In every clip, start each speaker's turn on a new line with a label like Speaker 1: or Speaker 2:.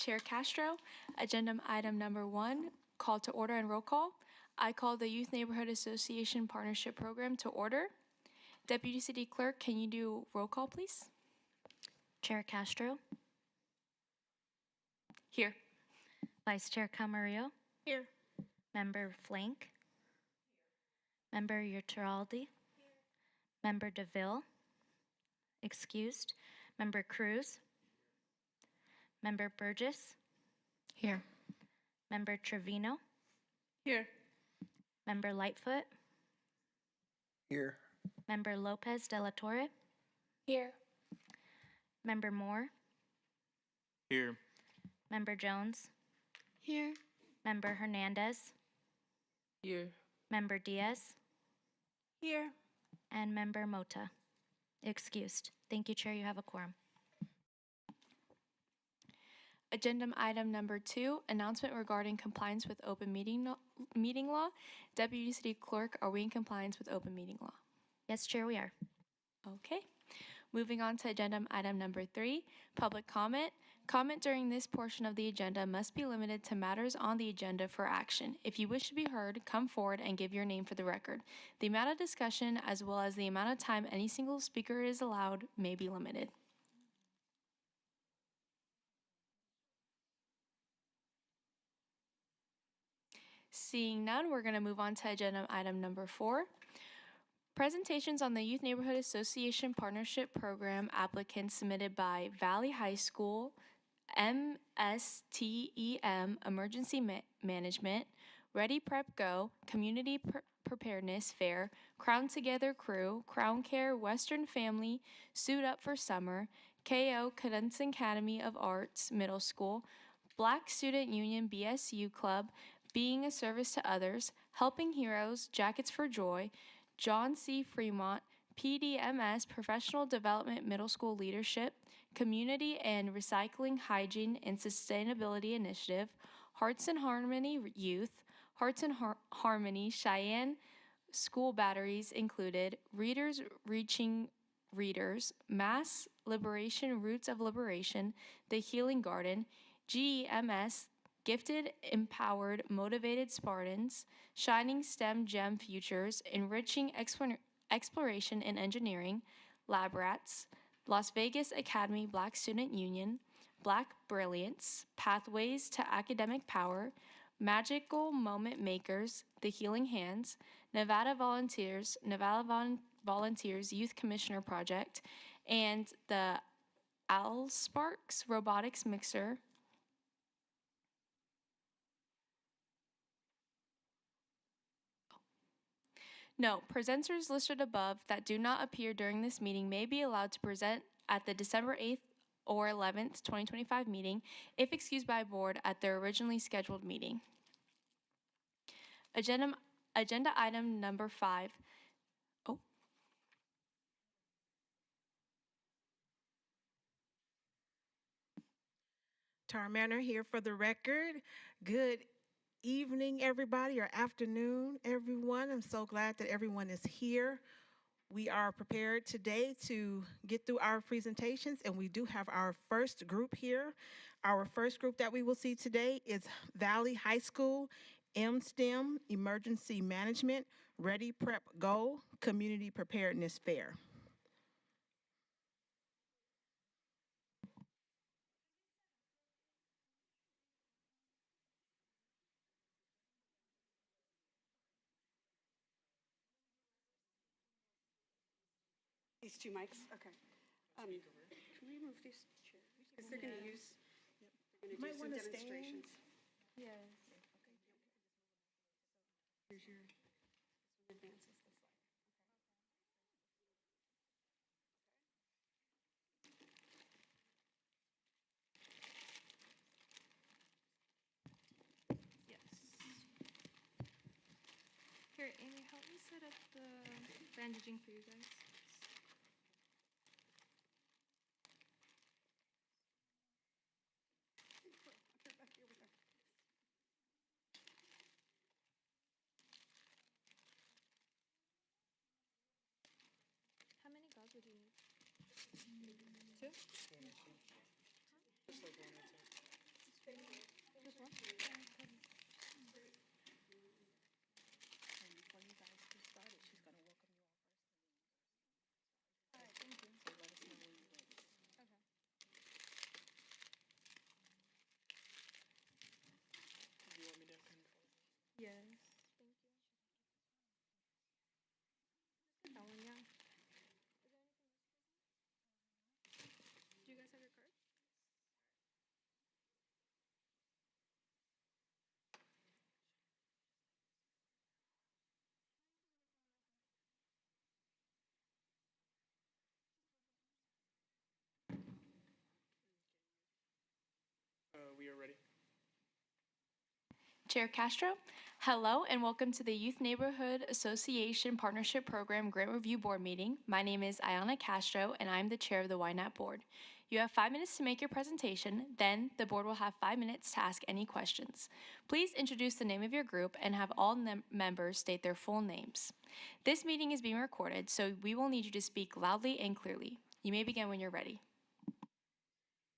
Speaker 1: Chair Castro. Agenda item number 1, call to order and roll call. I call the Youth Neighborhood Association Partnership Program to order. Deputy City Clerk, can you do roll call, please?
Speaker 2: Chair Castro,
Speaker 1: Here.
Speaker 2: Vice Chair Camarillo,
Speaker 1: Here.
Speaker 2: Member Flank, Member Uteraldi, Member DeVille, excused, Member Cruz, Member Burgess,
Speaker 1: Here.
Speaker 2: Member Trevino,
Speaker 1: Here.
Speaker 2: Member Lightfoot,
Speaker 3: Here.
Speaker 2: Member Lopez de la Torre,
Speaker 1: Here.
Speaker 2: Member Moore,
Speaker 4: Here.
Speaker 2: Member Jones,
Speaker 1: Here.
Speaker 2: Member Hernandez,
Speaker 1: Here.
Speaker 2: Member Diaz,
Speaker 1: Here.
Speaker 2: and Member Mota, excused. Thank you, Chair. You have a quorum.
Speaker 1: Agenda item number 2, announcement regarding compliance with open meeting law. Deputy City Clerk, are we in compliance with open meeting law?
Speaker 2: Yes, Chair, we are.
Speaker 1: Okay. Moving on to agenda item number 3, public comment. Comment during this portion of the agenda must be limited to matters on the agenda for action. If you wish to be heard, come forward and give your name for the record. The amount of discussion as well as the amount of time any single speaker is allowed may be limited. Seeing none, we're going to move on to agenda item number 4. Presentations on the Youth Neighborhood Association Partnership Program applicants submitted by Valley High School, MSTEM, Emergency Management, Ready Prep Go, Community Preparedness Fair, Crown Together Crew, Crown Care, Western Family, Suit Up for Summer, KO Cadence Academy of Arts Middle School, Black Student Union BSU Club, Being a Service to Others, Helping Heroes, Jackets for Joy, John C. Fremont, PDMS Professional Development Middle School Leadership, Community and Recycling Hygiene and Sustainability Initiative, Hearts and Harmony Youth, Hearts and Harmony Cheyenne School Batteries included, Readers Reaching Readers, Mass Liberation Roots of Liberation, The Healing Garden, GEMS, Gifted, Empowered, Motivated Spartans, Shining STEM Gem Futures, Enriching Exploration in Engineering, Lab Rats, Las Vegas Academy Black Student Union, Black Brilliance, Pathways to Academic Power, Magical Moment Makers, The Healing Hands, Nevada Volunteers Youth Commissioner Project, and the Allsparks Robotics Mixer. No, presenters listed above that do not appear during this meeting may be allowed to present at the December 8th or 11th, 2025 meeting if excused by board at their originally scheduled meeting. Agenda item number 5. Oh.
Speaker 5: Tar Manor here for the record. Good evening, everybody, or afternoon, everyone. I'm so glad that everyone is here. We are prepared today to get through our presentations, and we do have our first group here. Our first group that we will see today is Valley High School, MSTEM, Emergency Management, Ready Prep Go, Community Preparedness Fair.
Speaker 6: These 2 mics, okay. Can we move these chairs? Because they're going to use, they're going to do some demonstrations.
Speaker 1: Yes.
Speaker 6: Here's your, this one advances the slide.
Speaker 1: Yes. Here, Amy, help me set up the bandaging for you guys. How many gauze would you need? 2?
Speaker 3: Just like 1 or 2.
Speaker 1: Chair Castro. Hello and welcome to the Youth Neighborhood Association Partnership Program Grant Review Board meeting. My name is Ayana Castro and I'm the chair of the YNAP board. You have 5 minutes to make your presentation, then the board will have 5 minutes to ask any questions. Please introduce the name of your group and have all members state their full names. This meeting is being recorded, so we will need you to speak loudly and clearly. You may begin when you're ready.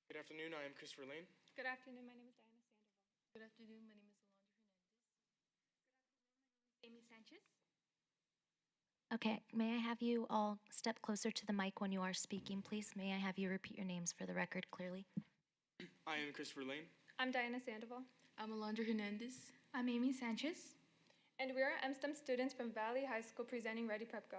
Speaker 7: Good afternoon, I am Christopher Lane.
Speaker 8: Good afternoon, my name is Diana Sandoval. Good afternoon, my name is Amy Sanchez.
Speaker 2: Okay, may I have you all step closer to the mic when you are speaking, please? May I have you repeat your names for the record clearly?
Speaker 7: I am Christopher Lane.
Speaker 8: I'm Diana Sandoval.
Speaker 9: I'm Alondra Hernandez.
Speaker 8: I'm Amy Sanchez. And we are MSTEM students from Valley High School presenting Ready Prep Go.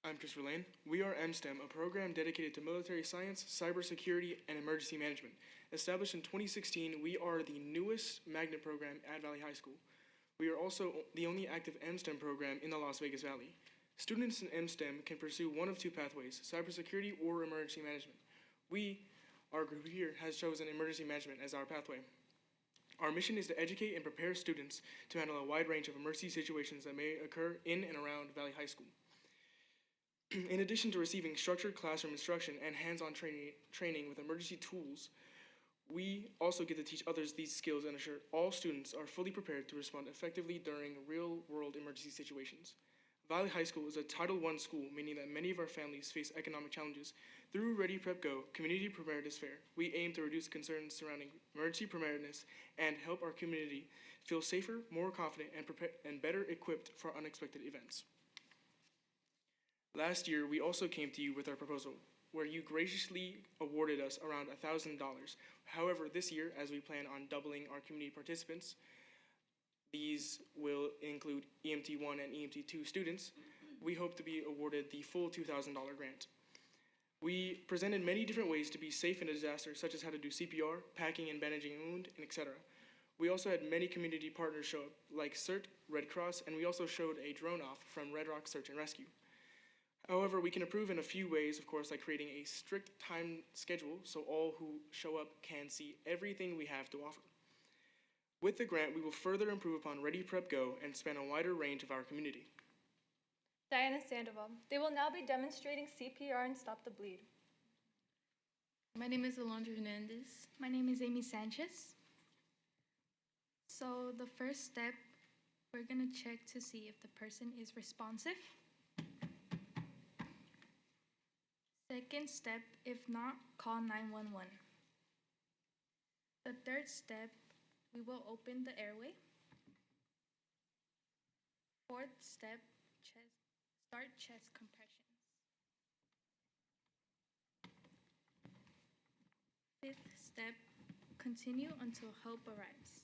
Speaker 7: I'm Christopher Lane. We are MSTEM, a program dedicated to military science, cybersecurity, and emergency management. Established in 2016, we are the newest magnet program at Valley High School. We are also the only active MSTEM program in the Las Vegas Valley. Students in MSTEM can pursue one of two pathways, cybersecurity or emergency management. Our group here, has chosen emergency management as our pathway. Our mission is to educate and prepare students to handle a wide range of emergency situations that may occur in and around Valley High School. In addition to receiving structured classroom instruction and hands-on training with emergency tools, we also get to teach others these skills and assure all students are fully prepared to respond effectively during real-world emergency situations. Valley High School is a Title I school, meaning that many of our families face economic challenges. Through Ready Prep Go Community Preparedness Fair, we aim to reduce concerns surrounding emergency preparedness and help our community feel safer, more confident, and better equipped for unexpected events. Last year, we also came to you with our proposal, where you graciously awarded us around $1,000. However, this year, as we plan on doubling our community participants, these will include EMT1 and EMT2 students, we hope to be awarded the full $2,000 grant. We presented many different ways to be safe in a disaster, such as how to do CPR, packing and bandaging a wound, and etc. We also had many community partners show up, like CERT, Red Cross, and we also showed a drone off from Red Rock Search and Rescue. However, we can improve in a few ways, of course, like creating a strict time schedule so all who show up can see everything we have to offer. With the grant, we will further improve upon Ready Prep Go and span a wider range of our community.
Speaker 8: Diana Sandoval. They will now be demonstrating CPR and Stop the Bleed.
Speaker 9: My name is Alondra Hernandez.
Speaker 8: My name is Amy Sanchez. So the first step, we're gonna check to see if the person is responsive. Second step, if not, call 911. The third step, we will open the airway. Fourth step, start chest compressions. Fifth step, continue until help arrives.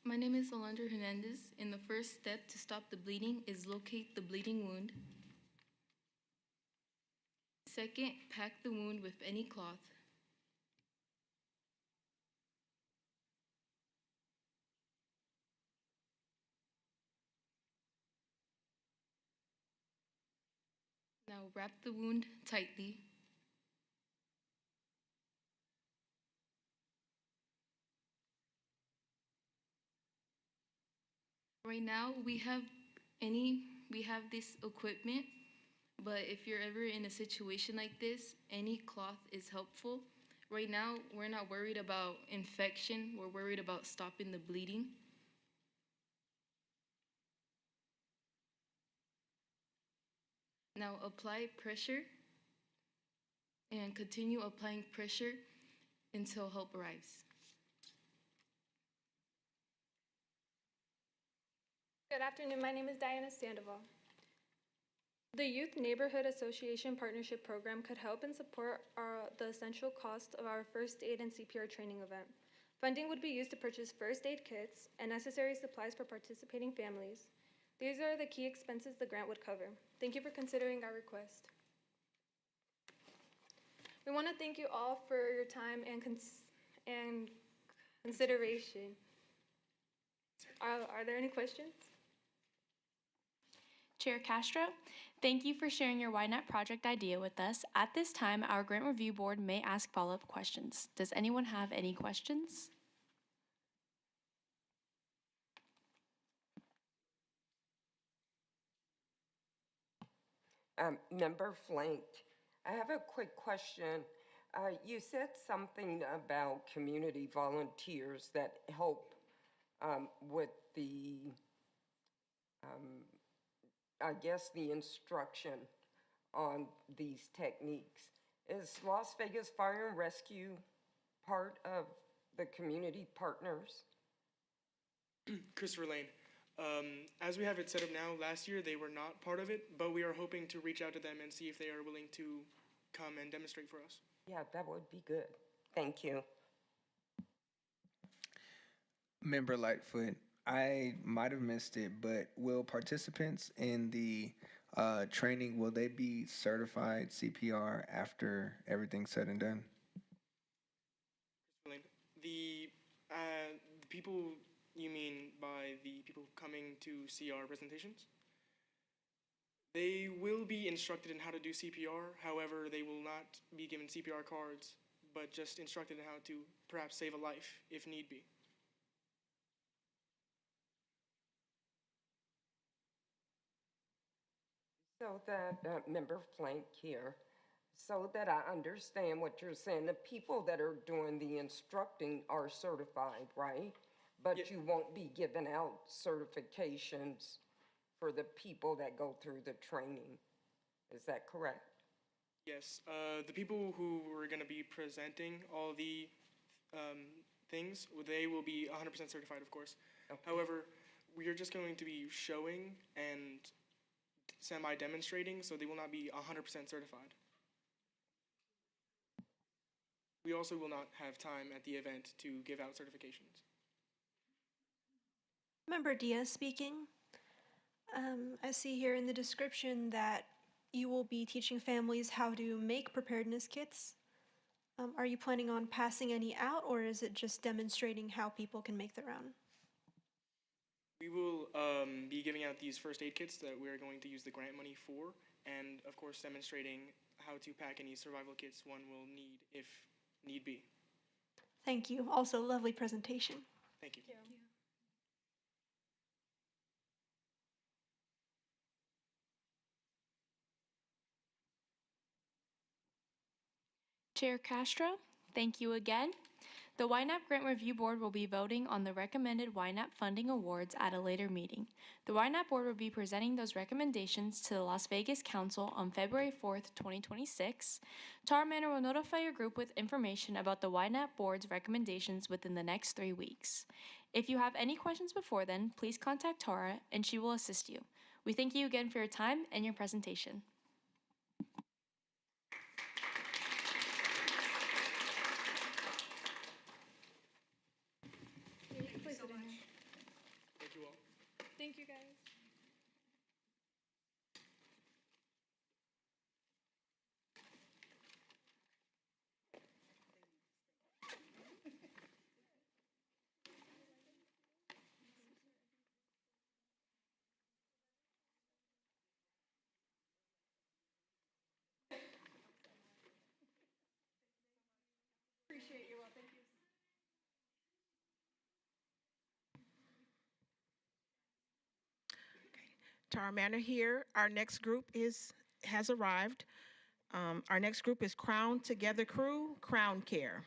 Speaker 9: My name is Alondra Hernandez, and the first step to stop the bleeding is locate the bleeding wound. Second, pack the wound with any cloth. Now wrap the wound tightly. Right now, we have this equipment, but if you're ever in a situation like this, any cloth is helpful. Right now, we're not worried about infection, we're worried about stopping the bleeding. Now apply pressure and continue applying pressure until help arrives.
Speaker 8: Good afternoon, my name is Diana Sandoval. The Youth Neighborhood Association Partnership Program could help and support the essential cost of our first aid and CPR training event. Funding would be used to purchase first aid kits and necessary supplies for participating families. These are the key expenses the grant would cover. Thank you for considering our request. We want to thank you all for your time and consideration. Are there any questions?
Speaker 1: Chair Castro, thank you for sharing your YNAP project idea with us. At this time, our Grant Review Board may ask follow-up questions. Does anyone have any questions?
Speaker 10: Member Flink, I have a quick question. You said something about community volunteers that help with the, I guess, the instruction on these techniques. Is Las Vegas Fire and Rescue part of the community partners?
Speaker 7: Christopher Lane. As we have it set up now, last year they were not part of it, but we are hoping to reach out to them and see if they are willing to come and demonstrate for us.
Speaker 10: Yeah, that would be good. Thank you.
Speaker 3: Member Lightfoot, I might have missed it, but will participants in the training, will they be certified CPR after everything's said and done?
Speaker 7: The people you mean by the people coming to see our presentations? They will be instructed in how to do CPR. However, they will not be given CPR cards, but just instructed in how to perhaps save a life if need be.
Speaker 10: So that, Member Flink here, so that I understand what you're saying, the people that are doing the instructing are certified, right? But
Speaker 7: Yeah.
Speaker 10: you won't be giving out certifications for the people that go through the training. Is that correct?
Speaker 7: Yes, the people who were going to be presenting all the things, they will be 100% certified, of course.
Speaker 10: Okay.
Speaker 7: However, we are just going to be showing and semi-demonstrating, so they will not be 100% certified. We also will not have time at the event to give out certifications.
Speaker 11: Member Diaz speaking. I see here in the description that you will be teaching families how to make preparedness kits. Are you planning on passing any out, or is it just demonstrating how people can make their own?
Speaker 7: We will be giving out these first aid kits that we are going to use the grant money for, and of course demonstrating how to pack any survival kits one will need if need be.
Speaker 11: Thank you. Also, lovely presentation.
Speaker 7: Thank you.
Speaker 1: Chair Castro, thank you again. The YNAP Grant Review Board will be voting on the recommended YNAP funding awards at a later meeting. The YNAP Board will be presenting those recommendations to the Las Vegas Council on February 4th, 2026. Tara Manor will notify your group with information about the YNAP Board's recommendations within the next 3 weeks. If you have any questions before then, please contact Tara and she will assist you. We thank you again for your time and your presentation.
Speaker 7: Thank you all.
Speaker 8: Thank you, guys.
Speaker 6: Appreciate you all. Thank you.
Speaker 5: Tara Manor here. Our next group has arrived. Our next group is Crown Together Crew, Crown Care.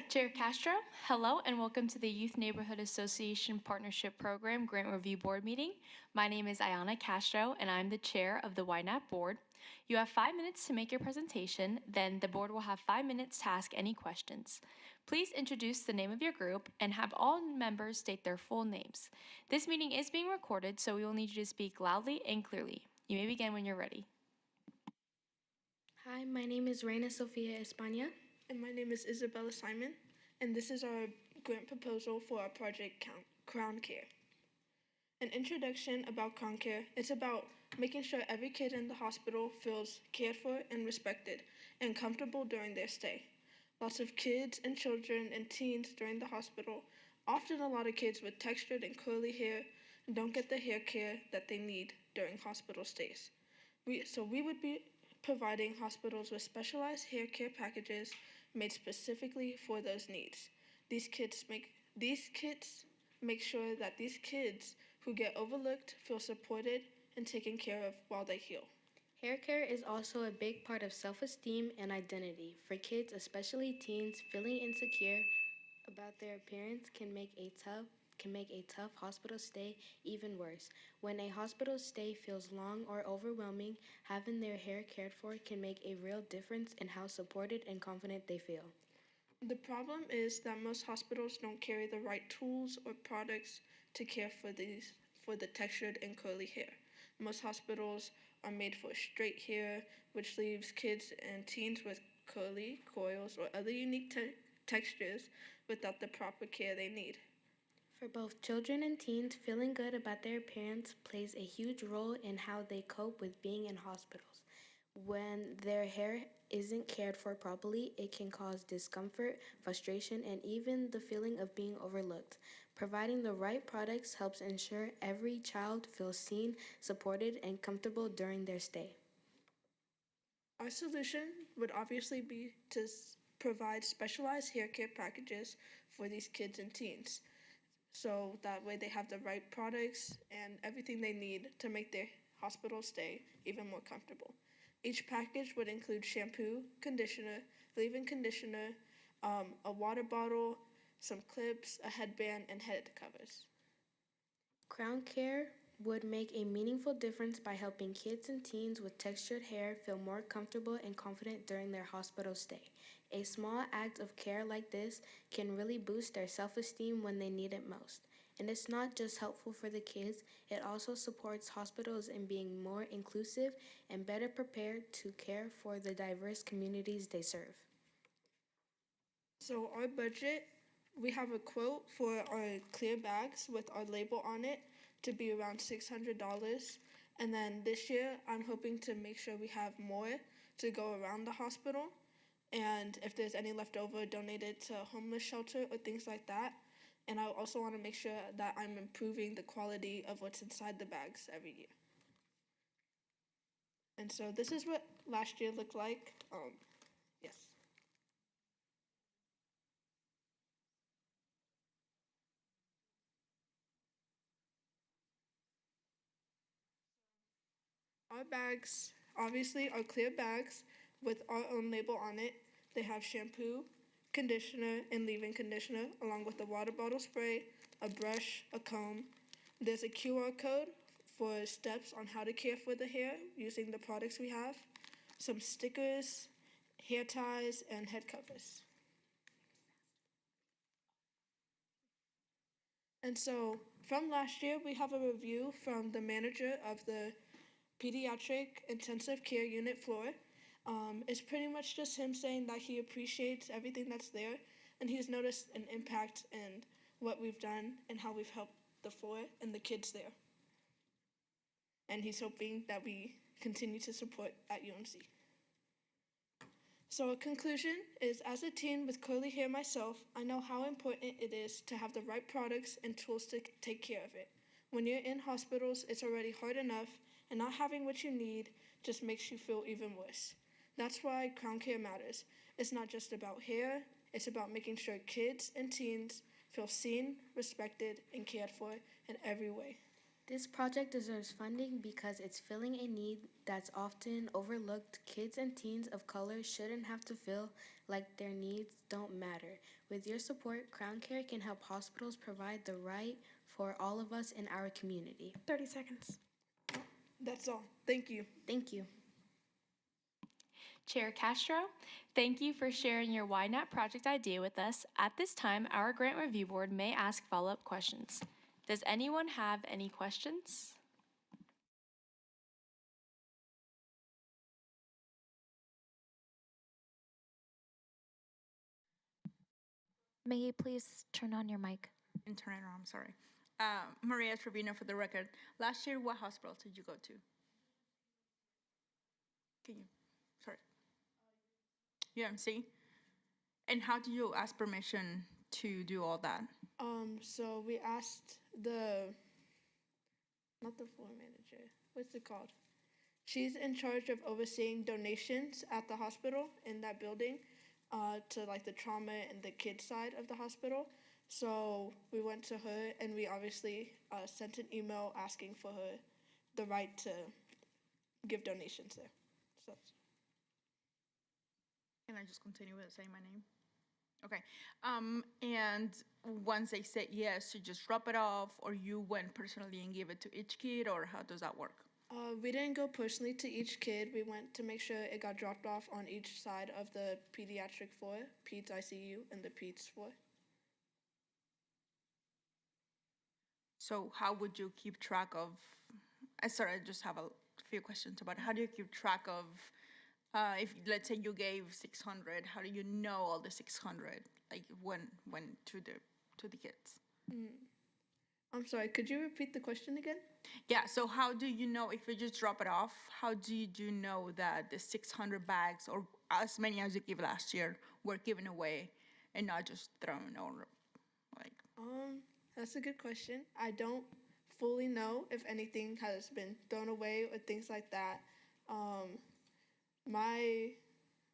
Speaker 1: Chair Castro, hello and welcome to the Youth Neighborhood Association Partnership Program Grant Review Board meeting. My name is Ayana Castro and I'm the chair of the YNAP board. You have 5 minutes to make your presentation, then the board will have 5 minutes to ask any questions. Please introduce the name of your group and have all members state their full names. This meeting is being recorded, so we will need you to speak loudly and clearly. You may begin when you're ready.
Speaker 12: Hi, my name is Reina Sofia España.
Speaker 13: And my name is Isabella Simon, and this is our grant proposal for our project Crown Care.
Speaker 12: An introduction about Crown Care. It's about making sure every kid in the hospital feels cared for and respected and comfortable during their stay. Lots of kids and children and teens during the hospital, often a lot of kids with textured and curly hair, don't get the hair care that they need during hospital stays. We would be providing hospitals with specialized hair care packages made specifically for those needs. These kits make sure that these kids who get overlooked feel supported and taken care of while they heal.
Speaker 13: Hair care is also a big part of self esteem and identity. For kids, especially teens, feeling insecure about their appearance can make a tough hospital stay even worse. When a hospital stay feels long or overwhelming, having their hair cared for can make a real difference in how supported and confident they feel.
Speaker 12: The problem is that most hospitals don't carry the right tools or products to care for the textured and curly hair. Most hospitals are made for straight hair, which leaves kids and teens with curly, coils, or other unique textures without the proper care they need.
Speaker 13: For both children and teens, feeling good about their appearance plays a huge role in how they cope with being in hospitals. When their hair isn't cared for properly, it can cause discomfort, frustration, and even the feeling of being overlooked. Providing the right products helps ensure every child feels seen, supported, and comfortable during their stay.
Speaker 12: Our solution would obviously be to provide specialized hair care packages for these kids and teens. So that way they have the right products and everything they need to make their hospital stay even more comfortable. Each package would include shampoo, conditioner, leave-in conditioner, a water bottle, some clips, a headband, and head covers.
Speaker 13: Crown Care would make a meaningful difference by helping kids and teens with textured hair feel more comfortable and confident during their hospital stay. A small act of care like this can really boost their self-esteem when they need it most. And it's not just helpful for the kids, it also supports hospitals in being more inclusive and better prepared to care for the diverse communities they serve.
Speaker 12: So our budget, we have a quote for our clear bags with our label on it to be around $600. And then this year, I'm hoping to make sure we have more to go around the hospital. And if there's any left over, donate it to a homeless shelter or things like that. And I also want to make sure that I'm improving the quality of what's inside the bags every year. And so this is what last year looked like. Yes. Our bags, obviously, are clear bags with our own label on it. They have shampoo, conditioner, and leave-in conditioner, along with a water bottle spray, a brush, a comb. There's a QR code for steps on how to care for the hair using the products we have, some stickers, hair ties, and head covers. And so from last year, we have a review from the manager of the pediatric intensive care unit floor. It's pretty much just him saying that he appreciates everything that's there, and he's noticed an impact in what we've done and how we've helped the floor and the kids there. And he's hoping that we continue to support at UNC. So a conclusion is, as a teen with curly hair myself, I know how important it is to have the right products and tools to take care of it. When you're in hospitals, it's already hard enough, and not having what you need just makes you feel even worse. That's why Crown Care matters. It's not just about hair, it's about making sure kids and teens feel seen, respected, and cared for in every way.
Speaker 13: This project deserves funding because it's filling a need that's often overlooked. Kids and teens of color shouldn't have to feel like their needs don't matter. With your support, Crown Care can help hospitals provide the right for all of us in our community.
Speaker 11: 30 seconds.
Speaker 12: That's all. Thank you.
Speaker 13: Thank you.
Speaker 1: Chair Castro, thank you for sharing your YNAP project idea with us. At this time, our grant review board may ask follow-up questions. Does anyone have any questions?
Speaker 2: May you please turn on your mic?
Speaker 14: And turn it on, I'm sorry. Maria Trevino for the record. Last year, what hospital did you go to? Can you, sorry. UMC? And how did you ask permission to do all that?
Speaker 12: So we asked not the floor manager, what's it called? She's in charge of overseeing donations at the hospital in that building, to like the trauma and the kids side of the hospital. So we went to her and we obviously sent an email asking for her the right to give donations there. So.
Speaker 14: Can I just continue with saying my name? Okay. And once they said yes, you just drop it off, or you went personally and gave it to each kid, or how does that work?
Speaker 12: We didn't go personally to each kid. We went to make sure it got dropped off on each side of the pediatric floor, Peds ICU, and the Peds floor.
Speaker 14: So how would you keep track of, sorry, I just have a few questions about how do you keep track of, if let's say you gave 600, how do you know all the 600, like when to the kids?
Speaker 12: I'm sorry, could you repeat the question again?
Speaker 14: Yeah, so how do you know if you just drop it off, how did you know that the 600 bags, or as many as you gave last year, were given away and not just thrown, or like?
Speaker 12: That's a good question. I don't fully know if anything has been thrown away or things like that.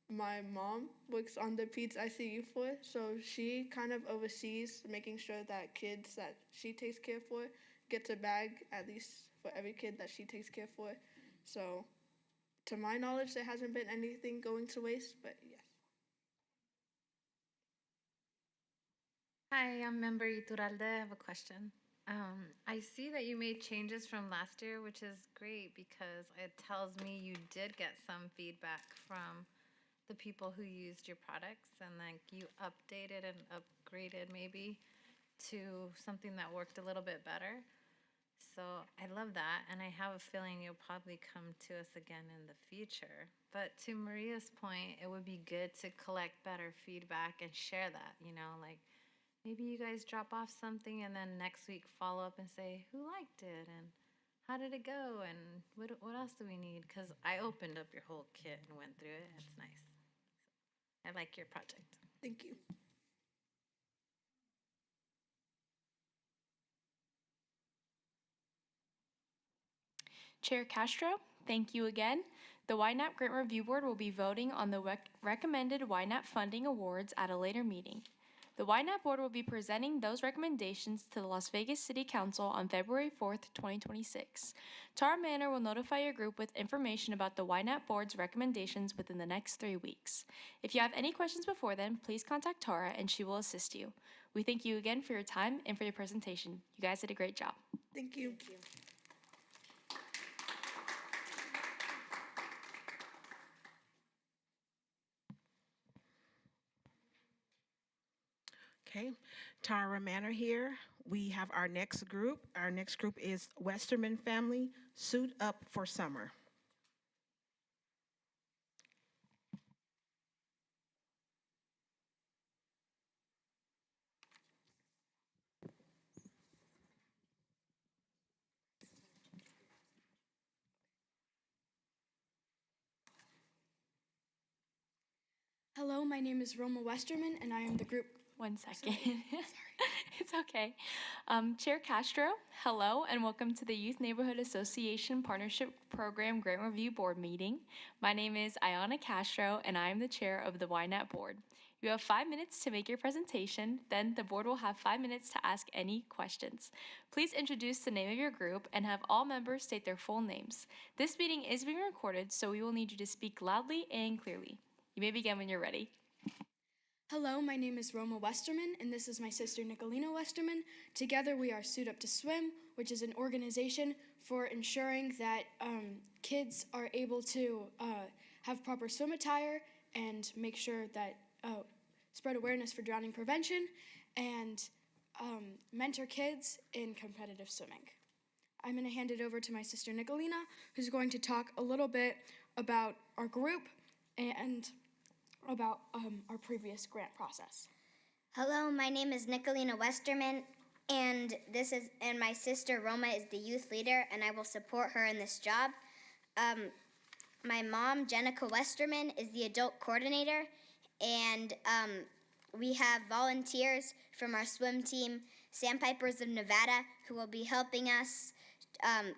Speaker 12: My mom works on the Peds ICU floor, so she kind of oversees making sure that kids that she takes care for gets a bag, at least for every kid that she takes care for. So to my knowledge, there hasn't been anything going to waste, but yes.
Speaker 15: Hi, I'm Member Iturralde. I have a question. I see that you made changes from last year, which is great because it tells me you did get some feedback from the people who used your products, and like you updated and upgraded maybe to something that worked a little bit better. So I love that, and I have a feeling you'll probably come to us again in the future. But to Maria's point, it would be good to collect better feedback and share that, like maybe you guys drop off something and then next week follow up and say, who liked it and how did it go and what else do we need? Because I opened up your whole kit and went through it. It's nice. I like your project.
Speaker 12: Thank you.
Speaker 1: Chair Castro, thank you again. The YNAP Grant Review Board will be voting on the recommended YNAP funding awards at a later meeting. The YNAP Board will be presenting those recommendations to the Las Vegas City Council on February 4th, 2026. Tara Manor will notify your group with information about the YNAP Board's recommendations within the next 3 weeks. If you have any questions before then, please contact Tara and she will assist you. We thank you again for your time and for your presentation. You guys did a great job.
Speaker 12: Thank you.
Speaker 6: Thank you.
Speaker 5: Okay, Tara Manor here. We have our next group. Our next group is Westerman Family, Suit Up for Summer.
Speaker 16: Hello, my name is Roma Westerman, and I am the group.
Speaker 1: 1 second. It's okay. Chair Castro, hello, and welcome to the Youth Neighborhood Association Partnership Program Grant Review Board meeting. My name is Ayana Castro, and I am the chair of the YNAP Board. You have 5 minutes to make your presentation, then the board will have 5 minutes to ask any questions. Please introduce the name of your group and have all members state their full names. This meeting is being recorded, so we will need you to speak loudly and clearly. You may begin when you're ready.
Speaker 16: Hello, my name is Roma Westerman, and this is my sister Nicolina Westerman. Together we are Suit Up to Swim, which is an organization for ensuring that kids are able to have proper swim attire and make sure that spread awareness for drowning prevention and mentor kids in competitive swimming. I'm going to hand it over to my sister Nicolina, who's going to talk a little bit about our group and about our previous grant process.
Speaker 17: Hello, my name is Nicolina Westerman, And my sister Roma is the youth leader, and I will support her in this job. My mom, Jenica Westerman, is the adult coordinator, and we have volunteers from our swim team, Sandpipers of Nevada, who will be helping us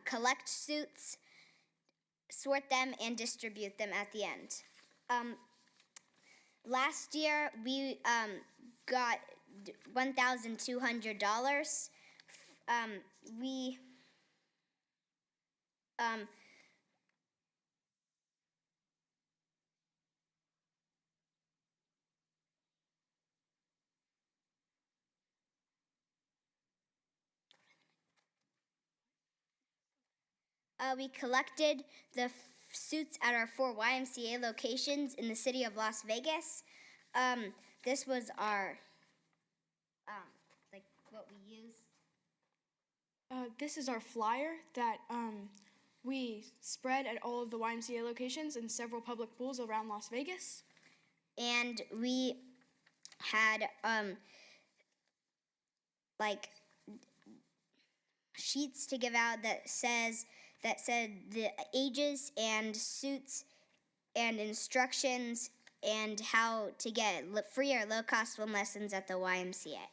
Speaker 17: collect suits, sort them, and distribute them at the end. Last year, we got $1,200. We collected the suits at our 4 YMCA locations in the city of Las Vegas. This was our, like what we used.
Speaker 16: This is our flyer that we spread at all of the YMCA locations and several public pools around Las Vegas.
Speaker 17: And we had like sheets to give out that said the ages and suits and instructions and how to get free or low-cost swim lessons at the YMCA.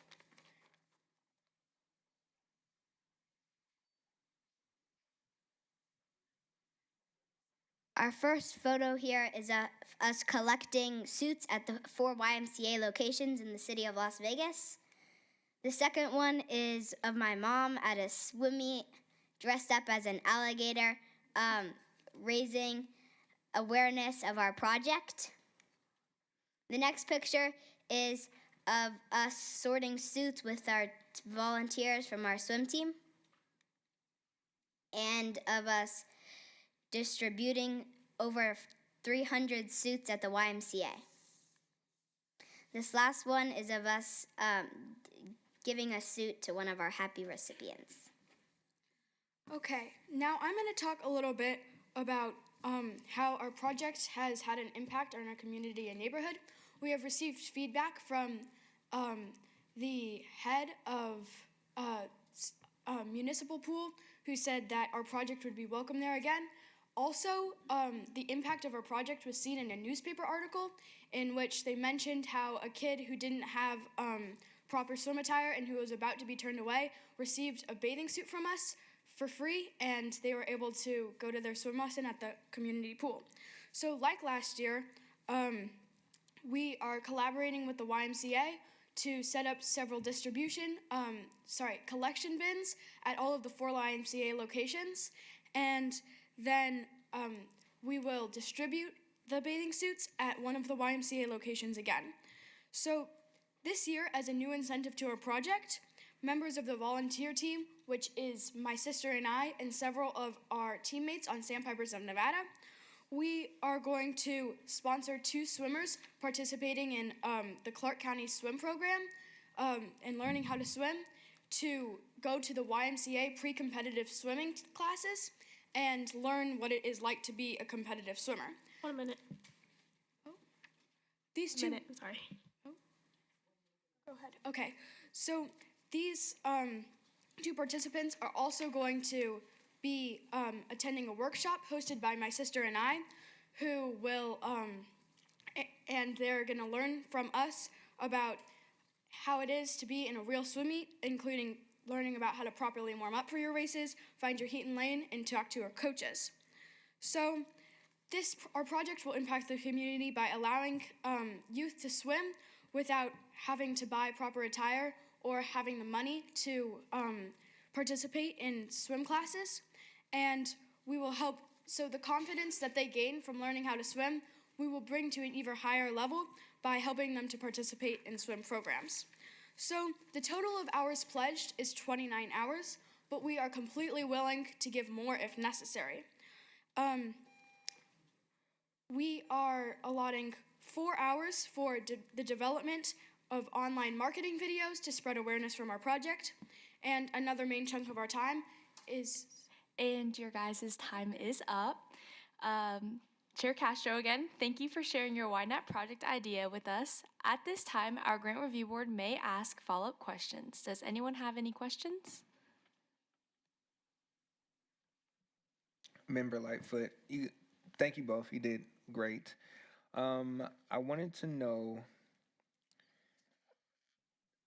Speaker 17: Our first photo here is of us collecting suits at the 4 YMCA locations in the city of Las Vegas. The second one is of my mom at a swim meet, dressed up as an alligator, raising awareness of our project. The next picture is of us sorting suits with our volunteers from our swim team, and of us distributing over 300 suits at the YMCA. This last one is of us giving a suit to one of our happy recipients.
Speaker 16: Okay, now I'm going to talk a little bit about how our project has had an impact on our community and neighborhood. We have received feedback from the head of a municipal pool who said that our project would be welcome there again. Also, the impact of our project was seen in a newspaper article in which they mentioned how a kid who didn't have proper swim attire and who was about to be turned away received a bathing suit from us for free, and they were able to go to their swim lesson at the community pool. So like last year, we are collaborating with the YMCA to set up several collection bins at all of the 4 YMCA locations, and then we will distribute the bathing suits at one of the YMCA locations again. So this year, as a new incentive to our project, members of the volunteer team, which is my sister and I and several of our teammates on Sandpipers of Nevada, we are going to sponsor 2 swimmers participating in the Clark County Swim Program and learning how to swim to go to the YMCA pre-competitive swimming classes and learn what it is like to be a competitive swimmer.
Speaker 11: 1 minute.
Speaker 16: Oh, these 2.
Speaker 11: Sorry.
Speaker 16: Oh, go ahead. Okay, so these 2 participants are also going to be attending a workshop hosted by my sister and I, who will, and they're gonna learn from us about how it is to be in a real swim meet, including learning about how to properly warm up for your races, find your heat and lane, and talk to our coaches. So our project will impact the community by allowing youth to swim without having to buy proper attire or having the money to participate in swim classes. And we will help, so the confidence that they gain from learning how to swim, we will bring to an even higher level by helping them to participate in swim programs. So the total of hours pledged is 29 hours, but we are completely willing to give more if necessary. We are allotting 4 hours for the development of online marketing videos to spread awareness from our project, and another main chunk of our time is...
Speaker 1: And your guys' time is up. Chair Castro again, thank you for sharing your YNAP project idea with us. At this time, our Grant Review Board may ask follow-up questions. Does anyone have any questions?
Speaker 3: Member Lightfoot, thank you both. You did great. I wanted to know,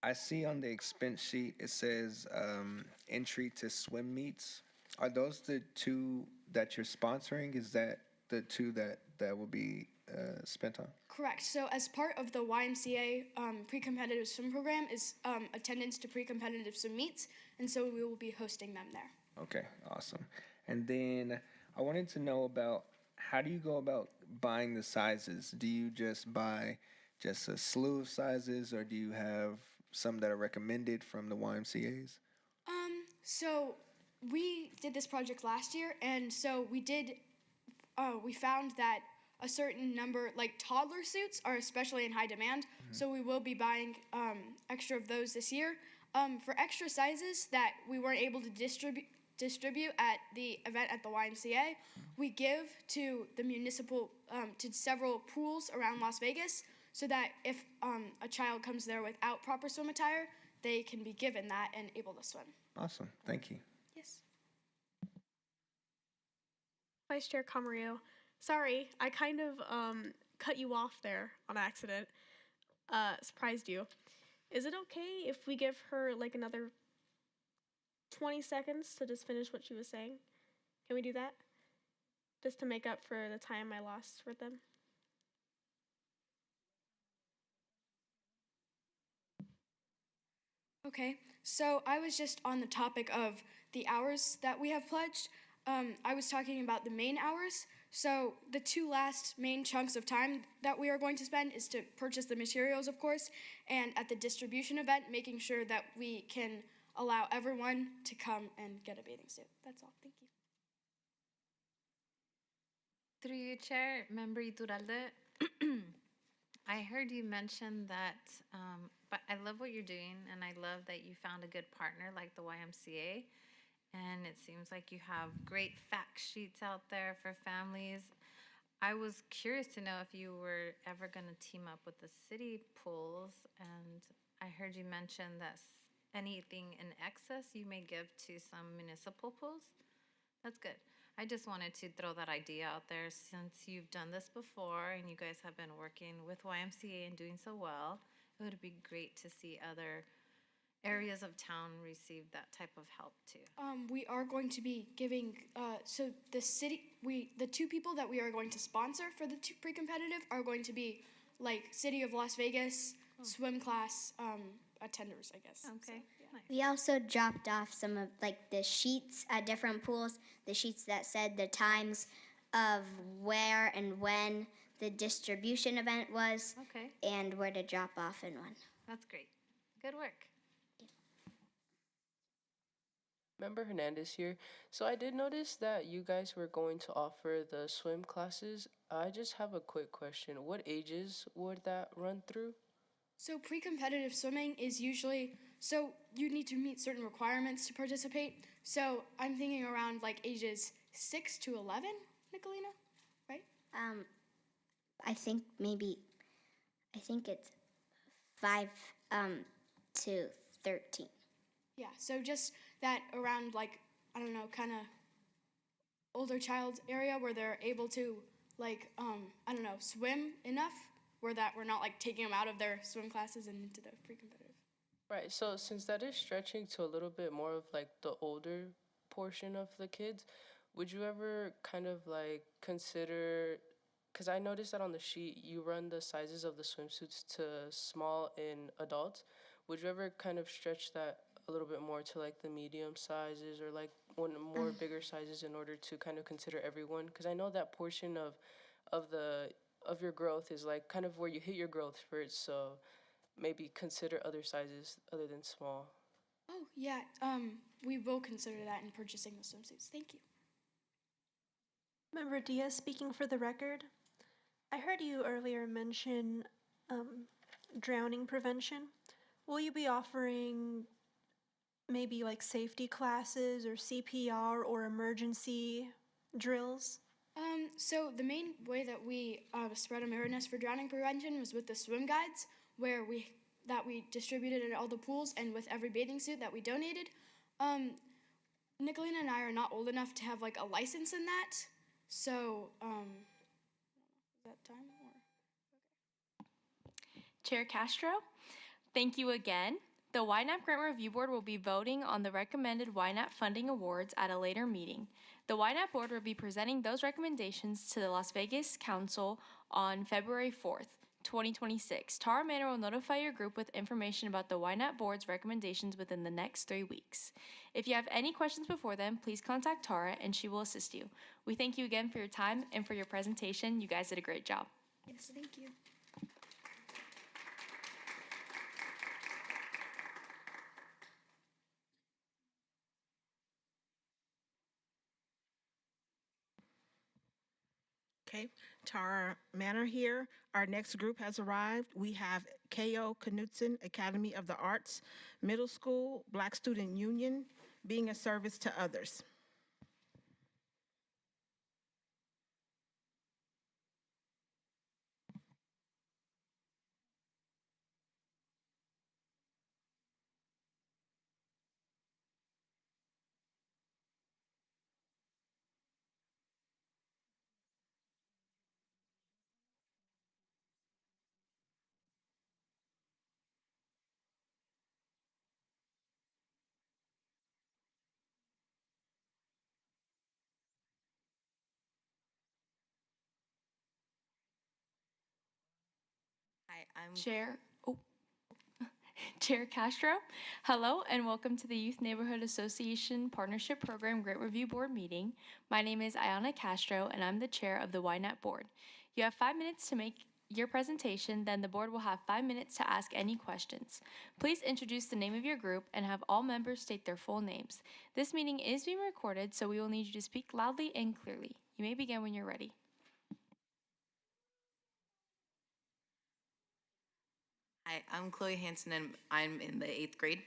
Speaker 3: I see on the expense sheet it says entry to swim meets. Are those the two that you're sponsoring? Is that the two that will be spent on?
Speaker 16: Correct. So as part of the YMCA pre-competitive swim program is attendance to pre-competitive swim meets, and so we will be hosting them there.
Speaker 3: Okay, awesome. And then I wanted to know about, how do you go about buying the sizes? Do you just buy just a slew of sizes, or do you have some that are recommended from the YMCA's?
Speaker 16: So we did this project last year, and so we found that a certain number, like toddler suits, are especially in high demand. So we will be buying extra of those this year. For extra sizes that we weren't able to distribute at the event at the YMCA, we give to the municipal, to several pools around Las Vegas, so that if a child comes there without proper swim attire, they can be given that and able to swim.
Speaker 3: Awesome, thank you.
Speaker 16: Yes.
Speaker 18: Vice Chair Camarillo, sorry, I kind of cut you off there on accident. Surprised you. Is it okay if we give her like another 20 seconds to just finish what she was saying? Can we do that? Just to make up for the time I lost with them?
Speaker 16: Okay, so I was just on the topic of the hours that we have pledged. I was talking about the main hours. So the two last main chunks of time that we are going to spend is to purchase the materials, of course, and at the distribution event, making sure that we can allow everyone to come and get a bathing suit. That's all. Thank you.
Speaker 15: Through you, Chair, Member Iturralde, I heard you mention that, but I love what you're doing, and I love that you found a good partner like the YMCA. And it seems like you have great fact sheets out there for families. I was curious to know if you were ever going to team up with the city pools, and I heard you mention that anything in excess you may give to some municipal pools. That's good. I just wanted to throw that idea out there since you've done this before and you guys have been working with YMCA and doing so well. It would be great to see other areas of town receive that type of help too.
Speaker 16: We are going to be giving, so the two people that we are going to sponsor for the pre-competitive are going to be like City of Las Vegas, swim class attenders, I guess.
Speaker 15: Okay.
Speaker 16: So, yeah.
Speaker 15: Nice.
Speaker 17: We also dropped off some of like the sheets at different pools, the sheets that said the times of where and when the distribution event was,
Speaker 15: Okay.
Speaker 17: and where to drop off and when.
Speaker 15: That's great. Good work.
Speaker 19: Member Hernandez here. So I did notice that you guys were going to offer the swim classes. I just have a quick question. What ages would that run through?
Speaker 16: So pre-competitive swimming is usually, so you need to meet certain requirements to participate. So I'm thinking around like ages 6 to 11, Nicolina, right?
Speaker 17: I think it's 5 to 13.
Speaker 16: Yeah, so just that around like, I don't know, kind of older child area where they're able to like, I don't know, swim enough where that we're not like taking them out of their swim classes and into the pre-competitive.
Speaker 19: Right, so since that is stretching to a little bit more of like the older portion of the kids, would you ever kind of like consider, because I noticed that on the sheet you run the sizes of the swimsuits to small in adults, would you ever kind of stretch that a little bit more to like the medium sizes or like one more bigger sizes in order to kind of consider everyone? Because I know that portion of your growth is like kind of where you hit your growth spurts, so maybe consider other sizes other than small.
Speaker 16: Oh yeah, we will consider that in purchasing the swimsuits. Thank you.
Speaker 11: Member Diaz, speaking for the record, I heard you earlier mention drowning prevention. Will you be offering maybe like safety classes or CPR or emergency drills?
Speaker 16: So the main way that we spread awareness for drowning prevention was with the swim guides, where we distributed at all the pools and with every bathing suit that we donated. Nicolina and I are not old enough to have like a license in that, so is that time?
Speaker 1: Chair Castro, thank you again. The YNAP Grant Review Board will be voting on the recommended YNAP funding awards at a later meeting. The YNAP Board will be presenting those recommendations to the Las Vegas Council on February 4th, 2026. Tara Manor will notify your group with information about the YNAP Board's recommendations within the next 3 weeks. If you have any questions before then, please contact Tara and she will assist you. We thank you again for your time and for your presentation. You guys did a great job.
Speaker 16: Yes, thank you.
Speaker 5: Okay, Tara Manor here. Our next group has arrived. We have K.O. Knutson Academy of the Arts, Middle School, Black Student Union, being a service to others.
Speaker 20: Hi, I'm
Speaker 1: Chair Castro, hello and welcome to the Youth Neighborhood Association Partnership Program Grant Review Board meeting. My name is Ayana Castro and I'm the chair of the YNAP Board. You have 5 minutes to make your presentation, then the board will have 5 minutes to ask any questions. Please introduce the name of your group and have all members state their full names. This meeting is being recorded, so we will need you to speak loudly and clearly. You may begin when you're ready.
Speaker 20: Hi, I'm Chloe Hansen and I'm in the 8th grade.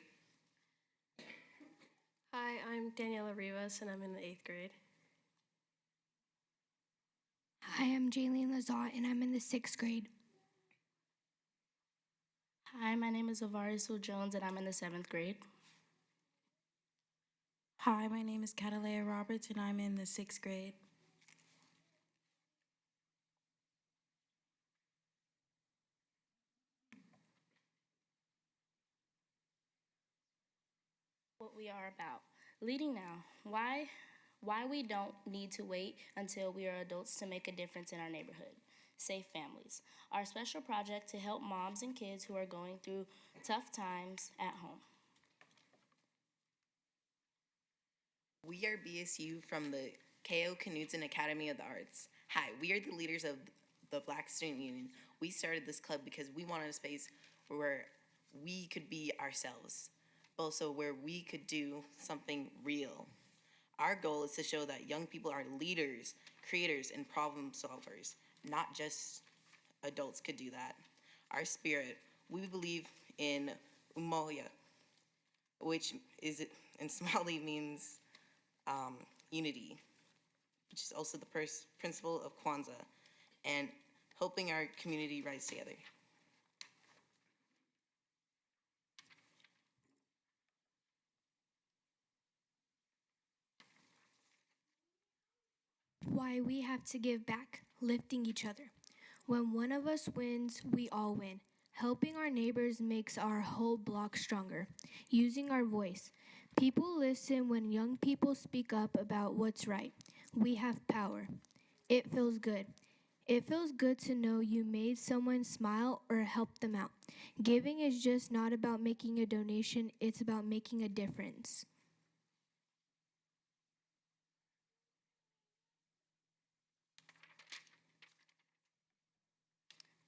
Speaker 21: Hi, I'm Daniela Rivas and I'm in the 8th grade.
Speaker 22: Hi, I'm Jaylene Lazat and I'm in the 6th grade.
Speaker 23: Hi, my name is Avarisul Jones and I'm in the 7th grade.
Speaker 24: Hi, my name is Catalea Roberts and I'm in the 6th grade.
Speaker 23: What we are about. Leading now. Why we don't need to wait until we are adults to make a difference in our neighborhood. Safe families. Our special project to help moms and kids who are going through tough times at home.
Speaker 20: We are BSU from the K.O. Knutson Academy of the Arts. Hi, we are the leaders of the Black Student Union. We started this club because we wanted a space where we could be ourselves, but also where we could do something real. Our goal is to show that young people are leaders, creators, and problem solvers, not just adults could do that. Our spirit, we believe in umoja, which is in Somali means unity, which is also the principle of Kwanzaa, and helping our community rise together.
Speaker 22: Why we have to give back, lifting each other. When one of us wins, we all win. Helping our neighbors makes our whole block stronger. Using our voice. People listen when young people speak up about what's right. We have power. It feels good. It feels good to know you made someone smile or help them out. Giving is just not about making a donation, it's about making a difference.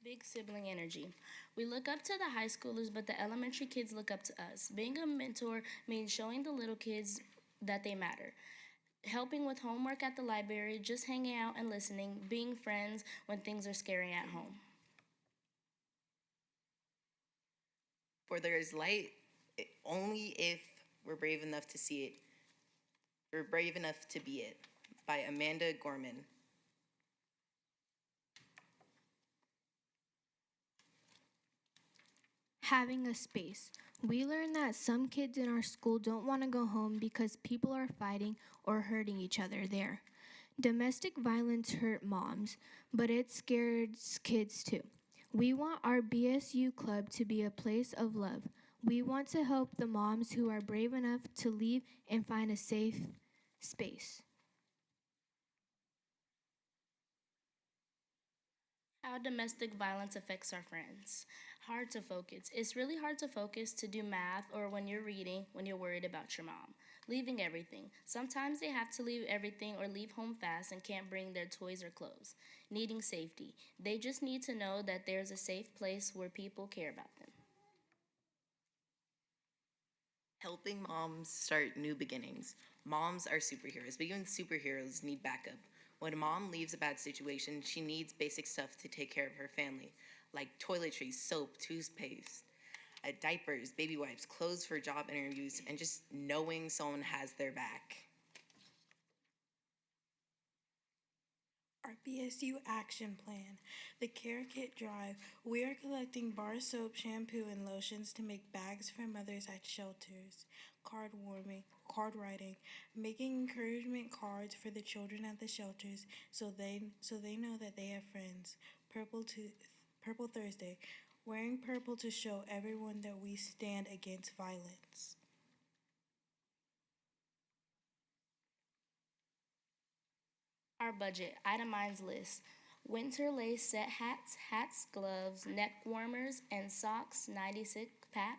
Speaker 23: Big sibling energy. We look up to the high schoolers, but the elementary kids look up to us. Being a mentor means showing the little kids that they matter. Helping with homework at the library, just hanging out and listening, being friends when things are scary at home.
Speaker 20: For there is light only if we're brave enough to see it. We're brave enough to be it, by Amanda Gorman.
Speaker 22: having a space. We learned that some kids in our school don't want to go home because people are fighting or hurting each other there. Domestic violence hurt moms, but it scares kids too. We want our BSU club to be a place of love. We want to help the moms who are brave enough to leave and find a safe space.
Speaker 23: How domestic violence affects our friends. Hard to focus. It's really hard to focus to do math or when you're reading when you're worried about your mom. Leaving everything. Sometimes they have to leave everything or leave home fast and can't bring their toys or clothes. Needing safety. They just need to know that there's a safe place where people care about them.
Speaker 20: Helping moms start new beginnings. Moms are superheroes, but even superheroes need backup. When a mom leaves a bad situation, she needs basic stuff to take care of her family, like toiletries, soap, toothpaste, diapers, baby wipes, clothes for job interviews, and just knowing someone has their back.
Speaker 12: Our BSU action plan, the Care Kit Drive. We are collecting bar soap, shampoo, and lotions to make bags for mothers at shelters. Card writing, making encouragement cards for the children at the shelters so they know that they have friends. Purple Thursday, wearing purple to show everyone that we stand against violence.
Speaker 23: Our budget, itemized list. Winter lace set hats, gloves, neck warmers, and socks, 96 pack,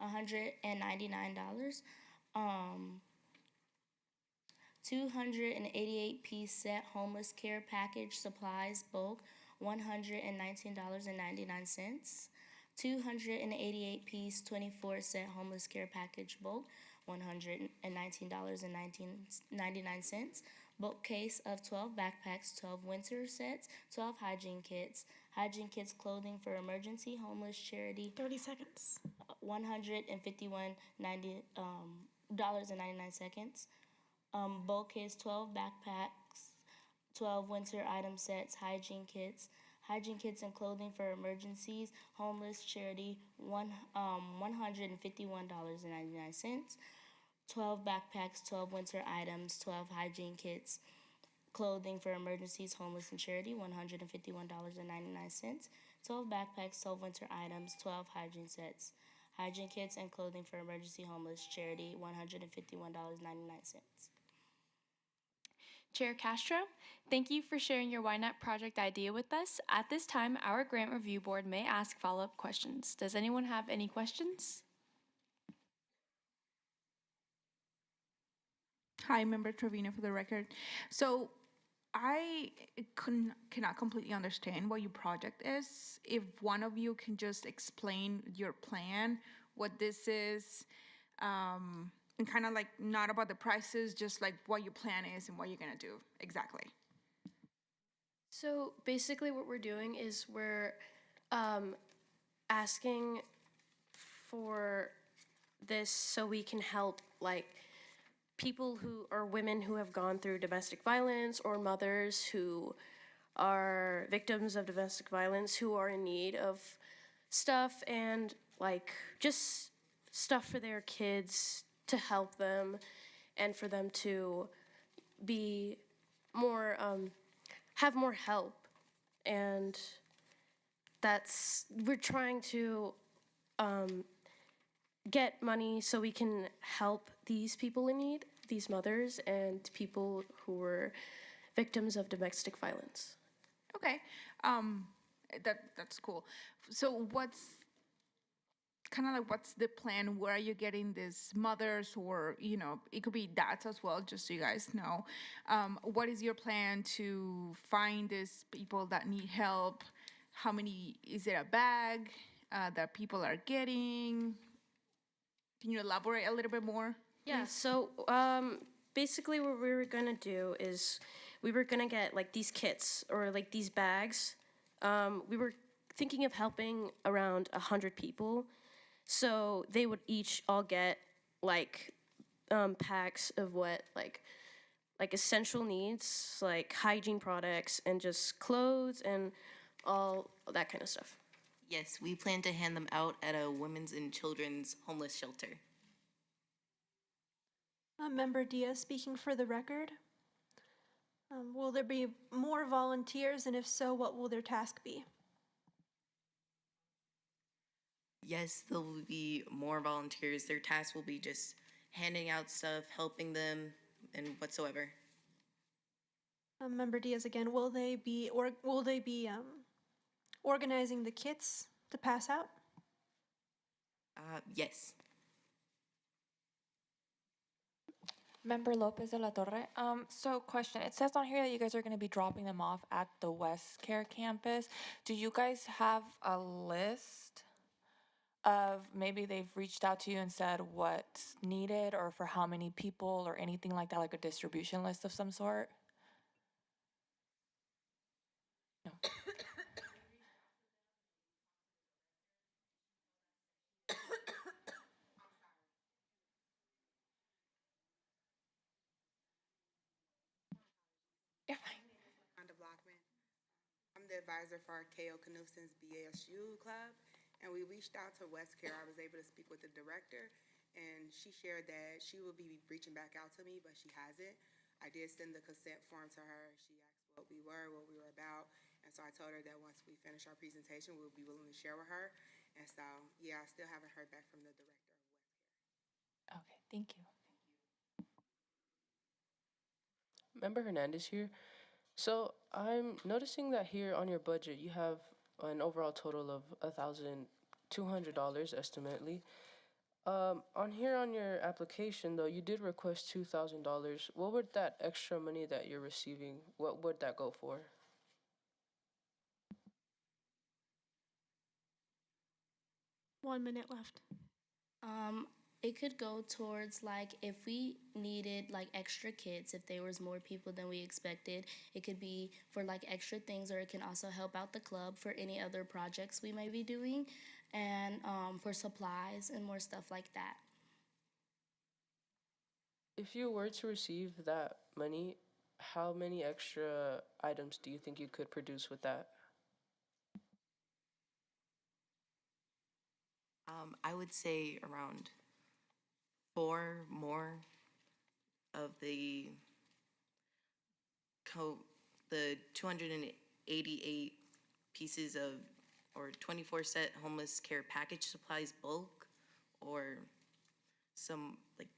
Speaker 23: $199. 288 piece set homeless care package supplies bulk, $119.99. 288 piece 24 set homeless care package bulk, $119.99. Bulk case of 12 backpacks, 12 winter sets, 12 hygiene kits clothing for emergency homeless charity.
Speaker 18: 30 seconds.
Speaker 23: $151.99. Bulk case 12 backpacks, 12 winter item sets, hygiene kits and clothing for emergencies, homeless charity, $151.99. 12 backpacks, 12 winter items, 12 hygiene kits, clothing for emergencies, homeless and charity, $151.99. 12 backpacks, 12 winter items, 12 hygiene sets, hygiene kits and clothing for emergency, homeless, charity, $151.99.
Speaker 1: Chair Castro, thank you for sharing your Why Not project idea with us. At this time, our grant review board may ask follow-up questions. Does anyone have any questions?
Speaker 14: Hi, Member Trevino for the record. So I cannot completely understand what your project is. If one of you can just explain your plan, what this is, and kind of like not about the prices, just like what your plan is and what you're gonna do exactly.
Speaker 21: So basically what we're doing is we're asking for this so we can help like people who are women who have gone through domestic violence or mothers who are victims of domestic violence who are in need of stuff and like just stuff for their kids to help them and for them to be more have more help. And we're trying to get money so we can help these people in need, these mothers and people who were victims of domestic violence.
Speaker 14: Okay, that's cool. So what's the plan? Where are you getting these mothers, or it could be dads as well, just so you guys know. What is your plan to find these people that need help? How many, is it a bag that people are getting? Can you elaborate a little bit more?
Speaker 21: Yeah,
Speaker 14: please?
Speaker 21: so basically what we were gonna do is we were gonna get like these kits or like these bags. We were thinking of helping around 100 people. So they would each all get like packs of what like essential needs, like hygiene products and just clothes and all that kind of stuff.
Speaker 20: Yes, we plan to hand them out at a women's and children's homeless shelter.
Speaker 11: Member Diaz speaking for the record. Will there be more volunteers, and if so, what will their task be?
Speaker 20: Yes, there will be more volunteers. Their task will be just handing out stuff, helping them, and whatsoever.
Speaker 11: Member Diaz again. Will they be organizing the kits to pass out?
Speaker 20: Yes.
Speaker 4: Member Lopez de la Torre. So question, it says on here that you guys are going to be dropping them off at the West Care campus. Do you guys have a list of maybe they've reached out to you and said what's needed or for how many people or anything like that, like a distribution list of some sort? No. You're fine.
Speaker 7: I'm the advisor for our KO Canoesians BASU club, and we reached out to West Care. I was able to speak with the director, and she shared that she will be reaching back out to me, but she hasn't. I did send the consent form to her. She asked what we were about, and so I told her that once we finish our presentation, we'll be willing to share with her. And so, yeah, I still haven't heard back from the director.
Speaker 4: Okay, thank you.
Speaker 19: Member Hernandez here. So I'm noticing that here on your budget you have an overall total of $1,200 estimately. On here on your application though, you did request $2,000. What would that extra money that you're receiving? What would that go for?
Speaker 18: 1 minute left.
Speaker 23: It could go towards like if we needed like extra kids, if there was more people than we expected, it could be for like extra things, or it can also help out the club for any other projects we might be doing, and for supplies and more stuff like that.
Speaker 19: If you were to receive that money, how many extra items do you think you could produce with that?
Speaker 20: I would say around 4 more of the 288 pieces of or 24 set homeless care package supplies bulk, or some like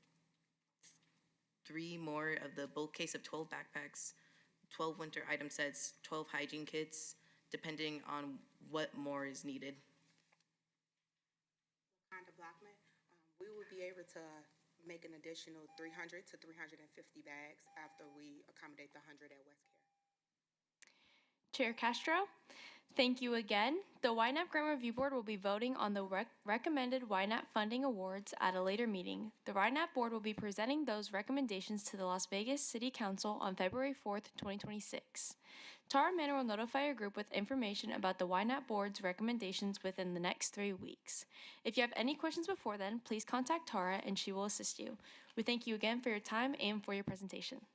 Speaker 20: 3 more of the bulk case of 12 backpacks, 12 winter item sets, 12 hygiene kits, depending on what more is needed.
Speaker 7: Blockman, we would be able to make an additional 300 to 350 bags after we accommodate the 100 at West Care.
Speaker 1: Chair Castro, thank you again. The YNAP Grant Review Board will be voting on the recommended YNAP funding awards at a later meeting. The YNAP Board will be presenting those recommendations to the Las Vegas City Council on February 4th, 2026. Tara Manor will notify your group with information about the YNAP Board's recommendations within the next 3 weeks. If you have any questions before then, please contact Tara and she will assist you. We thank you again for your time and for your presentation.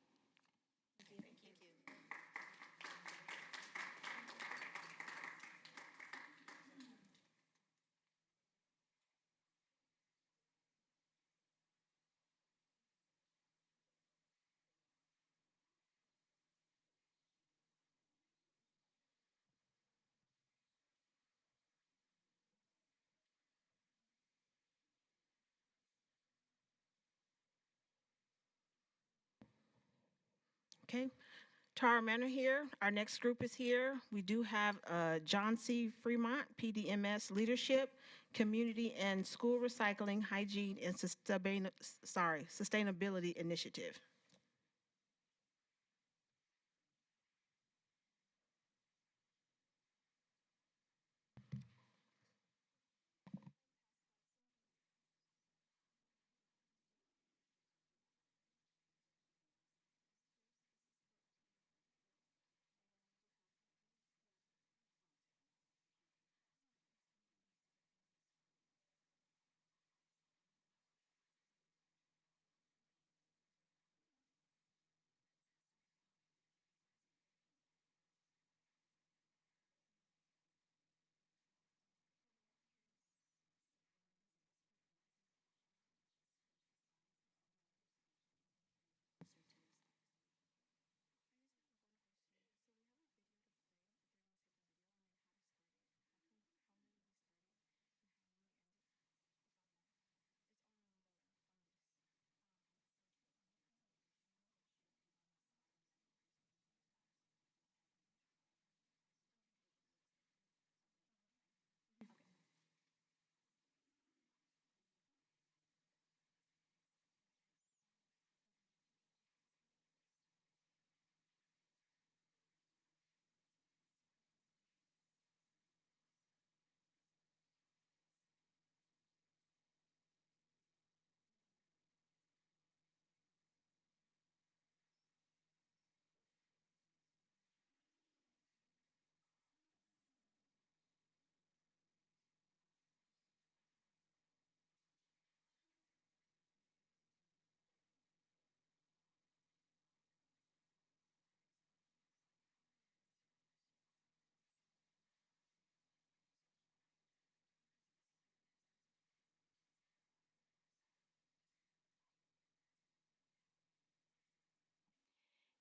Speaker 5: Okay. Tara Manor here. Our next group is here. We do have John C. Fremont, PDMS Leadership, Community and School Recycling, Hygiene, and Sustainability Initiative.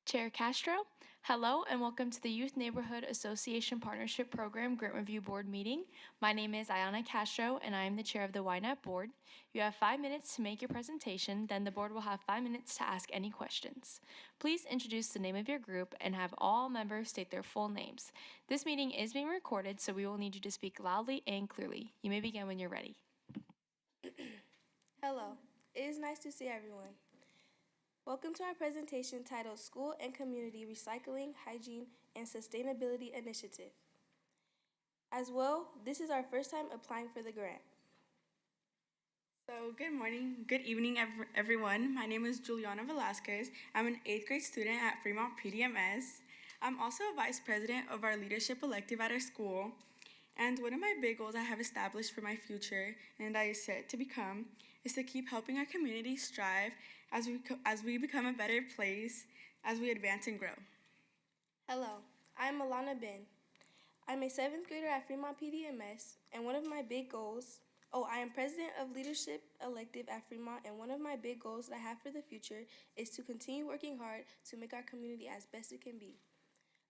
Speaker 1: Chair Castro, hello and welcome to the Youth Neighborhood Association Partnership Program Grant Review Board meeting. My name is Ayana Castro and I am the chair of the YNAP board. You have 5 minutes to make your presentation, then the board will have 5 minutes to ask any questions. Please introduce the name of your group and have all members state their full names. This meeting is being recorded, so we will need you to speak loudly and clearly. You may begin when you're ready.
Speaker 8: Hello, it is nice to see everyone. Welcome to our presentation titled School and Community Recycling, Hygiene, and Sustainability Initiative. As well, this is our first time applying for the grant.
Speaker 9: So good morning, good evening everyone. My name is Juliana Velasquez. I'm an 8th grade student at Fremont PDMS. I'm also a vice president of our leadership elective at our school. And one of my big goals I have established for my future and I set to become is to keep helping our community strive as we become a better place, as we advance and grow.
Speaker 8: Hello, I'm Alana Ben. I'm a 7th grader at Fremont PDMS, and one of my big goals, I am president of leadership elective at Fremont, and one of my big goals that I have for the future is to continue working hard to make our community as best it can be.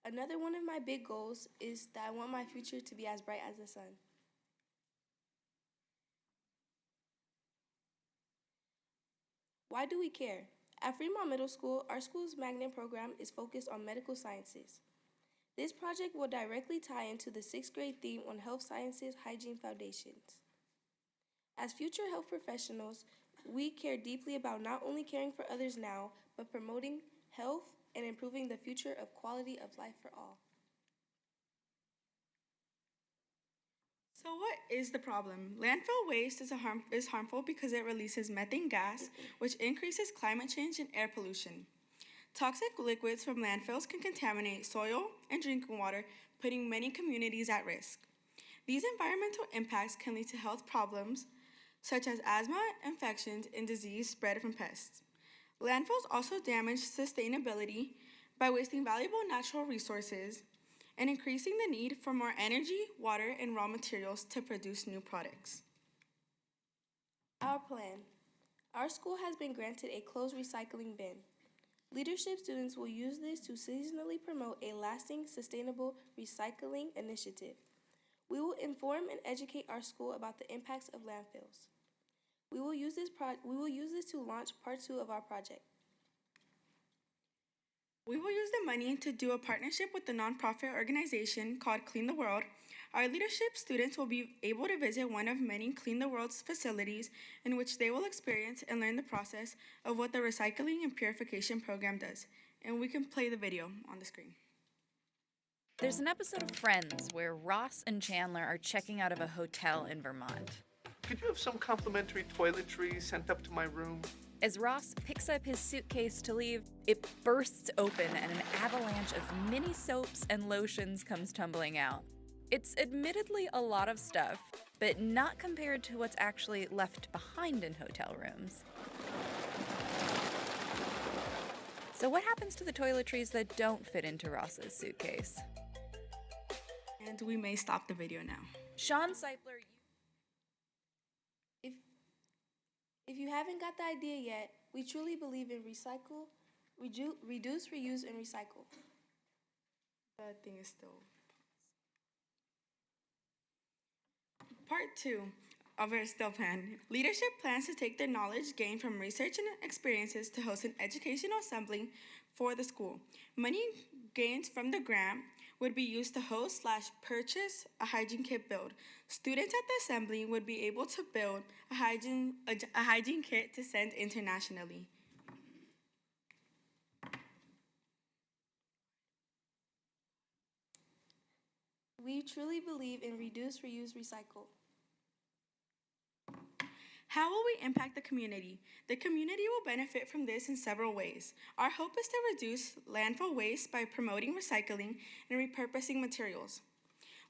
Speaker 8: Another one of my big goals is that I want my future to be as bright as the sun. Why do we care? At Fremont Middle School, our school's magnet program is focused on medical sciences. This project will directly tie into the 6th grade theme on health sciences, hygiene foundations. As future health professionals, we care deeply about not only caring for others now, but promoting health and improving the future of quality of life for all.
Speaker 9: So what is the problem? Landfill waste is harmful because it releases methane gas, which increases climate change and air pollution. Toxic liquids from landfills can contaminate soil and drinking water, putting many communities at risk. These environmental impacts can lead to health problems such as asthma, infections, and disease spread from pests. Landfills also damage sustainability by wasting valuable natural resources and increasing the need for more energy, water, and raw materials to produce new products.
Speaker 8: Our plan. Our school has been granted a closed recycling bin. Leadership students will use this to seasonally promote a lasting, sustainable recycling initiative. We will inform and educate our school about the impacts of landfills. We will use this to launch part 2 of our project.
Speaker 9: We will use the money to do a partnership with the nonprofit organization called Clean the World. Our leadership students will be able to visit one of many Clean the World's facilities in which they will experience and learn the process of what the recycling and purification program does. And we can play the video on the screen.
Speaker 10: There's an episode of Friends where Ross and Chandler are checking out of a hotel in Vermont.
Speaker 13: Could you have some complimentary toiletries sent up to my room?
Speaker 10: As Ross picks up his suitcase to leave, it bursts open and an avalanche of mini soaps and lotions comes tumbling out. It's admittedly a lot of stuff, but not compared to what's actually left behind in hotel rooms. So what happens to the toiletries that don't fit into Ross's suitcase?
Speaker 9: And we may stop the video now.
Speaker 10: Sean Seipler.
Speaker 8: If you haven't got the idea yet, we truly believe in recycle, reduce, reuse, and recycle.
Speaker 9: That thing is still. Part 2 of our still plan. Leadership plans to take their knowledge gained from research and experiences to host an educational assembly for the school. Money gained from the grant would be used to host/purchase a hygiene kit build. Students at the assembly would be able to build a hygiene kit to send internationally.
Speaker 8: We truly believe in reduce, reuse, recycle.
Speaker 9: How will we impact the community? The community will benefit from this in several ways. Our hope is to reduce landfill waste by promoting recycling and repurposing materials.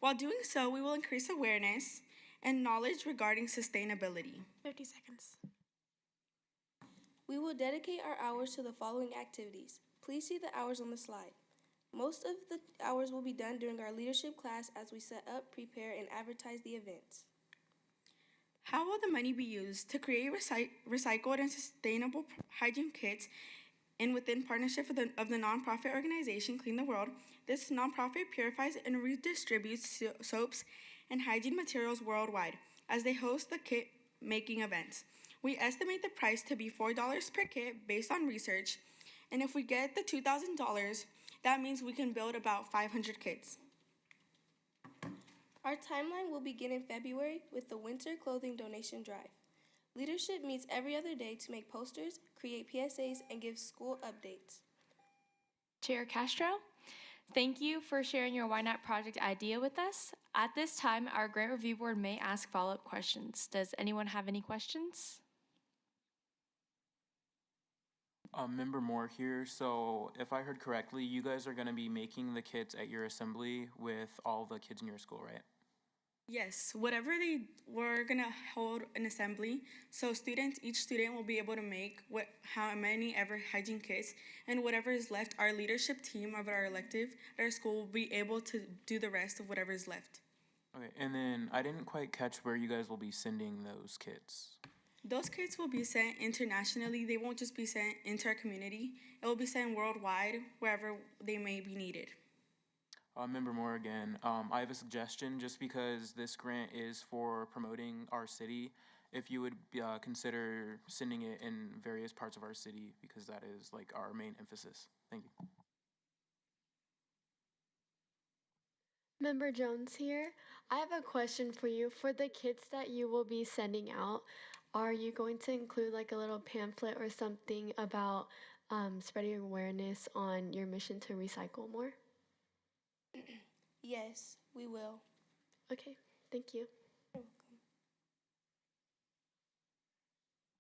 Speaker 9: While doing so, we will increase awareness and knowledge regarding sustainability.
Speaker 18: 50 seconds.
Speaker 8: We will dedicate our hours to the following activities. Please see the hours on the slide. Most of the hours will be done during our leadership class as we set up, prepare, and advertise the events.
Speaker 9: How will the money be used? To create recycled and sustainable hygiene kits And within partnership of the nonprofit organization Clean the World, this nonprofit purifies and redistributes soaps and hygiene materials worldwide as they host the kit making events. We estimate the price to be $4 per kit based on research, and if we get the $2,000, that means we can build about 500 kits.
Speaker 8: Our timeline will begin in February with the winter clothing donation drive. Leadership meets every other day to make posters, create PSAs, and give school updates.
Speaker 1: Chair Castro, thank you for sharing your Why Not project idea with us. At this time, our grant review board may ask follow-up questions. Does anyone have any questions?
Speaker 2: Member Moore here. So if I heard correctly, you guys are going to be making the kits at your assembly with all the kids in your school, right?
Speaker 9: Yes, we're gonna hold an assembly, so each student will be able to make how many ever hygiene kits, and whatever is left, our leadership team of our elective at our school will be able to do the rest of whatever is left.
Speaker 2: Okay, and then I didn't quite catch where you guys will be sending those kits.
Speaker 9: Those kits will be sent internationally. They won't just be sent into our community. It will be sent worldwide, wherever they may be needed.
Speaker 2: Member Moore again. I have a suggestion just because this grant is for promoting our city. If you would consider sending it in various parts of our city because that is like our main emphasis. Thank you.
Speaker 3: Member Jones here. I have a question for you. For the kits that you will be sending out, are you going to include like a little pamphlet or something about spreading awareness on your mission to recycle more?
Speaker 8: Yes, we will.
Speaker 3: Okay, thank you.
Speaker 8: You're welcome.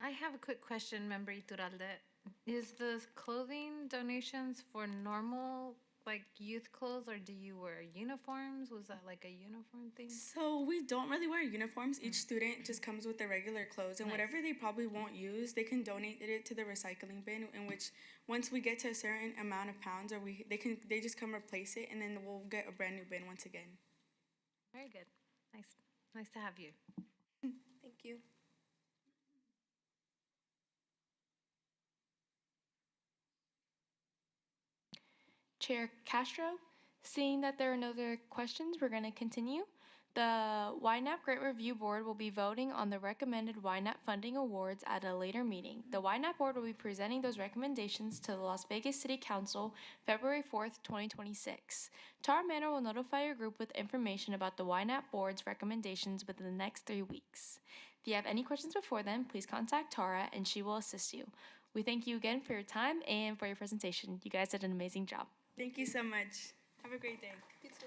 Speaker 6: I have a quick question, Member Iturralde. Is the clothing donations for normal, like youth clothes, or do you wear uniforms? Was that like a uniform thing?
Speaker 9: So we don't really wear uniforms. Each student just comes with their regular clothes, and whatever they probably won't use, they can donate it to the recycling bin. In which, once we get to a certain amount of pounds, or they just come replace it, and then we'll get a brand new bin once again.
Speaker 6: Very good. Nice to have you.
Speaker 8: Thank you.
Speaker 1: Chair Castro, seeing that there are no other questions, we're going to continue. The YNAP Grant Review Board will be voting on the recommended YNAP funding awards at a later meeting. The YNAP Board will be presenting those recommendations to the Las Vegas City Council February 4th, 2026. Tara Manor will notify your group with information about the YNAP Board's recommendations within the next 3 weeks. If you have any questions before then, please contact Tara and she will assist you. We thank you again for your time and for your presentation. You guys did an amazing job.
Speaker 9: Thank you so much. Have a great day.
Speaker 8: You too.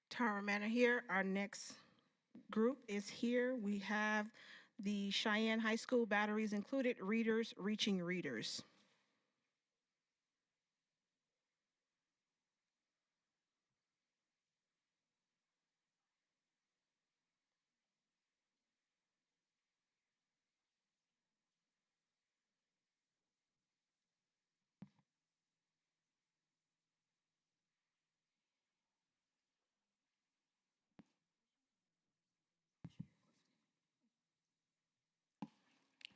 Speaker 5: Tara Manor here. Our next group is here. We have the Cheyenne High School Batteries Included Readers Reaching Readers.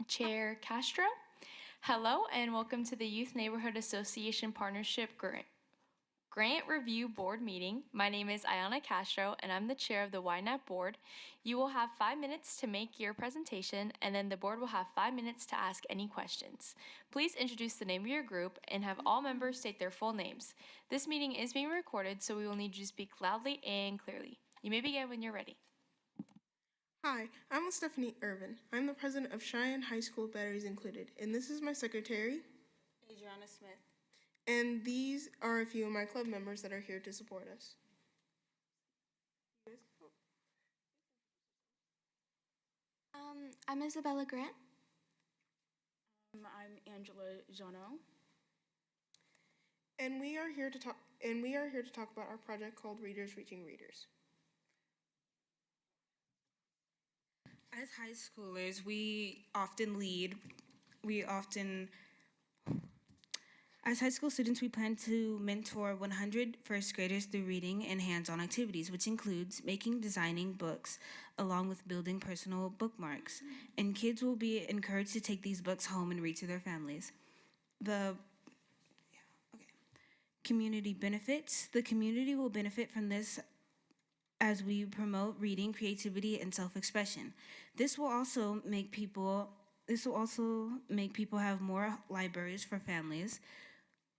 Speaker 1: Chair Castro. Hello and welcome to the Youth Neighborhood Association Partnership Grant Review Board meeting. My name is Ayana Castro and I'm the chair of the YNAP board. You will have 5 minutes to make your presentation and then the board will have 5 minutes to ask any questions. Please introduce the name of your group and have all members state their full names. This meeting is being recorded, so we will need you to speak loudly and clearly. You may begin when you're ready.
Speaker 12: Hi, I'm Stephanie Irvin. I'm the president of Cheyenne High School Batteries Included, and this is my secretary,
Speaker 9: Adriana Smith.
Speaker 12: and these are a few of my club members that are here to support us.
Speaker 15: I'm Isabella Grant.
Speaker 9: I'm Angela Jano.
Speaker 12: And we are here to talk about our project called Readers Reaching Readers.
Speaker 15: As high schoolers, we often, as high school students, we plan to mentor 100 first graders through reading and hands-on activities, which includes making, designing books, along with building personal bookmarks. And kids will be encouraged to take these books home and read to their families. The community benefits. The community will benefit from this as we promote reading, creativity, and self-expression. This will also make people have more libraries for families,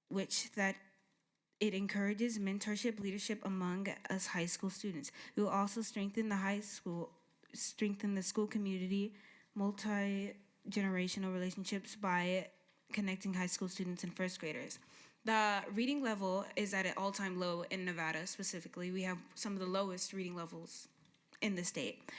Speaker 15: which that it encourages mentorship leadership among us high school students. We will also strengthen the school community, multi-generational relationships by connecting high school students and first graders. The reading level is at an all-time low in Nevada specifically. We have some of the lowest reading levels in the state.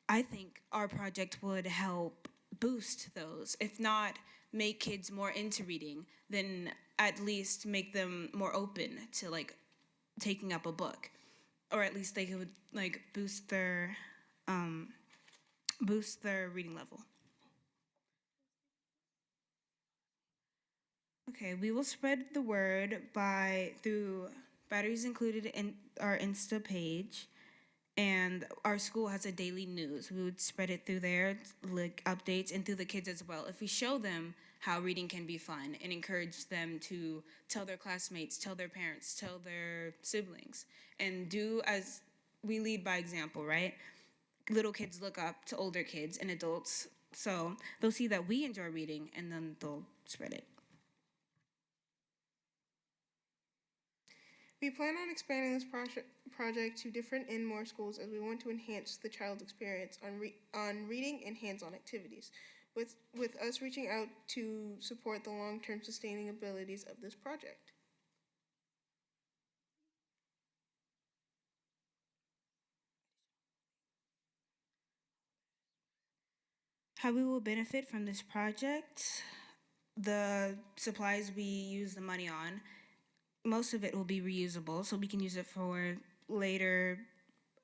Speaker 15: I think our project would help boost those, if not make kids more into reading, then at least make them more open to taking up a book, or at least they could boost their reading level. Okay, we will spread the word through batteries included in our Insta page, and our school has a daily news. We would spread it through there, updates, and through the kids as well. If we show them how reading can be fun and encourage them to tell their classmates, tell their parents, tell their siblings, and do as we lead by example, right? Little kids look up to older kids and adults, so they'll see that we enjoy reading, and then they'll spread it.
Speaker 12: We plan on expanding this project to different and more schools as we want to enhance the child's experience on reading and hands-on activities, with us reaching out to support the long-term sustaining abilities of this project.
Speaker 15: How we will benefit from this project, the supplies we use the money on, most of it will be reusable, so we can use it for later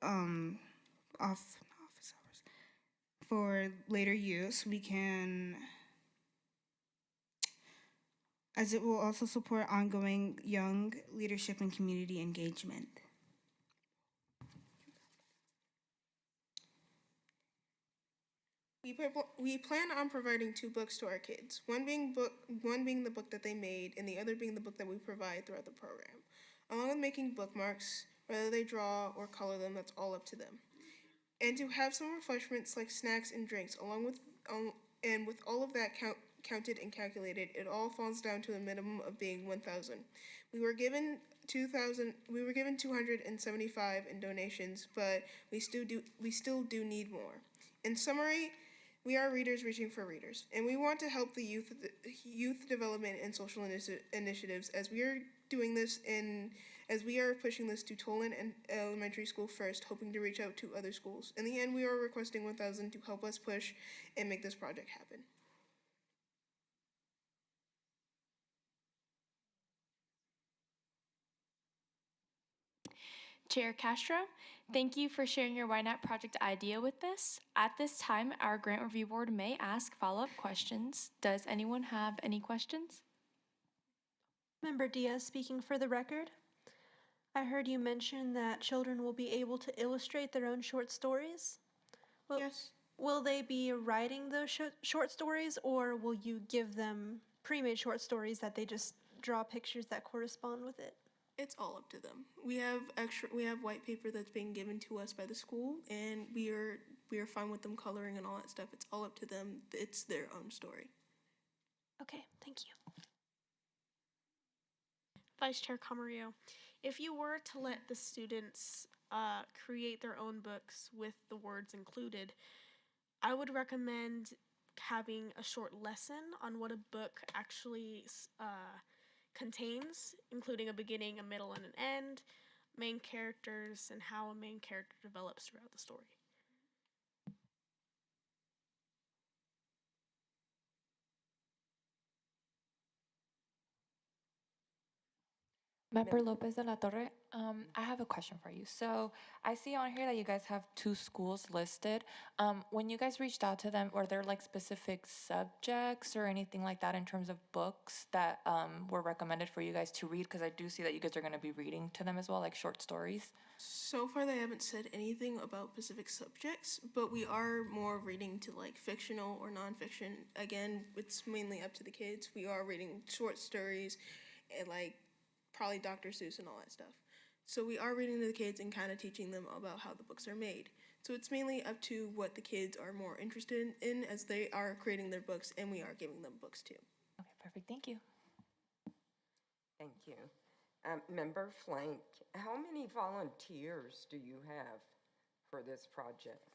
Speaker 15: office hours. For later use, we can, as it will also support ongoing young leadership and community engagement.
Speaker 12: We plan on providing 2 books to our kids, one being the book that they made, and the other being the book that we provide throughout the program. Along with making bookmarks, whether they draw or color them, that's all up to them. And to have some refreshments like snacks and drinks, and with all of that counted and calculated, it all falls down to a minimum of being 1,000. We were given 275 in donations, but we still do need more. In summary, we are readers reaching for readers, and we want to help the youth development and social initiatives as we are doing this as we are pushing this to Tolan and Elementary School first, hoping to reach out to other schools. In the end, we are requesting 1,000 to help us push and make this project happen.
Speaker 1: Chair Castro, thank you for sharing your Why Not project idea with us. At this time, our grant review board may ask follow-up questions. Does anyone have any questions?
Speaker 11: Member Diaz speaking for the record. I heard you mention that children will be able to illustrate their own short stories.
Speaker 12: Yes.
Speaker 11: Will they be writing those short stories, or will you give them pre-made short stories that they just draw pictures that correspond with it?
Speaker 12: It's all up to them. We have white paper that's being given to us by the school, and we are fine with them coloring and all that stuff. It's all up to them. It's their own story.
Speaker 11: Okay, thank you.
Speaker 18: Vice Chair Camarillo, if you were to let the students create their own books with the words included, I would recommend having a short lesson on what a book actually contains, including a beginning, a middle, and an end, main characters, and how a main character develops throughout the story.
Speaker 4: Member Lopez de la Torre, I have a question for you. So I see on here that you guys have two schools listed. When you guys reached out to them, were there like specific subjects or anything like that in terms of books that were recommended for you guys to read? Because I do see that you guys are going to be reading to them as well, like short stories.
Speaker 12: So far, they haven't said anything about specific subjects, but we are more reading to like fictional or nonfiction. Again, it's mainly up to the kids. We are reading short stories and like probably Dr. Seuss and all that stuff. So we are reading to the kids and kind of teaching them about how the books are made. So it's mainly up to what the kids are more interested in as they are creating their books and we are giving them books too.
Speaker 4: Okay, perfect. Thank you.
Speaker 16: Thank you. Member Flank, how many volunteers do you have for this project?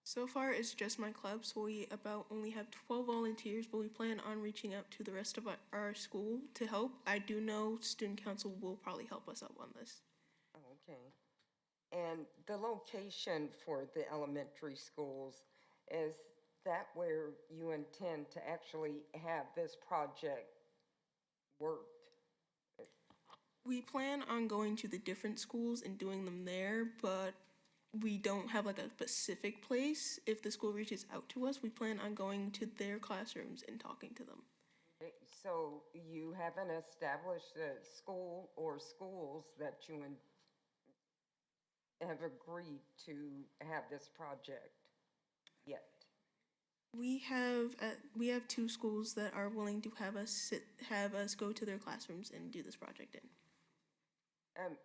Speaker 12: So far, it's just my club, so we about only have 12 volunteers, but we plan on reaching out to the rest of our school to help. I do know student council will probably help us out on this.
Speaker 16: Okay. And the location for the elementary schools, is that where you intend to actually have this project work?
Speaker 12: We plan on going to the different schools and doing them there, but we don't have like a specific place. If the school reaches out to us, we plan on going to their classrooms and talking to them.
Speaker 16: So you haven't established a school or schools that you have agreed to have this project yet?
Speaker 12: We have two schools that are willing to have us go to their classrooms and do this project in.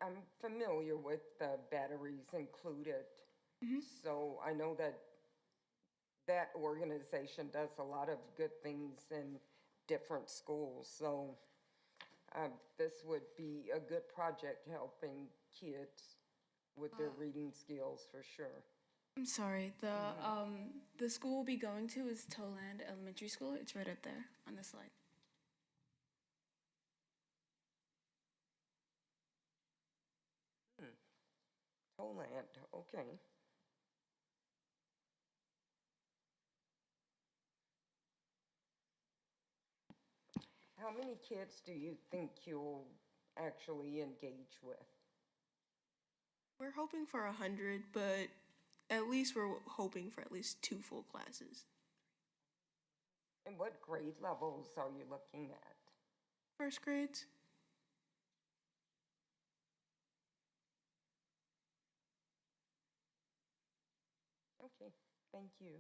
Speaker 16: I'm familiar with the batteries included, so I know that that organization does a lot of good things in different schools. So this would be a good project helping kids with their reading skills for sure.
Speaker 9: I'm sorry. The school we'll be going to is Toland Elementary School. It's right up there on the slide.
Speaker 16: Toland, okay. How many kids do you think you'll actually engage with?
Speaker 12: We're hoping for 100, but at least we're hoping for at least 2 full classes.
Speaker 16: And what grade levels are you looking at?
Speaker 12: First grades.
Speaker 16: Okay, thank you.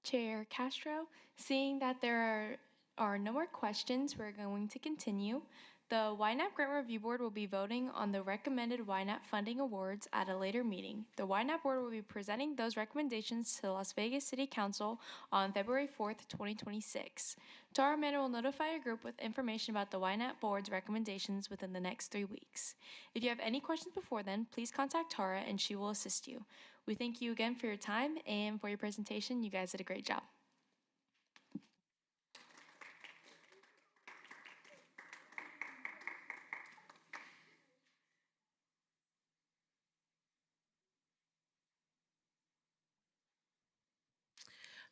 Speaker 1: Chair Castro, seeing that there are no more questions, we're going to continue. The YNAP Grant Review Board will be voting on the recommended YNAP funding awards at a later meeting. The YNAP Board will be presenting those recommendations to the Las Vegas City Council on February 4th, 2026. Tara Manor will notify a group with information about the YNAP Board's recommendations within the next 3 weeks. If you have any questions before then, please contact Tara and she will assist you. We thank you again for your time and for your presentation. You guys did a great job.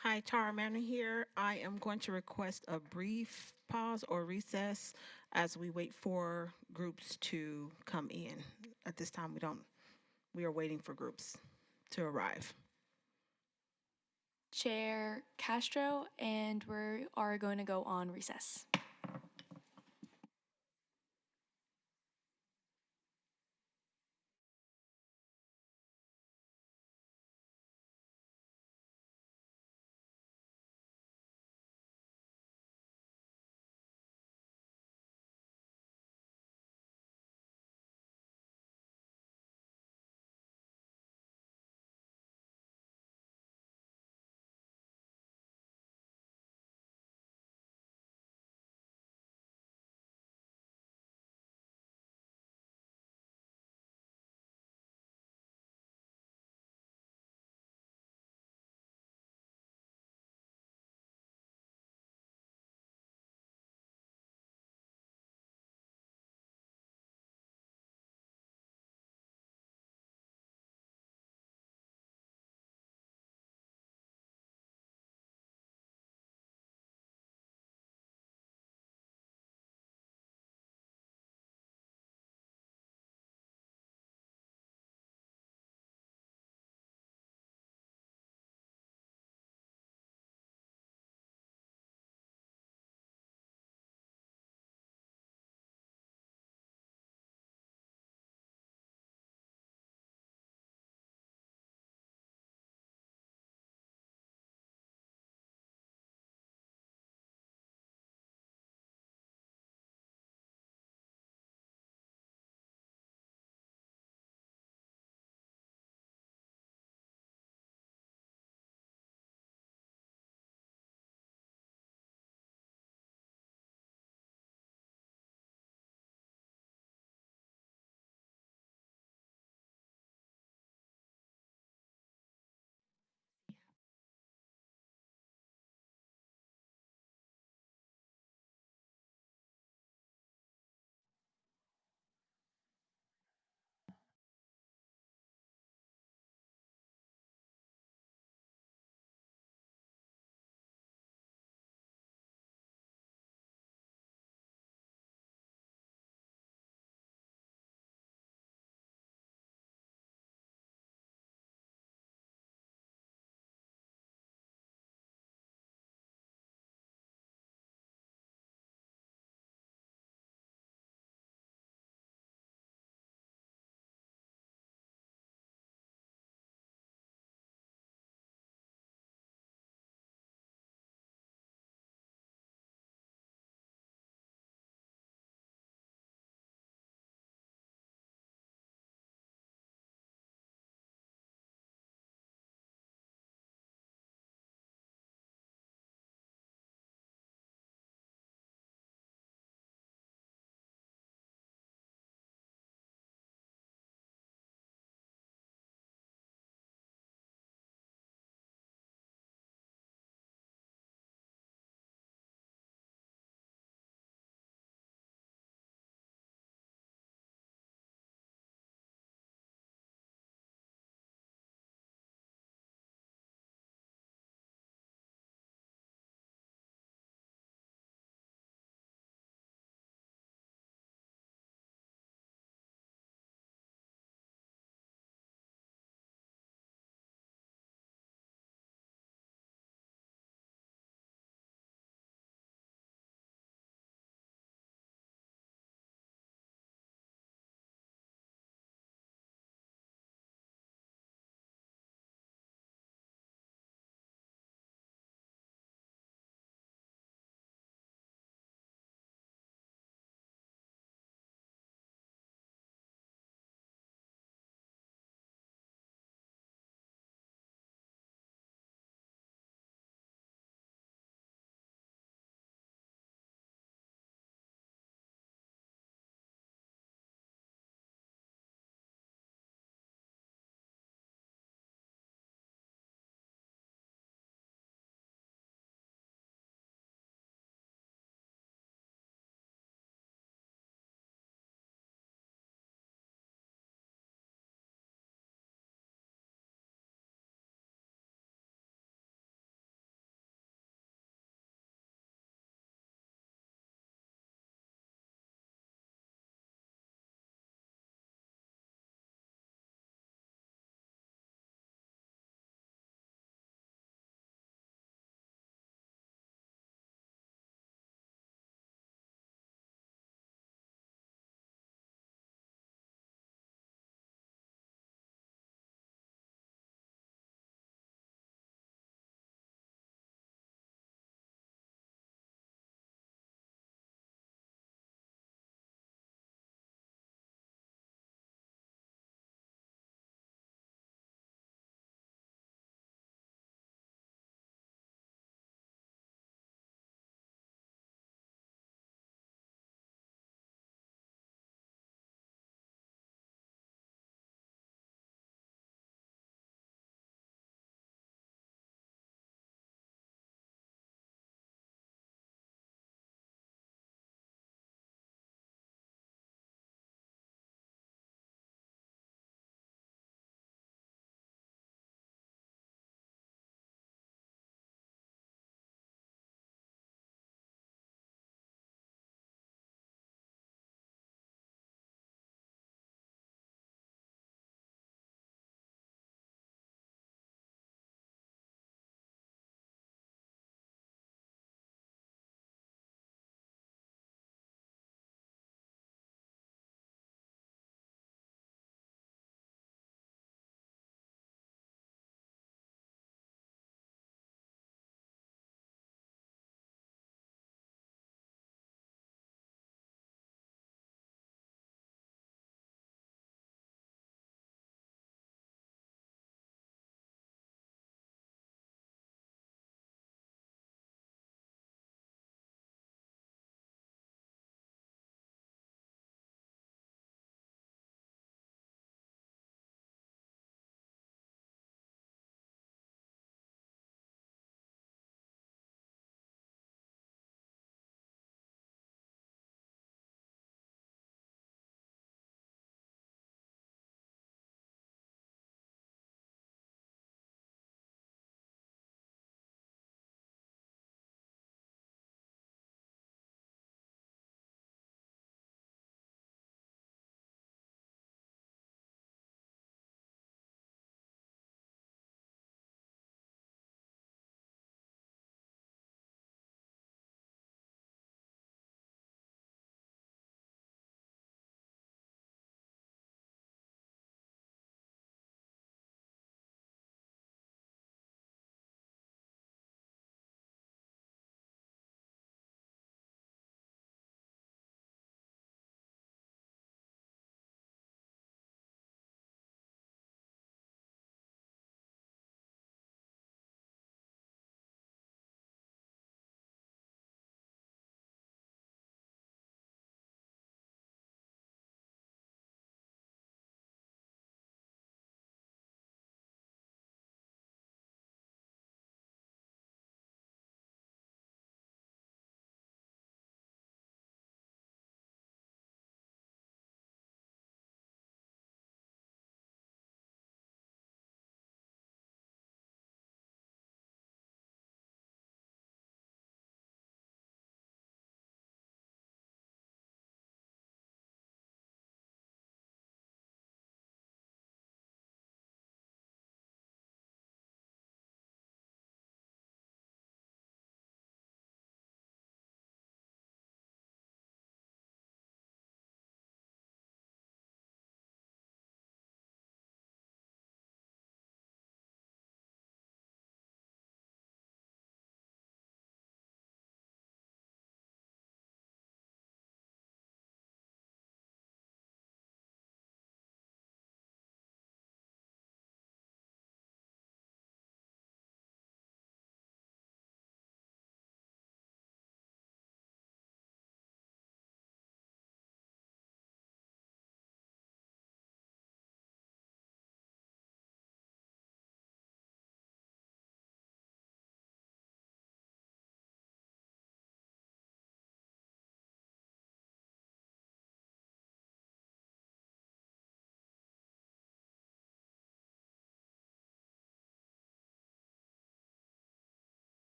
Speaker 5: Hi, Tara Manor here. I am going to request a brief pause or recess as we wait for groups to come in. At this time, we are waiting for groups to arrive.
Speaker 1: Chair Castro, and we are going to go on recess.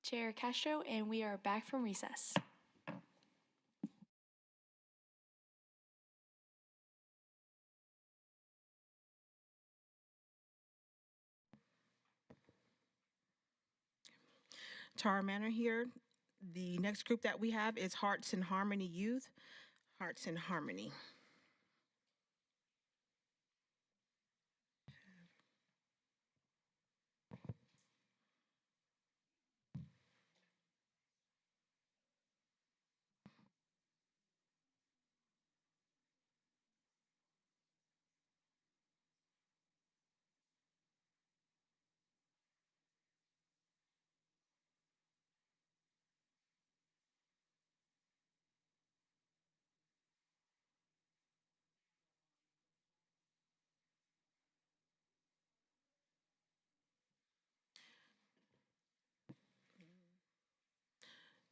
Speaker 1: Chair Castro, and we are back from recess.
Speaker 5: Tara Manor here. The next group that we have is Hearts in Harmony Youth. Hearts in Harmony.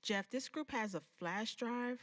Speaker 5: Jeff, this group has a flash drive.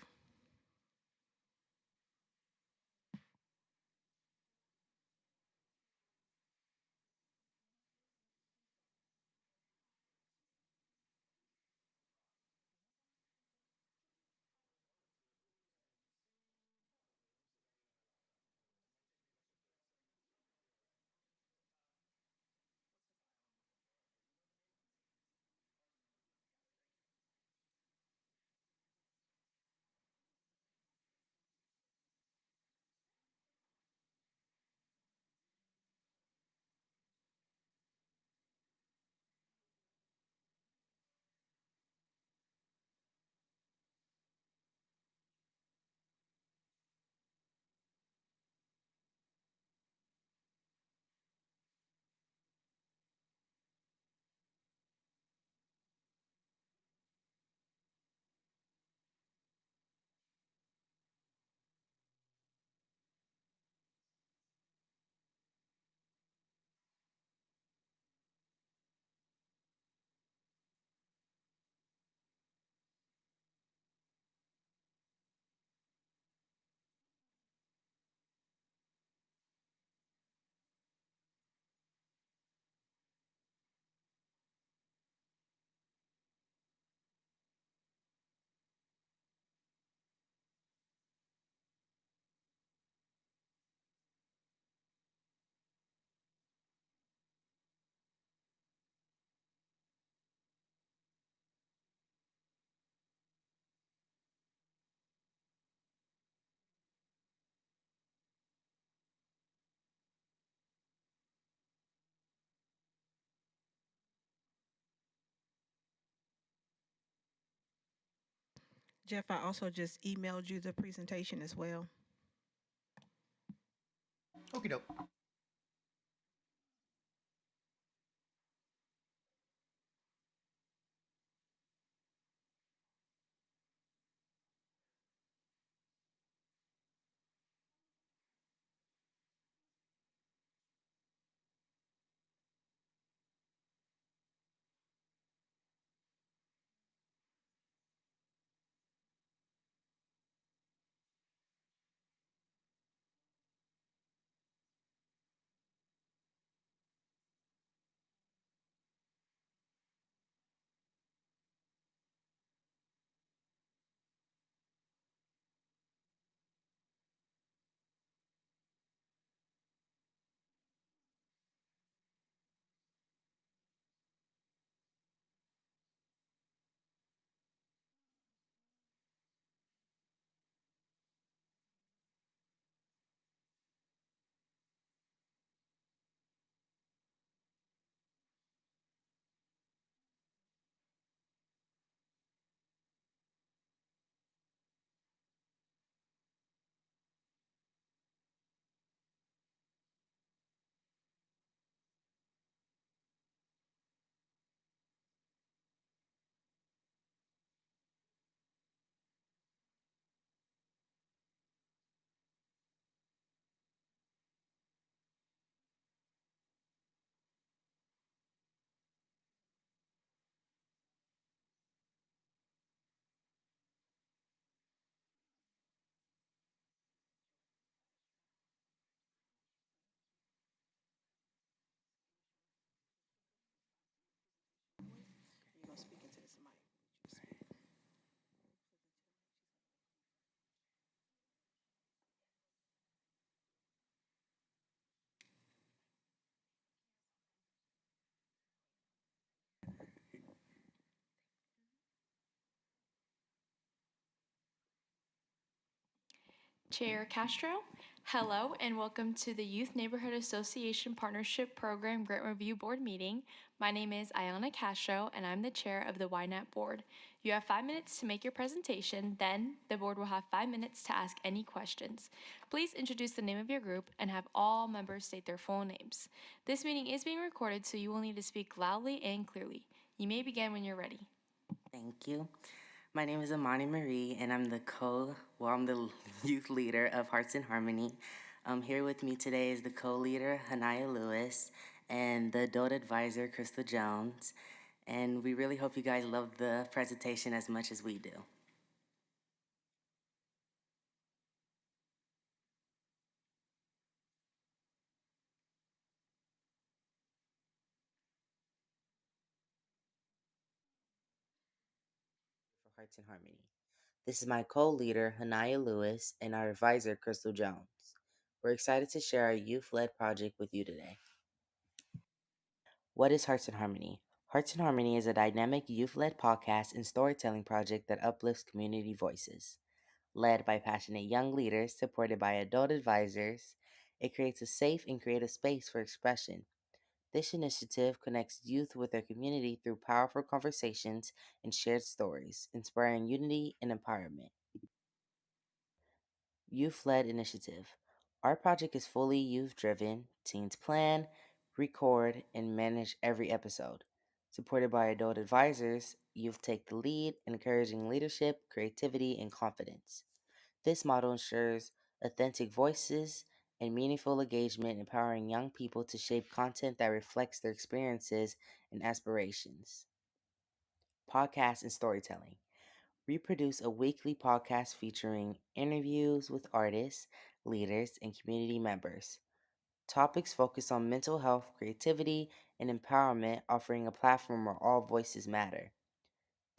Speaker 5: Jeff, I also just emailed you the presentation as well.
Speaker 14: Okie doke.
Speaker 5: You gonna speak into this mic?
Speaker 1: Chair Castro. Hello and welcome to the Youth Neighborhood Association Partnership Program Grant Review Board meeting. My name is Ayana Castro and I'm the chair of the YNAP board. You have 5 minutes to make your presentation, then the board will have 5 minutes to ask any questions. Please introduce the name of your group and have all members state their full names. This meeting is being recorded, so you will need to speak loudly and clearly. You may begin when you're ready.
Speaker 14: Thank you. My name is Amani Marie, and I'm the youth leader of Hearts in Harmony. Here with me today is the co-leader, Hanaya Lewis, and the adult advisor, Crystal Jones. And we really hope you guys love the presentation as much as we do. For Hearts in Harmony. This is my co-leader, Hanaya Lewis, and our advisor, Crystal Jones. We're excited to share our youth-led project with you today. What is Hearts in Harmony? Hearts in Harmony is a dynamic youth-led podcast and storytelling project that uplifts community voices. Led by passionate young leaders supported by adult advisors, it creates a safe and creative space for expression. This initiative connects youth with their community through powerful conversations and shared stories, inspiring unity and empowerment. Youth led initiative. Our project is fully youth driven. Teens plan, record, and manage every episode. Supported by adult advisors, youth take the lead, encouraging leadership, creativity, and confidence. This model ensures authentic voices and meaningful engagement, empowering young people to shape content that reflects their experiences and aspirations. Podcast and storytelling. We produce a weekly podcast featuring interviews with artists, leaders, and community members. Topics focus on mental health, creativity, and empowerment, offering a platform where all voices matter.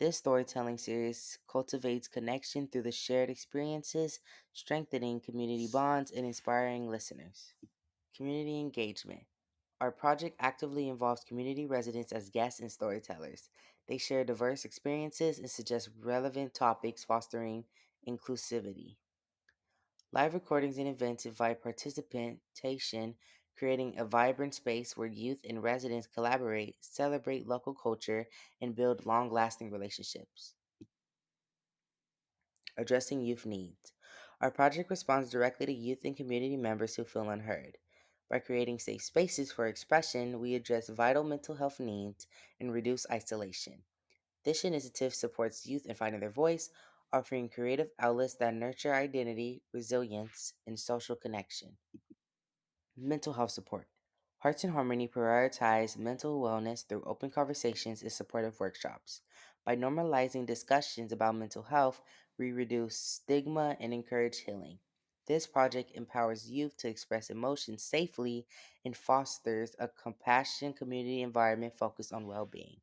Speaker 14: This storytelling series cultivates connection through the shared experiences, strengthening community bonds and inspiring listeners. Community engagement. Our project actively involves community residents as guests and storytellers. They share diverse experiences and suggest relevant topics, fostering inclusivity. Live recordings and events invite participation, creating a vibrant space where youth and residents collaborate, celebrate local culture, and build long lasting relationships. Addressing youth needs. Our project responds directly to youth and community members who feel unheard. By creating safe spaces for expression, we address vital mental health needs and reduce isolation. This initiative supports youth in finding their voice, offering creative outlets that nurture identity, resilience, and social connection. Mental health support. Hearts in Harmony prioritize mental wellness through open conversations and supportive workshops. By normalizing discussions about mental health, we reduce stigma and encourage healing. This project empowers youth to express emotions safely and fosters a compassionate community environment focused on well being.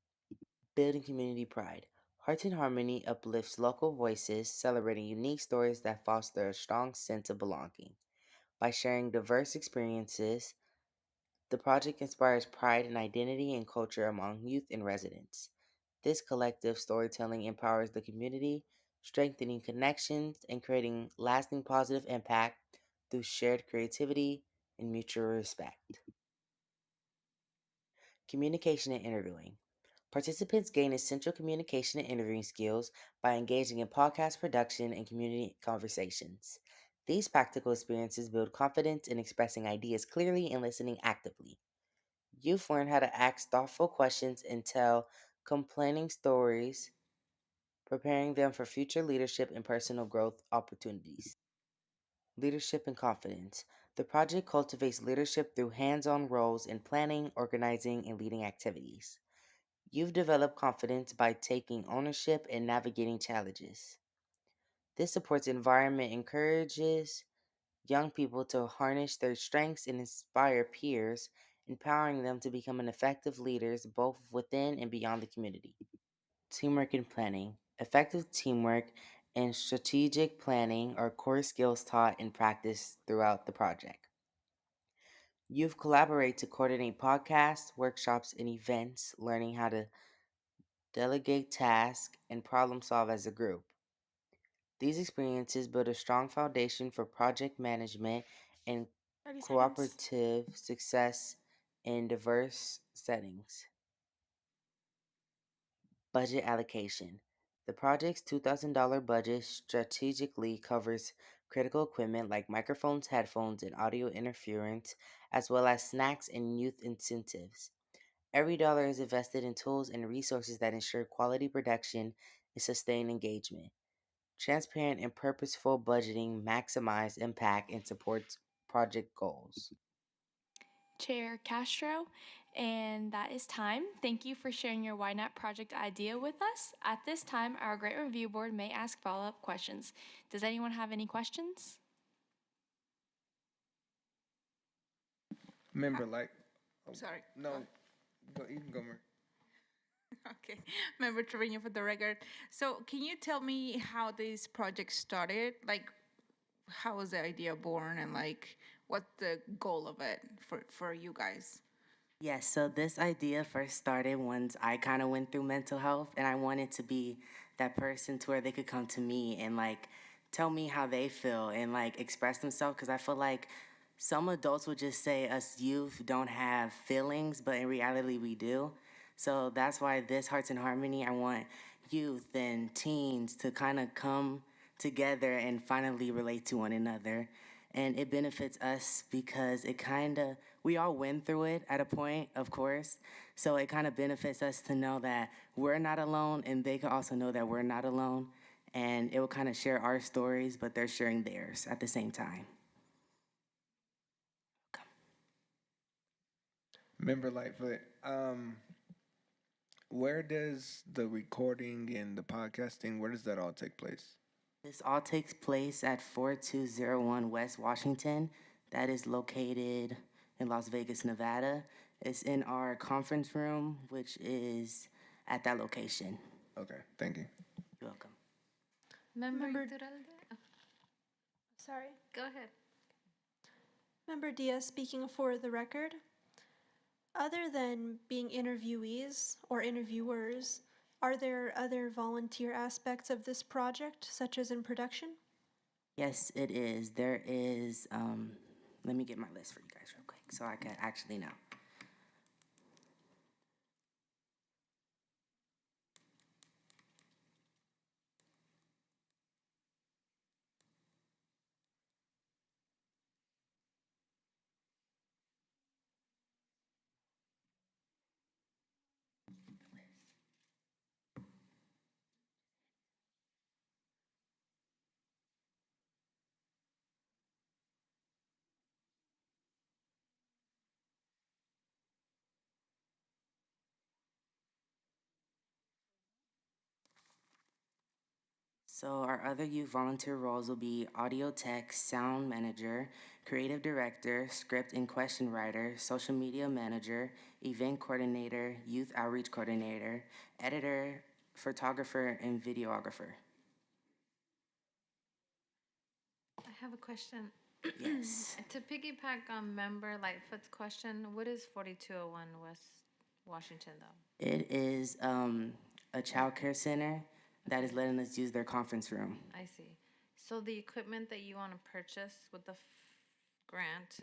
Speaker 14: Building community pride. Hearts in Harmony uplifts local voices, celebrating unique stories that foster a strong sense of belonging. By sharing diverse experiences, the project inspires pride and identity and culture among youth and residents. This collective storytelling empowers the community, strengthening connections and creating lasting positive impact through shared creativity and mutual respect. Communication and interviewing. Participants gain essential communication and interviewing skills by engaging in podcast production and community conversations. These practical experiences build confidence in expressing ideas clearly and listening actively. Youth learn how to ask thoughtful questions and tell complaining stories, preparing them for future leadership and personal growth opportunities. Leadership and confidence. The project cultivates leadership through hands on roles in planning, organizing, and leading activities. You've developed confidence by taking ownership and navigating challenges. This supports environment encourages young people to harness their strengths and inspire peers, empowering them to become an effective leaders both within and beyond the community. Teamwork and planning. Effective teamwork and strategic planning are core skills taught and practiced throughout the project. Youth collaborate to coordinate podcasts, workshops, and events, learning how to delegate tasks and problem solve as a group. These experiences build a strong foundation for project management and
Speaker 11: 30 seconds.
Speaker 14: cooperative success in diverse settings. Budget allocation. The project's $2,000 budget strategically covers critical equipment like microphones, headphones, and audio interference, as well as snacks and youth incentives. Every dollar is invested in tools and resources that ensure quality production and sustained engagement. Transparent and purposeful budgeting maximize impact and supports project goals.
Speaker 1: Chair Castro, and that is time. Thank you for sharing your Why Not project idea with us. At this time, our Grant Review Board may ask follow-up questions. Does anyone have any questions?
Speaker 17: Member like. Oh,
Speaker 21: Sorry.
Speaker 17: No, you can go, Mer.
Speaker 21: Okay, Member Trevino for the record. So, can you tell me how this project started? Like, how was the idea born, and like, what's the goal of it for you guys?
Speaker 14: Yes, so this idea first started once I kind of went through mental health, and I wanted to be that person to where they could come to me and like tell me how they feel and like express themselves, because I feel like some adults would just say us youth don't have feelings, but in reality we do. So that's why this Hearts in Harmony, I want youth and teens to kind of come together and finally relate to one another. And it benefits us because it kind of, we all went through it at a point, of course. So it kind of benefits us to know that we're not alone, and they can also know that we're not alone. And it will kind of share our stories, but they're sharing theirs at the same time.
Speaker 17: Member Lightfoot, where does the recording and the podcasting, where does that all take place?
Speaker 14: This all takes place at 4201 West Washington. That is located in Las Vegas, Nevada. It's in our conference room, which is at that location.
Speaker 17: Okay, thank you.
Speaker 14: You're welcome.
Speaker 6: Member Iturralde? Oh,
Speaker 11: Sorry.
Speaker 6: go ahead.
Speaker 11: Member Diaz speaking for the record. Other than being interviewees or interviewers, are there other volunteer aspects of this project, such as in production?
Speaker 14: Yes, it is. There is, let me get my list for you guys real quick so I can actually know. So our other youth volunteer roles will be audio tech, sound manager, creative director, script and question writer, social media manager, event coordinator, youth outreach coordinator, editor, photographer, and videographer.
Speaker 6: I have a question.
Speaker 14: Yes.
Speaker 6: To piggyback on Member Lightfoot's question, what is 4201 West Washington, though?
Speaker 14: It is a child care center that is letting us use their conference room.
Speaker 6: I see. So the equipment that you want to purchase with the grant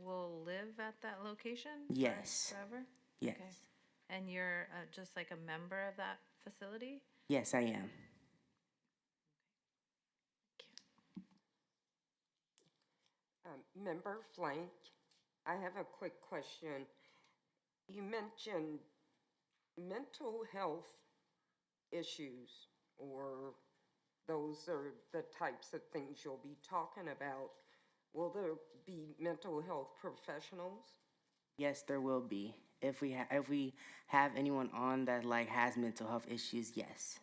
Speaker 6: will live at that location?
Speaker 14: Yes.
Speaker 6: Forever?
Speaker 14: Yes.
Speaker 6: Okay. And you're just like a member of that facility?
Speaker 14: Yes, I am.
Speaker 16: Member Flank, I have a quick question. You mentioned mental health issues, or those are the types of things you'll be talking about. Will there be mental health professionals?
Speaker 14: Yes, there will be. If we have anyone on that like has mental health issues, yes.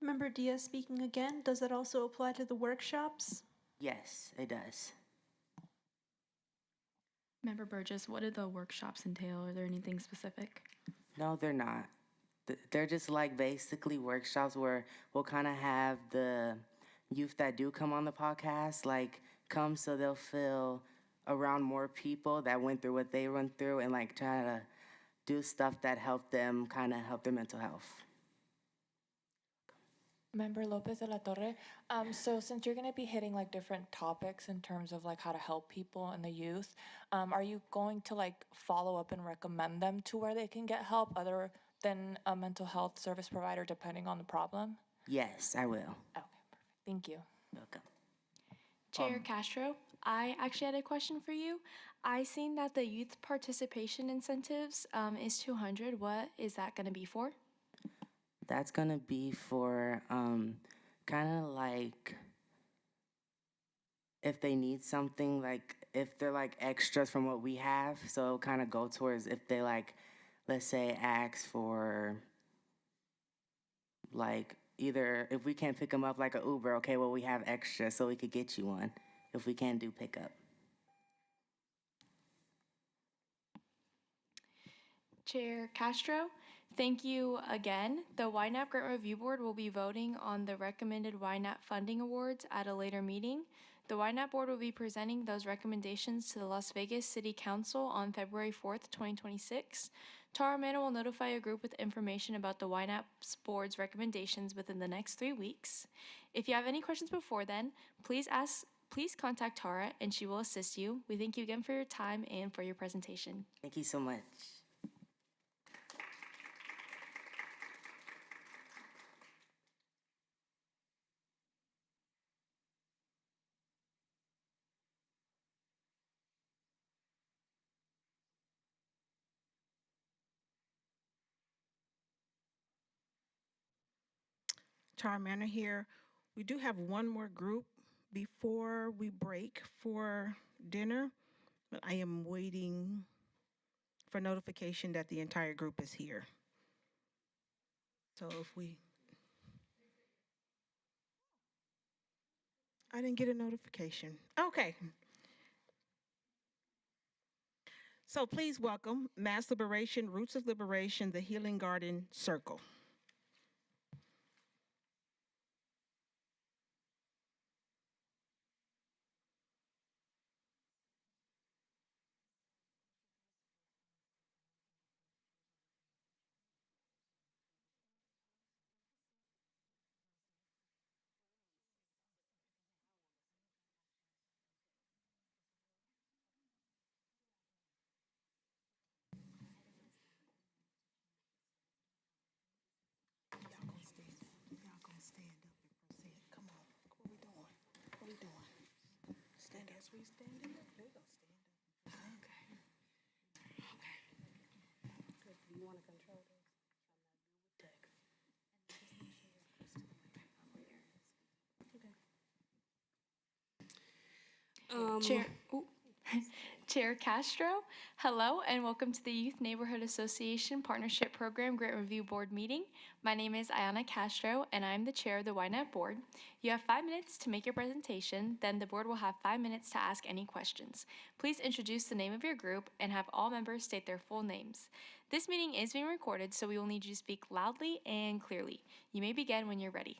Speaker 11: Member Diaz speaking again. Does that also apply to the workshops?
Speaker 14: Yes, it does.
Speaker 1: Member Burgess, what do the workshops entail? Are there anything specific?
Speaker 14: No, they're not. They're just like basically workshops where we'll kind of have the youth that do come on the podcast like come so they'll feel around more people that went through what they went through and like try to do stuff that help them kind of help their mental health.
Speaker 4: Member Lopez de la Torre, so since you're going to be hitting like different topics in terms of like how to help people and the youth, are you going to like follow up and recommend them to where they can get help other than a mental health service provider depending on the problem?
Speaker 14: Yes, I will.
Speaker 4: Thank you.
Speaker 14: Welcome.
Speaker 1: Chair Castro, I actually had a question for you. I seen that the youth participation incentives is 200. What is that going to be for?
Speaker 14: That's gonna be for kind of like if they need something, like if they're like extras from what we have. So it'll kind of go towards if they like, let's say, ask for like either if we can't pick them up like a Uber, okay, well we have extra, so we could get you one if we can't do pickup.
Speaker 1: Chair Castro, thank you again. The YNAP Grant Review Board will be voting on the recommended YNAP funding awards at a later meeting. The YNAP Board will be presenting those recommendations to the Las Vegas City Council on February 4th, 2026. Tara Manor will notify a group with information about the YNAP Board's recommendations within the next 3 weeks. If you have any questions before then, please contact Tara and she will assist you. We thank you again for your time and for your presentation.
Speaker 14: Thank you so much.
Speaker 5: Tara Manor here. We do have one more group before we break for dinner, but I am waiting for notification that the entire group is here. So if we... I didn't get a notification. Okay. So please welcome Mass Liberation, Roots of Liberation, the Healing Garden Circle.
Speaker 1: Chair, Chair Castro, hello and welcome to the Youth Neighborhood Association Partnership Program Grant Review Board meeting. My name is Ayana Castro and I'm the chair of the YNAP board. You have 5 minutes to make your presentation, then the board will have 5 minutes to ask any questions. Please introduce the name of your group and have all members state their full names. This meeting is being recorded, so we will need you to speak loudly and clearly. You may begin when you're ready.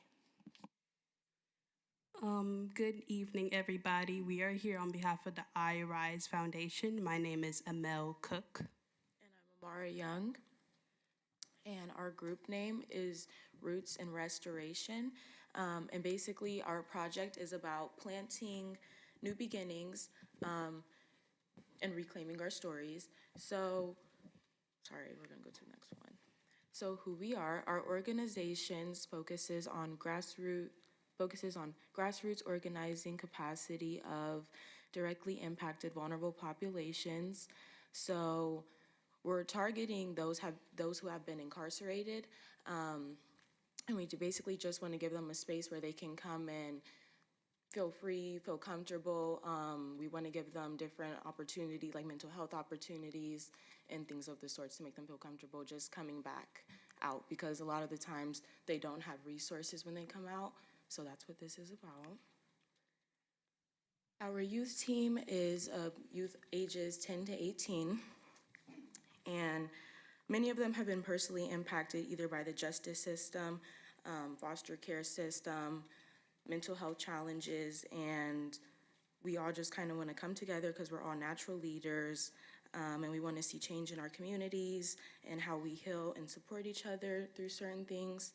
Speaker 19: Good evening, everybody. We are here on behalf of the I Rise Foundation. My name is Amel Cook.
Speaker 22: And I'm Amara Young. And our group name is Roots and Restoration. And basically, our project is about planting new beginnings and reclaiming our stories. So, sorry, we're going to go to the next one. So, who we are, our organization focuses on grassroots organizing capacity of directly impacted vulnerable populations. So we're targeting those who have been incarcerated, and we basically just want to give them a space where they can come and feel free, feel comfortable. We want to give them different opportunities, like mental health opportunities and things of the sorts to make them feel comfortable just coming back out, because a lot of the times they don't have resources when they come out. So that's what this is about. Our youth team is youth ages 10 to 18, and many of them have been personally impacted either by the justice system, foster care system, mental health challenges, and we all just kind of want to come together because we're all natural leaders, and we want to see change in our communities and how we heal and support each other through certain things.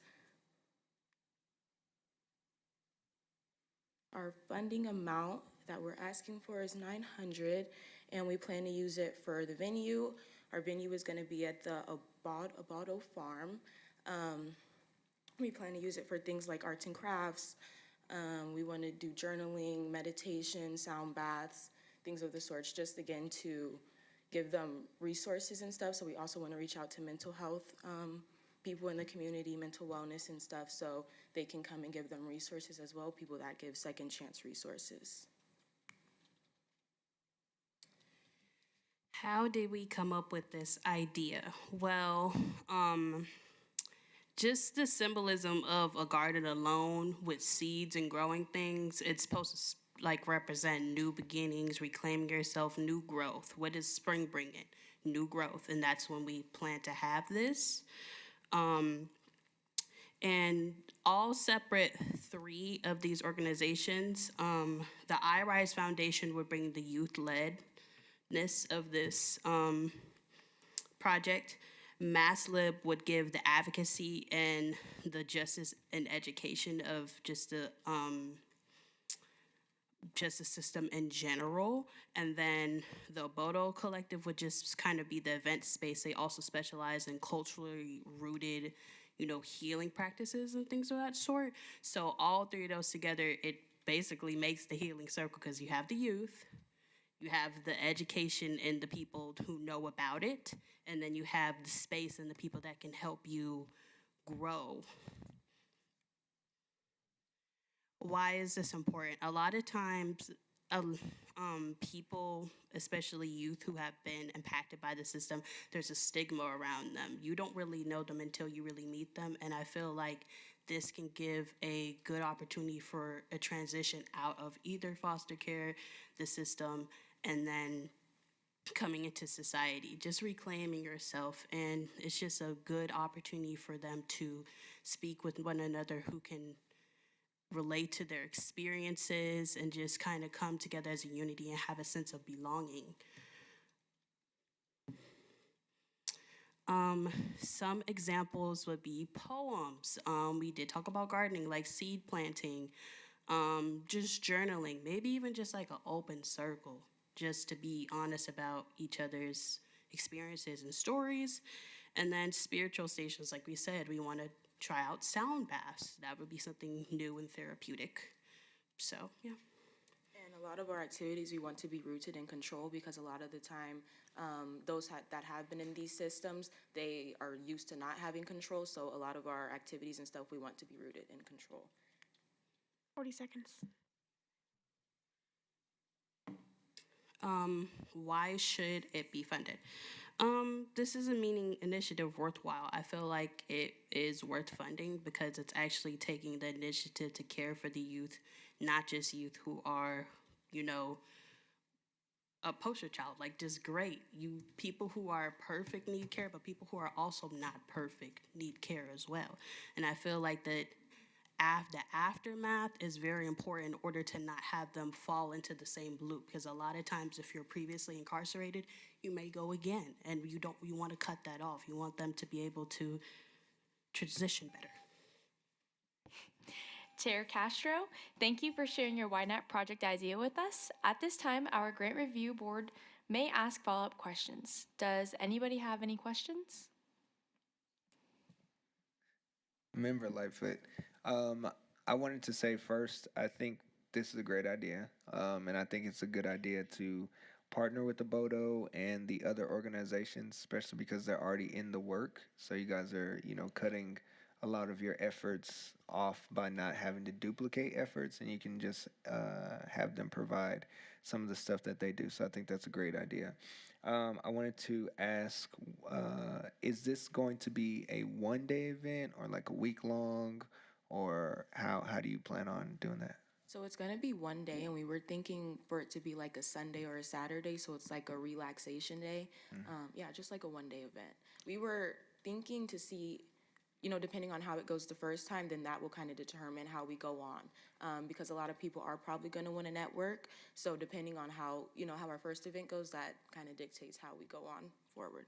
Speaker 22: Our funding amount that we're asking for is 900, and we plan to use it for the venue. Our venue is going to be at the Abado Farm. We plan to use it for things like arts and crafts. We want to do journaling, meditation, sound baths, things of the sorts, just again to give them resources and stuff. So we also want to reach out to mental health people in the community, mental wellness and stuff, so they can come and give them resources as well, people that give second chance resources.
Speaker 19: How did we come up with this idea? Well, just the symbolism of a garden alone with seeds and growing things, it's supposed to like represent new beginnings, reclaiming yourself, new growth. What does spring bring in? New growth, and that's when we plan to have this. And all separate three of these organizations, the iRise Foundation would bring the youth-ledness of this project. MassLib would give the advocacy and the justice and education of just the justice system in general. And then the Bodo Collective would just kind of be the event space. They also specialize in culturally rooted, healing practices and things of that sort. So all three of those together, it basically makes the healing circle, because you have the youth, you have the education and the people who know about it, and then you have the space and the people that can help you grow. Why is this important? A lot of times, people, especially youth who have been impacted by the system, there's a stigma around them. You don't really know them until you really meet them, and I feel like this can give a good opportunity for a transition out of either foster care, the system, and then coming into society, just reclaiming yourself. And it's just a good opportunity for them to speak with one another who can relate to their experiences and just kind of come together as a unity and have a sense of belonging. Some examples would be poems. We did talk about gardening, like seed planting, just journaling, maybe even just like an open circle, just to be honest about each other's experiences and stories. And then spiritual stations, like we said, we want to try out sound baths. That would be something new and therapeutic. So, yeah.
Speaker 22: And a lot of our activities, we want to be rooted in control, because a lot of the time, those that have been in these systems, they are used to not having control. So a lot of our activities and stuff, we want to be rooted in control.
Speaker 18: 40 seconds.
Speaker 19: Why should it be funded? This is a meaning initiative worthwhile. I feel like it is worth funding because it's actually taking the initiative to care for the youth, not just youth who are, a poster child, like just great. People who are perfect need care, but people who are also not perfect need care as well. And I feel like that the aftermath is very important in order to not have them fall into the same loop, because a lot of times if you're previously incarcerated, you may go again, and you want to cut that off. You want them to be able to transition better.
Speaker 1: Chair Castro, thank you for sharing your Why Not project idea with us. At this time, our grant review board may ask follow-up questions. Does anybody have any questions?
Speaker 17: Member Lightfoot, I wanted to say first, I think this is a great idea, and I think it's a good idea to partner with the Bodo and the other organizations, especially because they're already in the work. So you guys are, cutting a lot of your efforts off by not having to duplicate efforts, and you can just have them provide some of the stuff that they do. So I think that's a great idea. I wanted to ask, is this going to be a one-day event or like a week-long, or how do you plan on doing that?
Speaker 22: So it's going to be one day, and we were thinking for it to be like a Sunday or a Saturday, so it's like a relaxation day. Yeah, just like a one-day event. We were thinking to see, depending on how it goes the first time, then that will kind of determine how we go on. Because a lot of people are probably going to want to network. So depending on how, how our first event goes, that kind of dictates how we go on forward.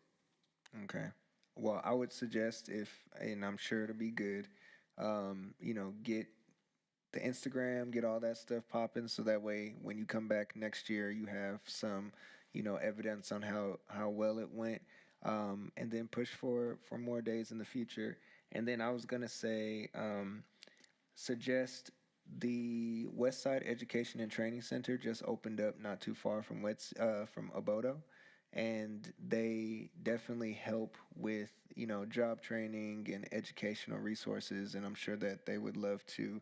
Speaker 17: Okay. Well, I would suggest and I'm sure it'll be good, get the Instagram, get all that stuff popping, so that way when you come back next year, you have some, evidence on how well it went, and then push for more days in the future. And then I was gonna say, suggest the West Side Education and Training Center just opened up not too far from from Obodo, and they definitely help with job training and educational resources, and I'm sure that they would love to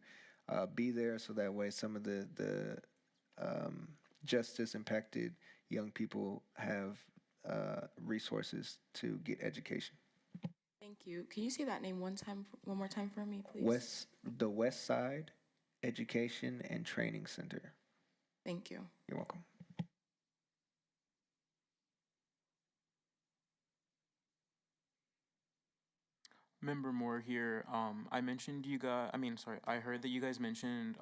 Speaker 17: be there, so that way some of the justice impacted young people have resources to get education.
Speaker 22: Thank you. Can you say that name one more time for me, please?
Speaker 17: The West Side Education and Training Center.
Speaker 22: Thank you.
Speaker 17: You're welcome.
Speaker 2: Member Moore here. I mentioned you guys. I mean, sorry. I heard that you guys mentioned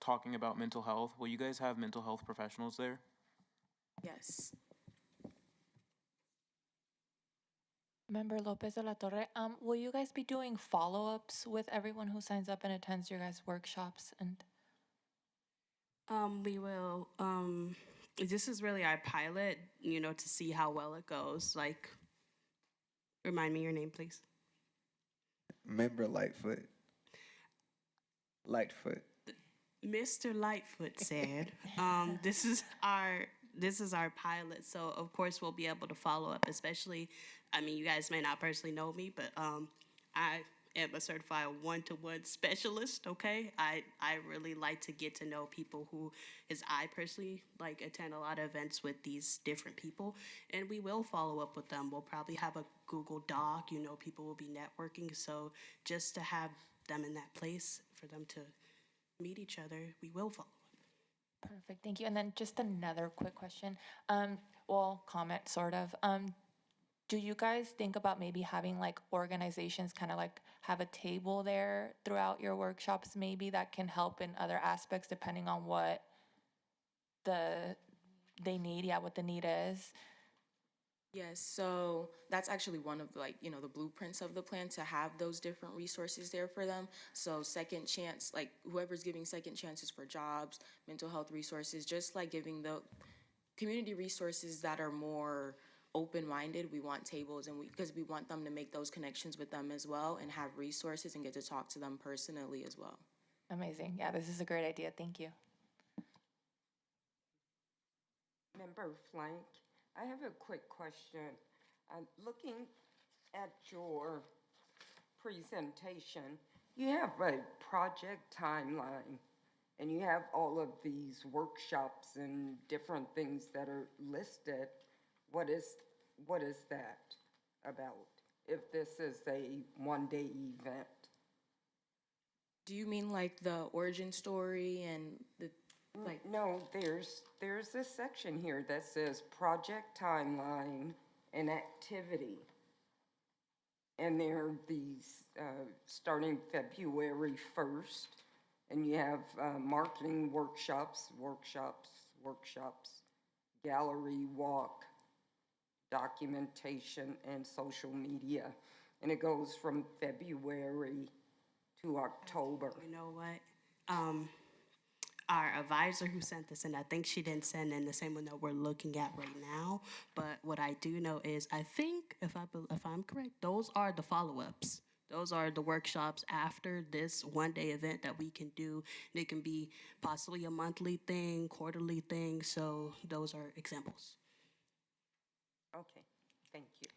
Speaker 2: talking about mental health. Will you guys have mental health professionals there?
Speaker 22: Yes.
Speaker 4: Member Lopez de la Torre, will you guys be doing follow-ups with everyone who signs up and attends your guys' workshops? And
Speaker 19: We will. This is really our pilot, to see how well it goes. Like, remind me your name, please.
Speaker 17: Member Lightfoot. Lightfoot.
Speaker 19: Mr. Lightfoot said, this is our pilot, so of course we'll be able to follow up, especially, you guys may not personally know me, but I am a certified one-to-one specialist, okay? I really like to get to know people I personally attend a lot of events with these different people, and we will follow up with them. We'll probably have a Google Doc, people will be networking, so just to have them in that place for them to meet each other, we will follow up.
Speaker 4: perfect, thank you. And then just another quick question, comment sort of. Do you guys think about maybe having organizations kind of have a table there throughout your workshops, maybe that can help in other aspects depending on what they need, what the need is?
Speaker 22: Yes, so that's actually one of the blueprints of the plan, to have those different resources there for them. So second chance, whoever's giving second chances for jobs, mental health resources, just giving the community resources that are more open-minded. We want tables, and because we want them to make those connections with them as well and have resources and get to talk to them personally as well.
Speaker 4: Amazing. Yeah, this is a great idea. Thank you.
Speaker 16: Member Flank, I have a quick question. Looking at your presentation, you have a project timeline, and you have all of these workshops and different things that are listed. What is that about, if this is a one-day event?
Speaker 22: Do you mean the origin story and the
Speaker 16: No, there's this section here that says project timeline and activity. And there are these starting February 1st, and you have marketing workshops, gallery walk, documentation, and social media. And it goes from February to October.
Speaker 19: You know what? Our advisor who sent this in, I think she didn't send in the same one that we're looking at right now. But what I do know is, I think, if I'm correct, those are the follow-ups. Those are the workshops after this one-day event that we can do. They can be possibly a monthly thing, quarterly thing. So those are examples.
Speaker 16: Okay, thank you.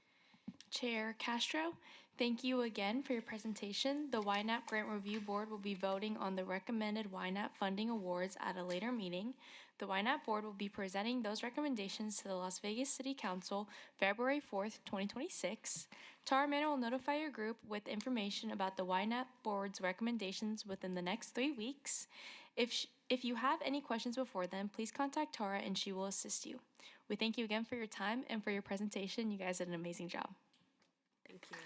Speaker 1: Chair Castro, thank you again for your presentation. The YNAP Grant Review Board will be voting on the recommended YNAP funding awards at a later meeting. The YNAP Board will be presenting those recommendations to the Las Vegas City Council February 4th, 2026. Tara Manor will notify your group with information about the YNAP Board's recommendations within the next 3 weeks. If you have any questions before then, please contact Tara and she will assist you. We thank you again for your time and for your presentation. You guys did an amazing job.
Speaker 19: Thank you.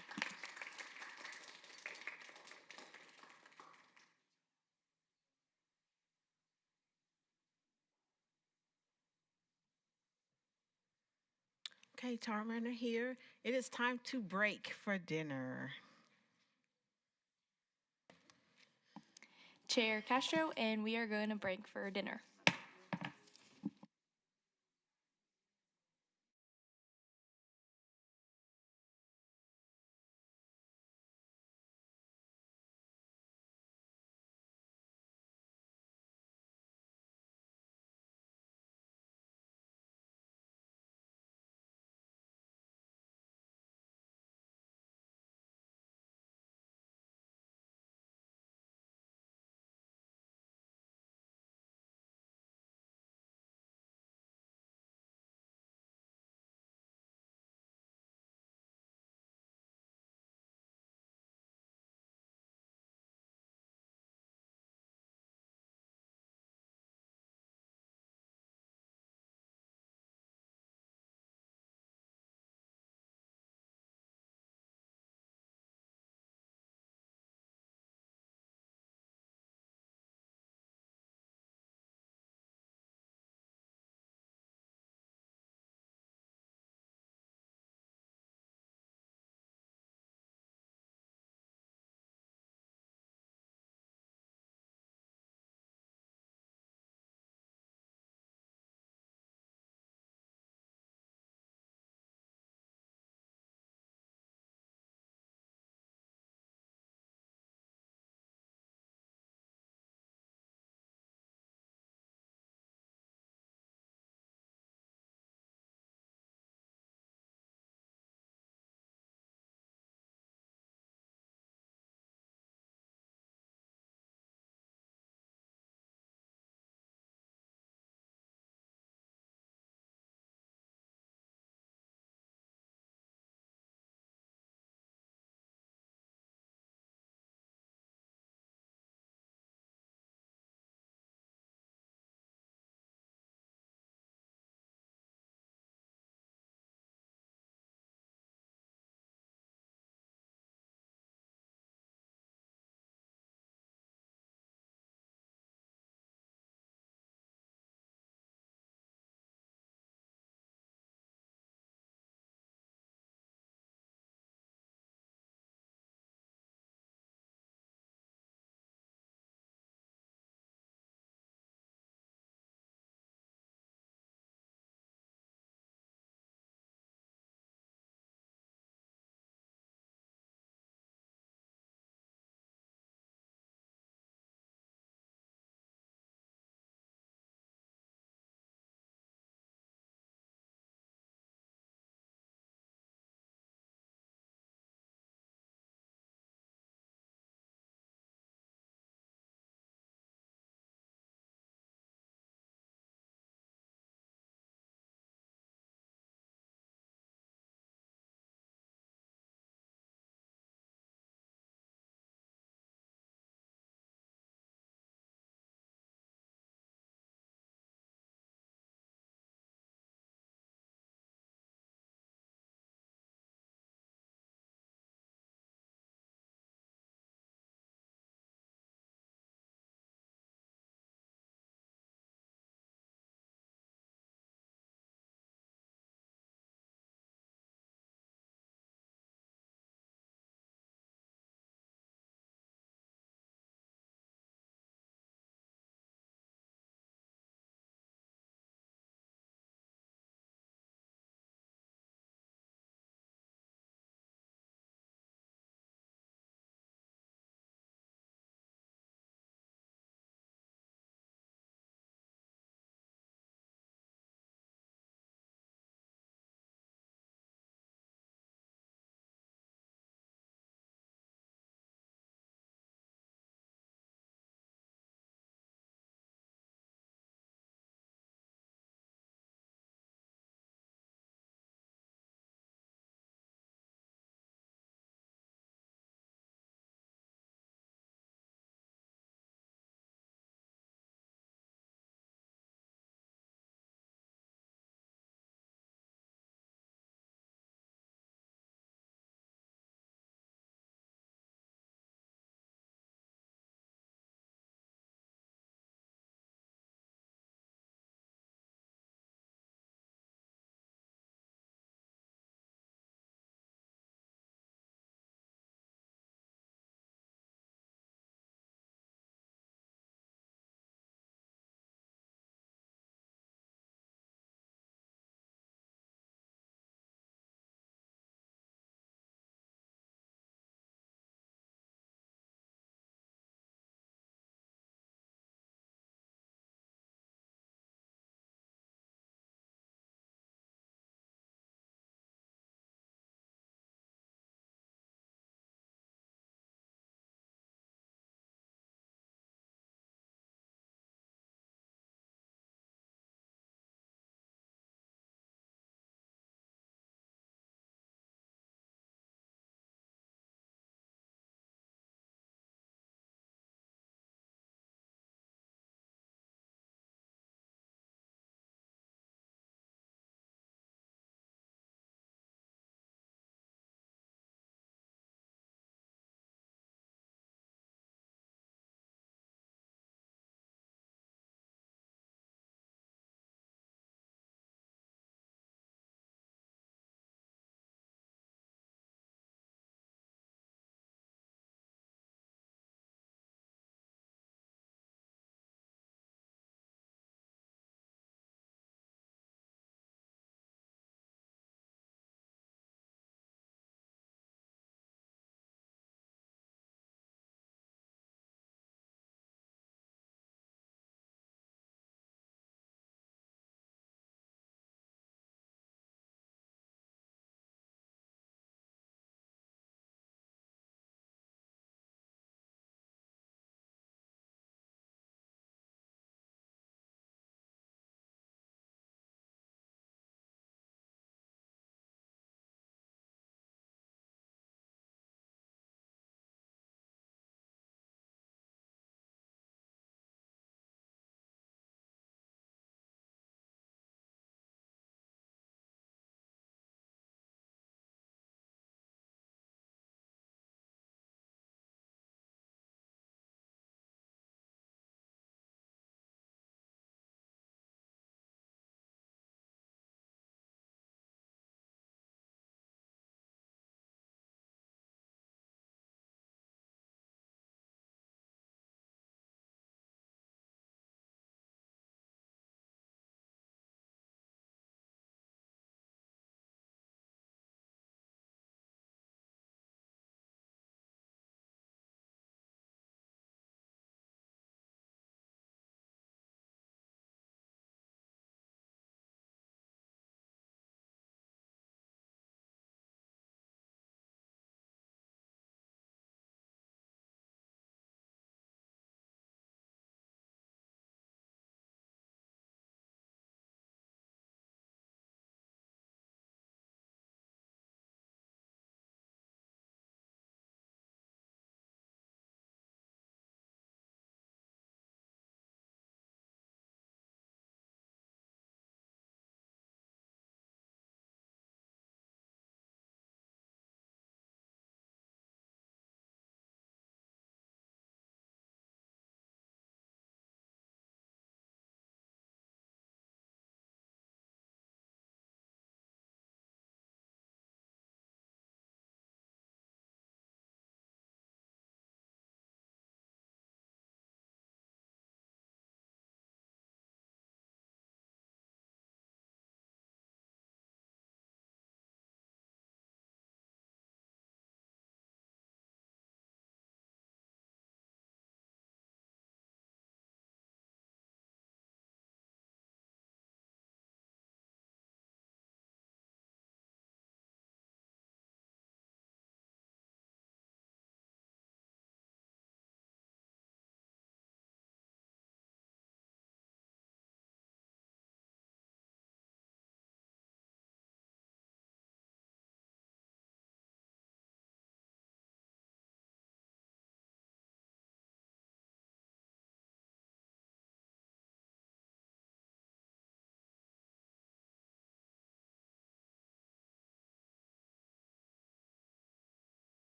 Speaker 5: Okay, Tara Manor here. It is time to break for dinner.
Speaker 1: Chair Castro, and we are going to break for dinner.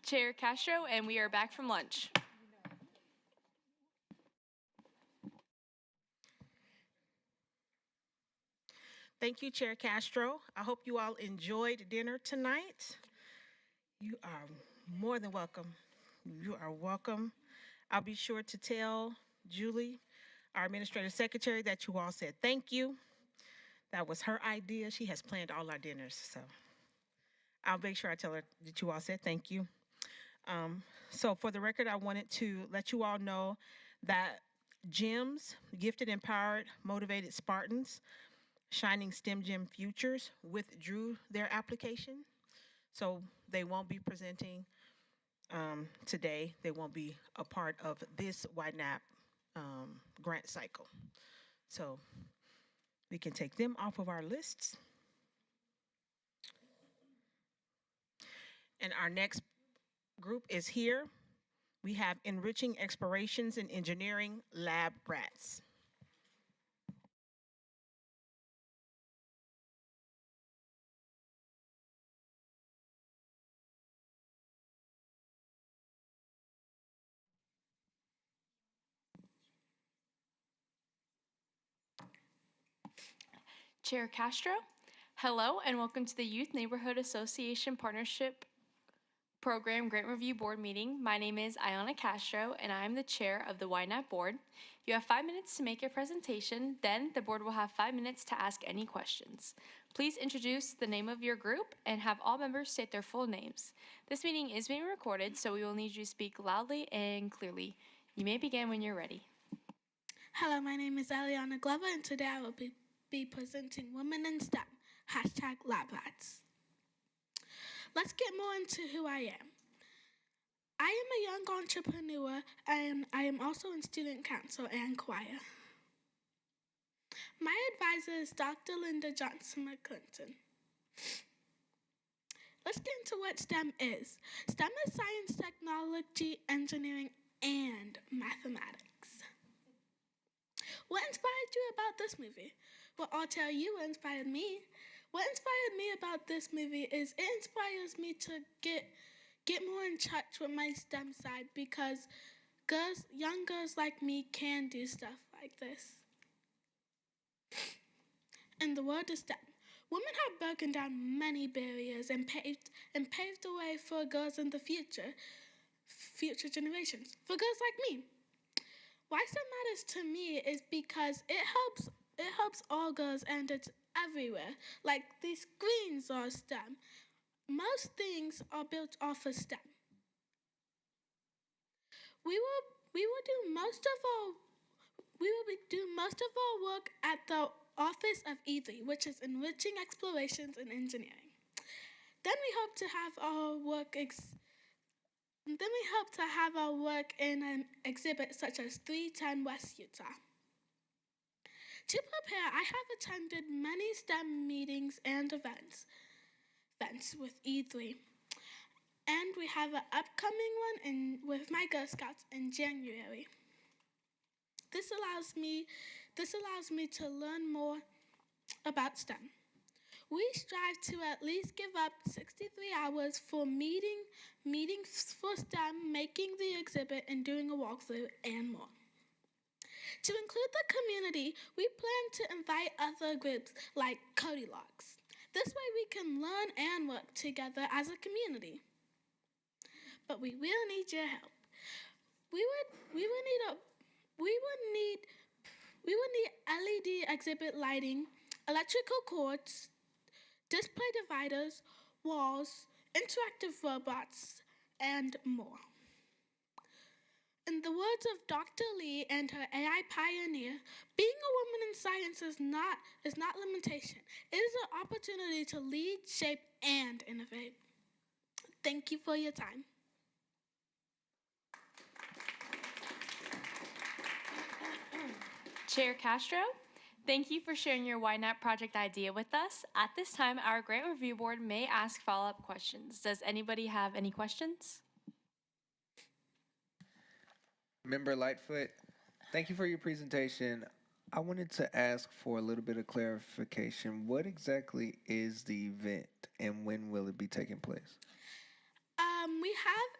Speaker 1: Chair Castro, and we are back from lunch.
Speaker 5: Thank you, Chair Castro. I hope you all enjoyed dinner tonight. You are more than welcome. You are welcome. I'll be sure to tell Julie, our administrative secretary, that you all said thank you. That was her idea. She has planned all our dinners, so I'll make sure I tell her that you all said thank you. So for the record, I wanted to let you all know that GEMS, Gifted, Empowered, Motivated Spartans, Shining STEM Gem Futures, withdrew their application. So they won't be presenting today. They won't be a part of this YNAP grant cycle. So we can take them off of our lists. And our next group is here. We have Enriching Explorations in Engineering Lab Rats.
Speaker 1: Chair Castro, hello and welcome to the Youth Neighborhood Association Partnership Program Grant Review Board meeting. My name is Ayana Castro and I am the chair of the YNAP board. You have 5 minutes to make your presentation, then the board will have 5 minutes to ask any questions. Please introduce the name of your group and have all members state their full names. This meeting is being recorded, so we will need you to speak loudly and clearly. You may begin when you're ready.
Speaker 12: Hello, my name is Eliana Glover, and today I will be presenting Women in STEM, #LabRats. Let's get more into who I am. I am a young entrepreneur, and I am also in student council and choir. My advisor is Dr. Linda Johnson McClinton. Let's get into what STEM is. STEM is science, technology, engineering, and mathematics. What inspired you about this movie? Well, I'll tell you what inspired me. What inspired me about this movie is it inspires me to get more in touch with my STEM side because young girls like me can do stuff like this. In the world of STEM, women have broken down many barriers and paved the way for girls in the future generations, for girls like me. Why STEM matters to me is because it helps all girls and it's everywhere. Like these screens are STEM. Most things are built off of STEM. We will do most of our work at the office of E3, which is Enriching Explorations in Engineering. Then we hope to have our work in an exhibit such as 310 West Utah. To prepare, I have attended many STEM meetings and events with E3. And we have an upcoming one with my Girl Scouts in January. This allows me to learn more about STEM. We strive to at least give up 63 hours for meetings for STEM, making the exhibit and doing a walkthrough, and more. To include the community, we plan to invite other groups like Cody Logs. This way we can learn and work together as a community. But we will need your help. We would need LED exhibit lighting, electrical cords, display dividers, walls, interactive robots, and more. In the words of Dr. Lee and her AI pioneer, being a woman in science is not limitation. It is an opportunity to lead, shape, and innovate. Thank you for your time.
Speaker 1: Chair Castro, thank you for sharing your YNAP project idea with us. At this time, our grant review board may ask follow-up questions. Does anybody have any questions?
Speaker 17: Member Lightfoot, thank you for your presentation. I wanted to ask for a little bit of clarification. What exactly is the event and when will it be taking place?
Speaker 12: We have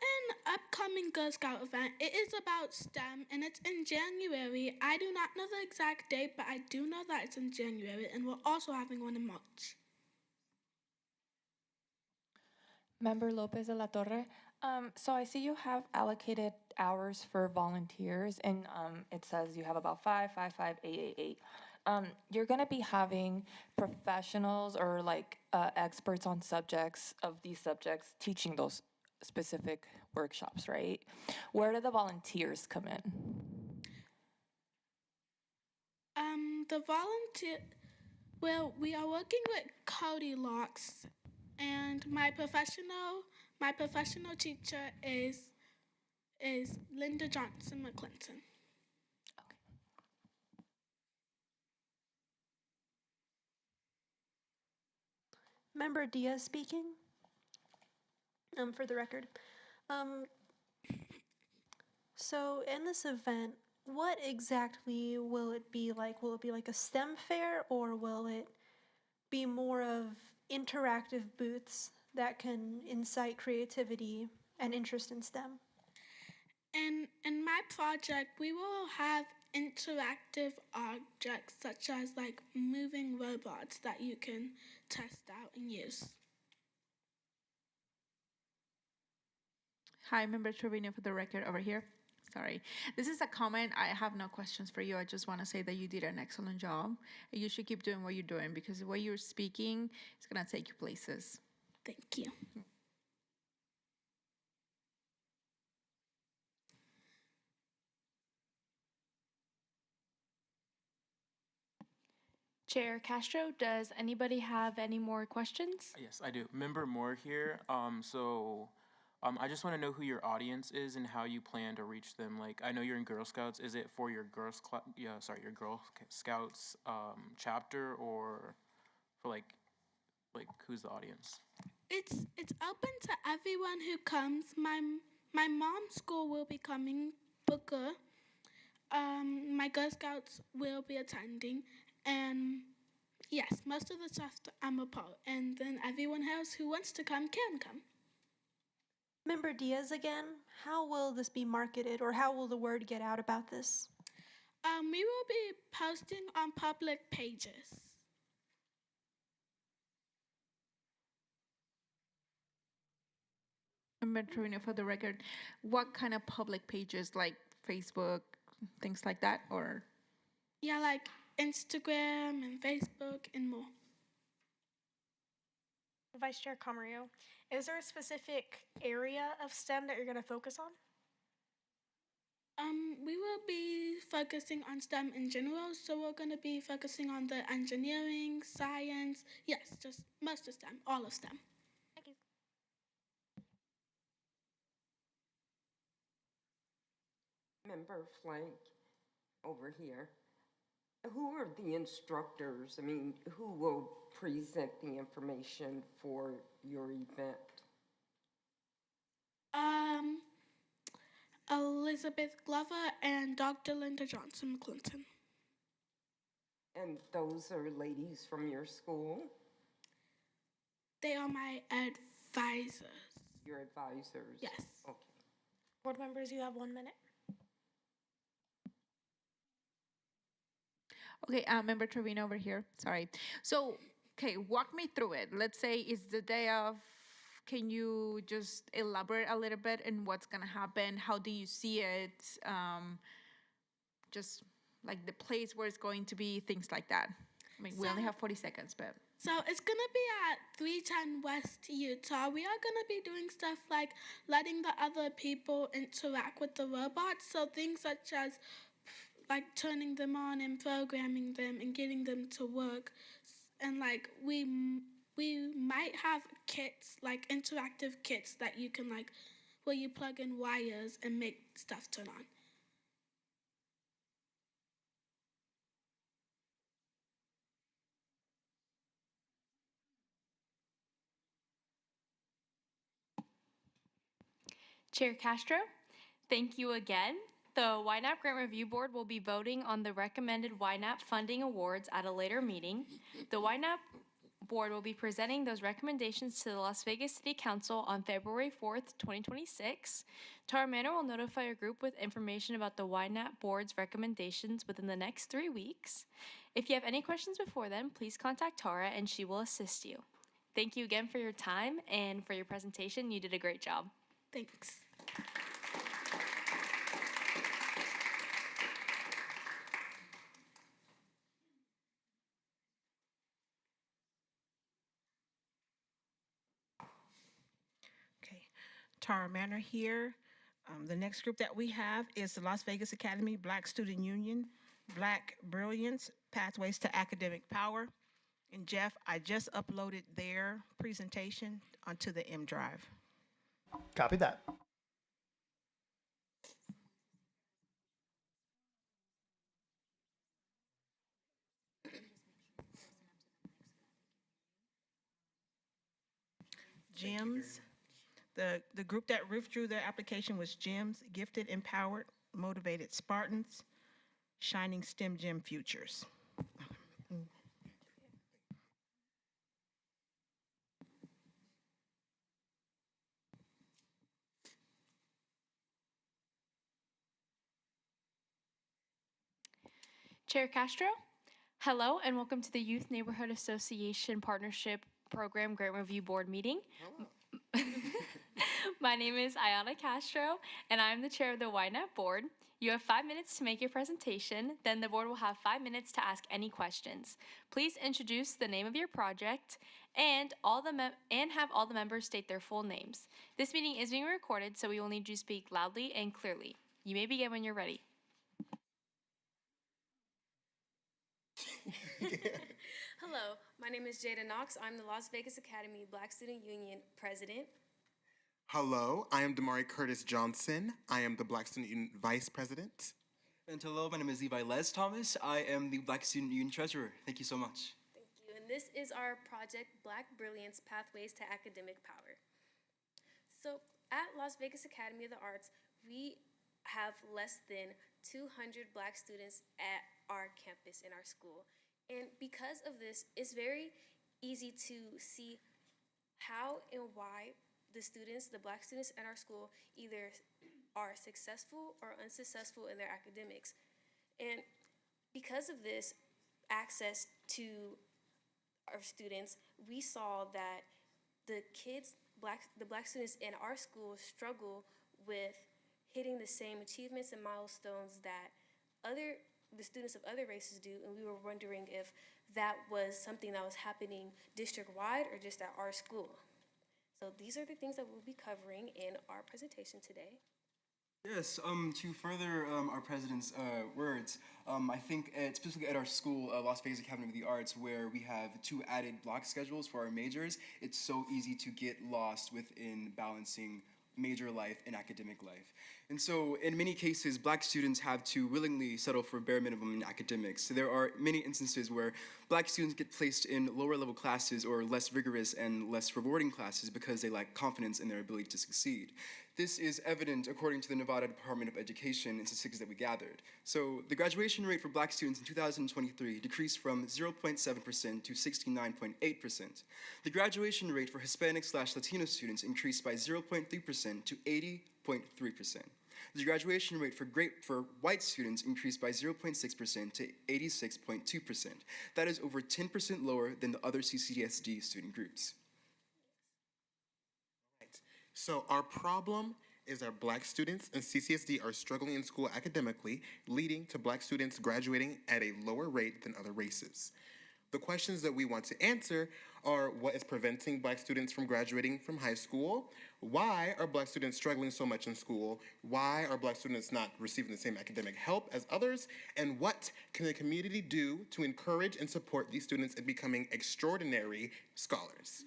Speaker 12: upcoming Girl Scout event. It is about STEM and it's in January. I do not know the exact date, but I do know that it's in January, and we're also having one in March.
Speaker 4: Member Lopez de la Torre, so I see you have allocated hours for volunteers, and it says you have about 5, 5, 5, 8, 8, 8. You're gonna be having professionals or like experts on subjects of these subjects teaching those specific workshops, right? Where do the volunteers come in?
Speaker 12: Well, we are working with Cody Locks, and my professional teacher is Linda Johnson McClinton.
Speaker 11: Member Diaz speaking. For the record. So in this event, what exactly will it be like? Will it be like a STEM fair, or will it be more of interactive booths that can incite creativity and interest in STEM?
Speaker 12: In my project, we will have interactive objects such as like moving robots that you can test out and use.
Speaker 21: Hi, Member Trevino, for the record over here. Sorry. This is a comment. I have no questions for you. I just want to say that you did an excellent job. You should keep doing what you're doing, because the way you're speaking is going to take you places.
Speaker 12: Thank you.
Speaker 1: Chair Castro, does anybody have any more questions?
Speaker 2: Yes, I do. Member Moore here. I just want to know who your audience is and how you plan to reach them. Like, I know you're in Girl Scouts. Is it for your Girl Scouts chapter, or for like who's the audience?
Speaker 12: It's open to everyone who comes. My mom's school will be coming, Booker. My Girl Scouts will be attending, and yes, most of the stuff I'm a part, and then everyone else who wants to come can come.
Speaker 11: Member Diaz again, how will this be marketed, or how will the word get out about this?
Speaker 12: We will be posting on public pages.
Speaker 21: Member Trevino, for the record, what kind of public pages, like Facebook, things like that, or?
Speaker 12: Yeah, like Instagram and Facebook and more.
Speaker 18: Vice Chair Camarillo, is there a specific area of STEM that you're going to focus on?
Speaker 12: We will be focusing on STEM in general, so we're going to be focusing on the engineering, science, yes, just most of STEM, all of STEM.
Speaker 18: Thank you.
Speaker 16: Member Flank over here. Who are the instructors? I mean, who will present the information for your event?
Speaker 12: Elizabeth Glover and Dr. Linda Johnson McClinton.
Speaker 16: And those are ladies from your school?
Speaker 12: They are my advisors.
Speaker 16: Your advisors?
Speaker 12: Yes.
Speaker 16: Okay.
Speaker 18: Board members, you have 1 minute.
Speaker 21: Okay, Member Trevino over here. Sorry. So, okay, walk me through it. Let's say it's the day of. Can you just elaborate a little bit on what's gonna happen? How do you see it? Just like the place where it's going to be, things like that. I mean, we only have 40 seconds, but.
Speaker 12: So it's gonna be at 310 West Utah. We are gonna be doing stuff like letting the other people interact with the robots. So things such as like turning them on and programming them and getting them to work. And like we might have kits, like interactive kits that you can like, where you plug in wires and make stuff turn on.
Speaker 1: Chair Castro, thank you again. The YNAP Grant Review Board will be voting on the recommended YNAP funding awards at a later meeting. The YNAP board will be presenting those recommendations to the Las Vegas City Council on February 4th, 2026. Tara Manor will notify a group with information about the YNAP board's recommendations within the next 3 weeks. If you have any questions before then, please contact Tara and she will assist you. Thank you again for your time and for your presentation. You did a great job.
Speaker 12: Thanks.
Speaker 5: Okay, Tara Manor here. The next group that we have is the Las Vegas Academy Black Student Union, Black Brilliance, Pathways to Academic Power. And Jeff, I just uploaded their presentation onto the M Drive.
Speaker 7: Copy that.
Speaker 5: GEMS. The group that withdrew their application was GEMS, Gifted, Empowered, Motivated Spartans, Shining STEM Gem Futures.
Speaker 1: Chair Castro, hello and welcome to the Youth Neighborhood Association Partnership Program Grant Review Board meeting. My name is Ayana Castro and I'm the chair of the YNAP board. You have 5 minutes to make your presentation, then the board will have 5 minutes to ask any questions. Please introduce the name of your project and have all the members state their full names. This meeting is being recorded, so we will need you to speak loudly and clearly. You may begin when you're ready.
Speaker 20: Hello, my name is Jada Knox. I'm the Las Vegas Academy Black Student Union President.
Speaker 23: Hello, I am Damari Curtis Johnson. I am the Black Student Union Vice President.
Speaker 24: And hello, my name is Levi Les Thomas. I am the Black Student Union Treasurer. Thank you so much.
Speaker 20: Thank you. And this is our project, Black Brilliance, Pathways to Academic Power. So at Las Vegas Academy of the Arts, we have less than 200 Black students at our campus in our school. And because of this, it's very easy to see how and why the Black students at our school either are successful or unsuccessful in their academics. And because of this access to our students, we saw that the Black students in our school struggle with hitting the same achievements and milestones that the students of other races do, and we were wondering if that was something that was happening district-wide or just at our school. So these are the things that we'll be covering in our presentation today.
Speaker 24: Yes, to further our president's words, I think specifically at our school, Las Vegas Academy of the Arts, where we have 2 added block schedules for our majors, it's so easy to get lost within balancing major life and academic life. And so in many cases, Black students have to willingly settle for bare minimum in academics. So there are many instances where Black students get placed in lower level classes or less rigorous and less rewarding classes because they lack confidence in their ability to succeed. This is evident according to the Nevada Department of Education and statistics that we gathered. So the graduation rate for Black students in 2023 decreased from 0.7% to 69.8%. The graduation rate for Hispanic/Latino students increased by 0.3% to 80.3%. The graduation rate for white students increased by 0.6% to 86.2%. That is over 10% lower than the other CCSD student groups.
Speaker 23: So our problem is our Black students in CCSD are struggling in school academically, leading to Black students graduating at a lower rate than other races. The questions that we want to answer are: what is preventing Black students from graduating from high school? Why are Black students struggling so much in school? Why are Black students not receiving the same academic help as others? And what can the community do to encourage and support these students in becoming extraordinary scholars?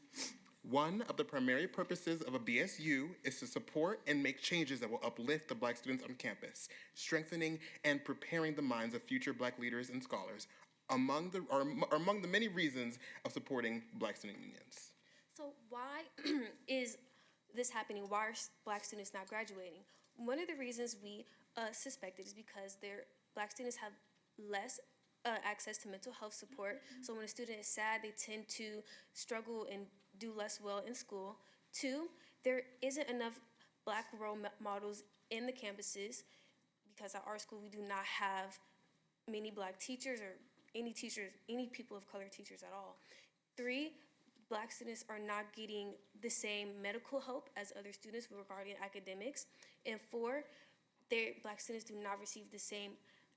Speaker 23: One of the primary purposes of a BSU is to support and make changes that will uplift the Black students on campus, strengthening and preparing the minds of future Black leaders and scholars, among the many reasons of supporting Black student unions.
Speaker 20: So why is this happening? Why are Black students not graduating? One of the reasons we suspected is because Black students have less access to mental health support. So when a student is sad, they tend to struggle and do less well in school. Two, there isn't enough Black role models in the campuses because at our school we do not have many Black teachers or any people of color teachers at all. Three, Black students are not getting the same medical help as other students regarding academics. And four, Black students do not receive the same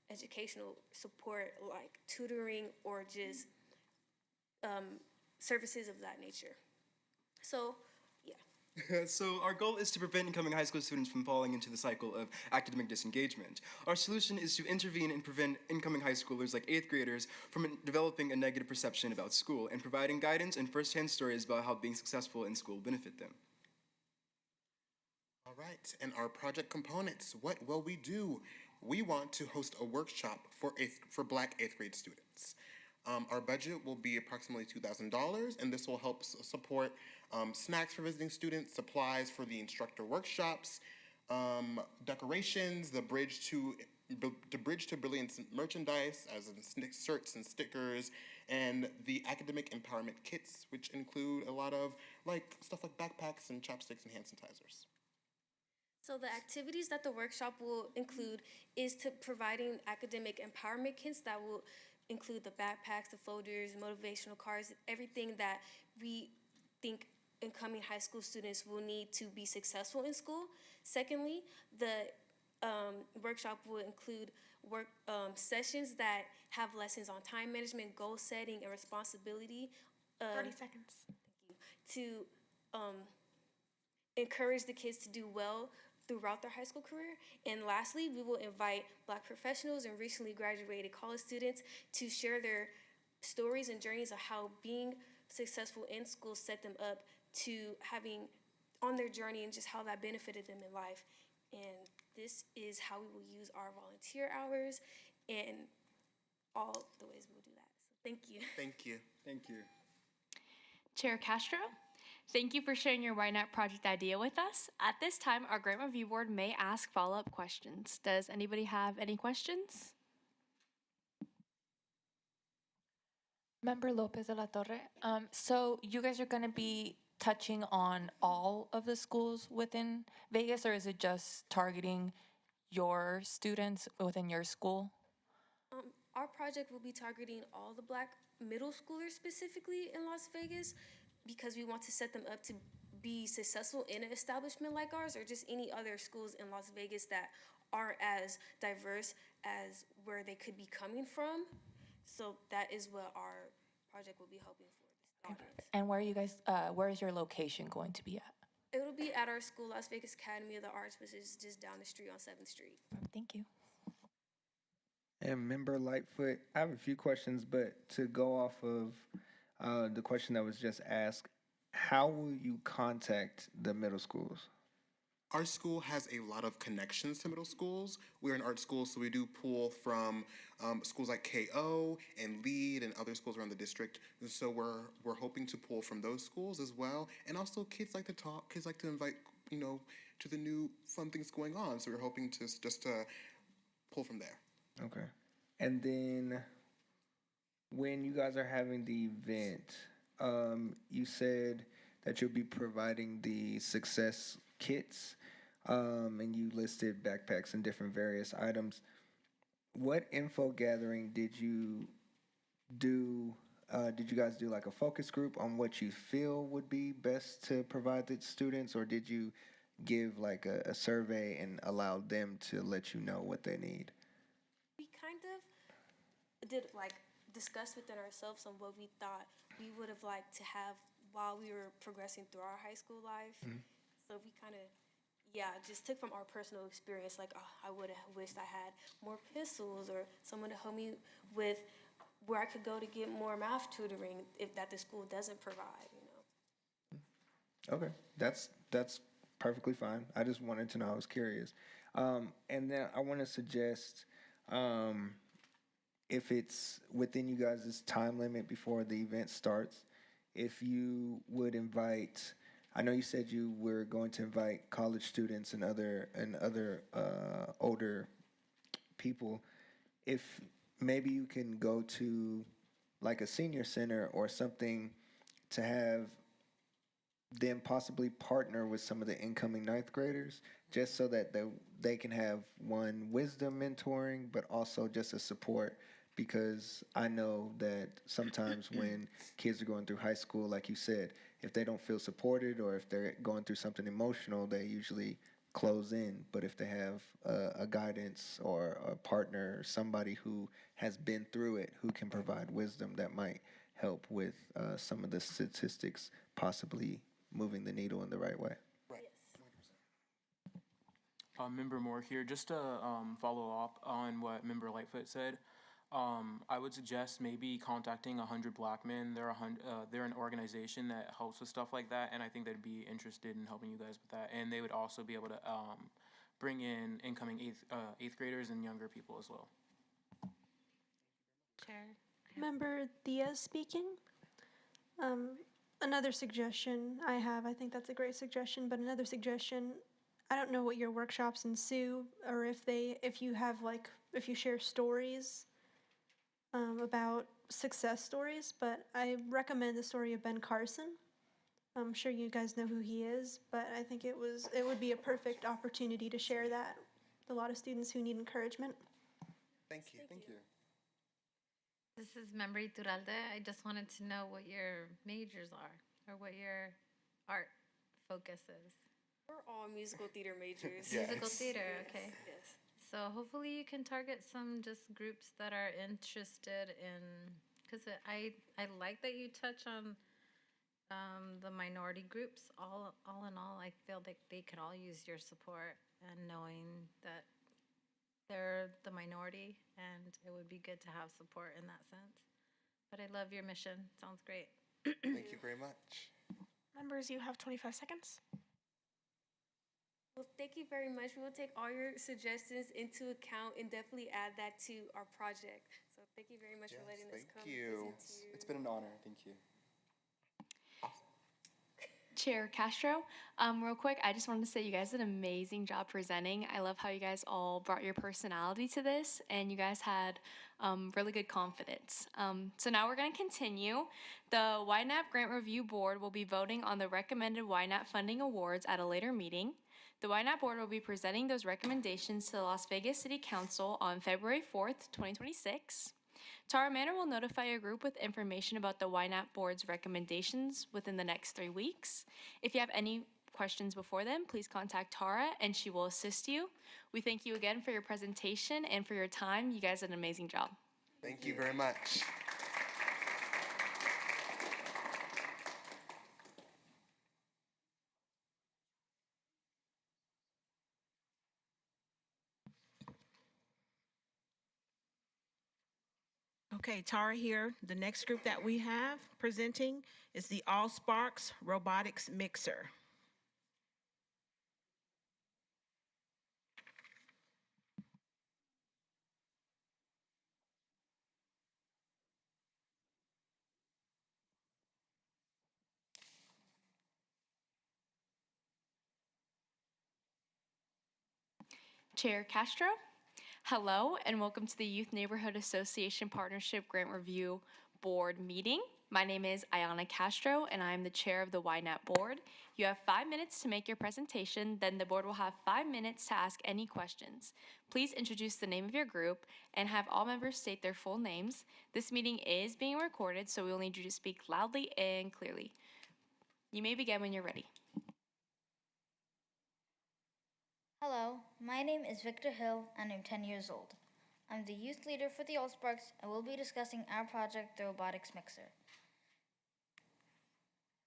Speaker 20: educational support like tutoring or just services of that nature. So, yeah.
Speaker 24: So our goal is to prevent incoming high school students from falling into the cycle of academic disengagement. Our solution is to intervene and prevent incoming high schoolers like 8th graders from developing a negative perception about school and providing guidance and first-hand stories about how being successful in school benefit them.
Speaker 23: All right, and our project components, what will we do? We want to host a workshop for Black 8th grade students. Our budget will be approximately $2,000, and this will help support snacks for visiting students, supplies for the instructor workshops, decorations, the Bridge to Brilliance merchandise, as in shirts and stickers, and the academic empowerment kits, which include a lot of stuff like backpacks and chopsticks and hand sanitizers.
Speaker 20: So the activities that the workshop will include is to providing academic empowerment kits that will include the backpacks, the folders, motivational cards, everything that we think incoming high school students will need to be successful in school. Secondly, the workshop will include sessions that have lessons on time management, goal setting, and responsibility.
Speaker 4: 30 seconds.
Speaker 20: Thank you. To encourage the kids to do well throughout their high school career. And lastly, we will invite Black professionals and recently graduated college students to share their stories and journeys of how being successful in school set them up to having on their journey and just how that benefited them in life. And this is how we will use our volunteer hours and all the ways we'll do that. So thank you.
Speaker 23: Thank you.
Speaker 24: Thank you.
Speaker 1: Chair Castro, thank you for sharing your Why Not project idea with us. At this time, our grant review board may ask follow-up questions. Does anybody have any questions?
Speaker 4: Member Lopez de la Torre, so you guys are going to be touching on all of the schools within Vegas, or is it just targeting your students within your school?
Speaker 20: Our project will be targeting all the Black middle schoolers specifically in Las Vegas because we want to set them up to be successful in an establishment like ours or just any other schools in Las Vegas that aren't as diverse as where they could be coming from. So that is what our project will be hoping for this audience.
Speaker 4: And where are you guys, where is your location going to be at?
Speaker 20: It will be at our school, Las Vegas Academy of the Arts, which is just down the street on 7th Street.
Speaker 4: Thank you.
Speaker 17: And Member Lightfoot, I have a few questions, but to go off of the question that was just asked, how will you contact the middle schools?
Speaker 23: Our school has a lot of connections to middle schools. We're an art school, so we do pull from schools like KO and Lead and other schools around the district. And so we're hoping to pull from those schools as well. And also kids like to talk, kids like to invite, to the new fun things going on. So we're hoping to just pull from there.
Speaker 17: Okay. And then when you guys are having the event, you said that you'll be providing the success kits, and you listed backpacks and different various items. What info gathering did you do? Did you guys do like a focus group on what you feel would be best to provide the students, or did you give like a survey and allow them to let you know what they need?
Speaker 20: We kind of did discuss within ourselves on what we thought we would have liked to have while we were progressing through our high school life. Mm-hmm. So we kind of, just took from our personal experience, I would have wished I had more pencils or someone to help me with where I could go to get more math tutoring if that the school doesn't provide,
Speaker 17: Okay, that's perfectly fine. I just wanted to know. I was curious. And then I want to suggest, if it's within you guys' time limit before the event starts, if you would invite, I know you said you were going to invite college students and other older people. If maybe you can go to like a senior center or something to have them possibly partner with some of the incoming ninth graders just so that they can have one wisdom mentoring but also just a support, because I know that sometimes when kids are going through high school, like you said, if they don't feel supported or if they're going through something emotional, they usually close in. But if they have a guidance or a partner or somebody who has been through it who can provide wisdom, that might help with some of the statistics possibly moving the needle in the right way.
Speaker 2: Member Moore here. Just to follow up on what Member Lightfoot said, I would suggest maybe contacting 100 Black Men. They're an organization that helps with stuff like that, and I think they'd be interested in helping you guys with that. And they would also be able to bring in incoming eighth graders and younger people as well.
Speaker 6: Chair.
Speaker 11: Member Diaz speaking. Another suggestion I have, I think that's a great suggestion, but another suggestion, I don't know what your workshops ensue, or if you have like, if you share stories about success stories, but I recommend the story of Ben Carson. I'm sure you guys know who he is, but I think it would be a perfect opportunity to share that with a lot of students who need encouragement.
Speaker 23: Thank you. Thank you.
Speaker 6: This is Member Iturralde. I just wanted to know what your majors are or what your art focus is.
Speaker 20: We're all musical theater majors.
Speaker 23: Yes.
Speaker 6: Musical theater, okay.
Speaker 20: Yes.
Speaker 6: So hopefully you can target some just groups that are interested in, because I like that you touch on the minority groups. All in all, I feel like they could all use your support and knowing that they're the minority, and it would be good to have support in that sense. But I love your mission. Sounds great.
Speaker 23: Thank you very much.
Speaker 18: Members, you have 25 seconds.
Speaker 20: Well, thank you very much. We will take all your suggestions into account and definitely add that to our project. So thank you very much for letting us come.
Speaker 23: Thank you.
Speaker 24: It's been an honor. Thank you.
Speaker 1: Chair Castro, real quick, I just wanted to say you guys did an amazing job presenting. I love how you guys all brought your personality to this, and you guys had really good confidence. So now we're going to continue. The YNAP Grant Review Board will be voting on the recommended YNAP funding awards at a later meeting. The YNAP Board will be presenting those recommendations to the Las Vegas City Council on February 4th, 2026. Tara Manor will notify your group with information about the YNAP Board's recommendations within the next 3 weeks. If you have any questions before then, please contact Tara and she will assist you. We thank you again for your presentation and for your time. You guys did an amazing job.
Speaker 23: Thank you very much.
Speaker 5: Okay, Tara here. The next group that we have presenting is the All Sparks Robotics Mixer.
Speaker 1: Chair Castro, hello and welcome to the Youth Neighborhood Association Partnership Grant Review Board meeting. My name is Ayana Castro and I am the chair of the YNAP board. You have 5 minutes to make your presentation, then the board will have 5 minutes to ask any questions. Please introduce the name of your group and have all members state their full names. This meeting is being recorded, so we will need you to speak loudly and clearly. You may begin when you're ready.
Speaker 3: Hello, my name is Victor Hill and I'm 10 years old. I'm the youth leader for the All Sparks and we'll be discussing our project, the Robotics Mixer.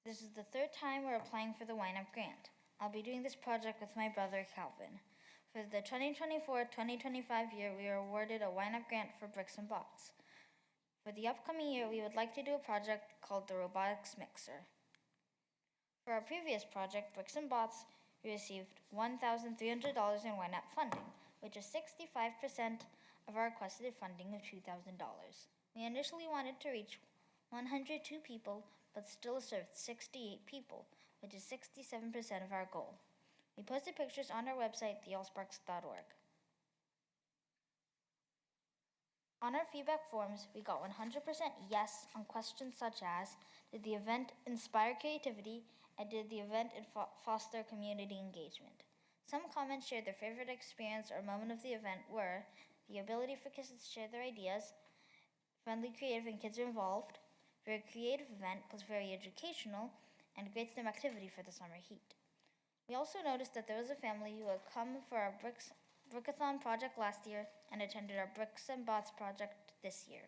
Speaker 3: This is the 3rd time we're applying for the YNAP grant. I'll be doing this project with my brother Calvin. For the 2024-2025 year, we are awarded a YNAP grant for bricks and bots. For the upcoming year, we would like to do a project called the Robotics Mixer. For our previous project, Bricks and Bots, we received $1,300 in YNAP funding, which is 65% of our requested funding of $2,000. We initially wanted to reach 102 people, but still served 68 people, which is 67% of our goal. We posted pictures on our website, theallsparks.org. On our feedback forms, we got 100% yes on questions such as, did the event inspire creativity, and did the event foster community engagement? Some comments shared their favorite experience or moment of the event were the ability for kids to share their ideas, friendly, creative, and kids are involved, very creative event was very educational, and great STEM activity for the summer heat. We also noticed that there was a family who had come for our Brickathon project last year and attended our Bricks and Bots project this year.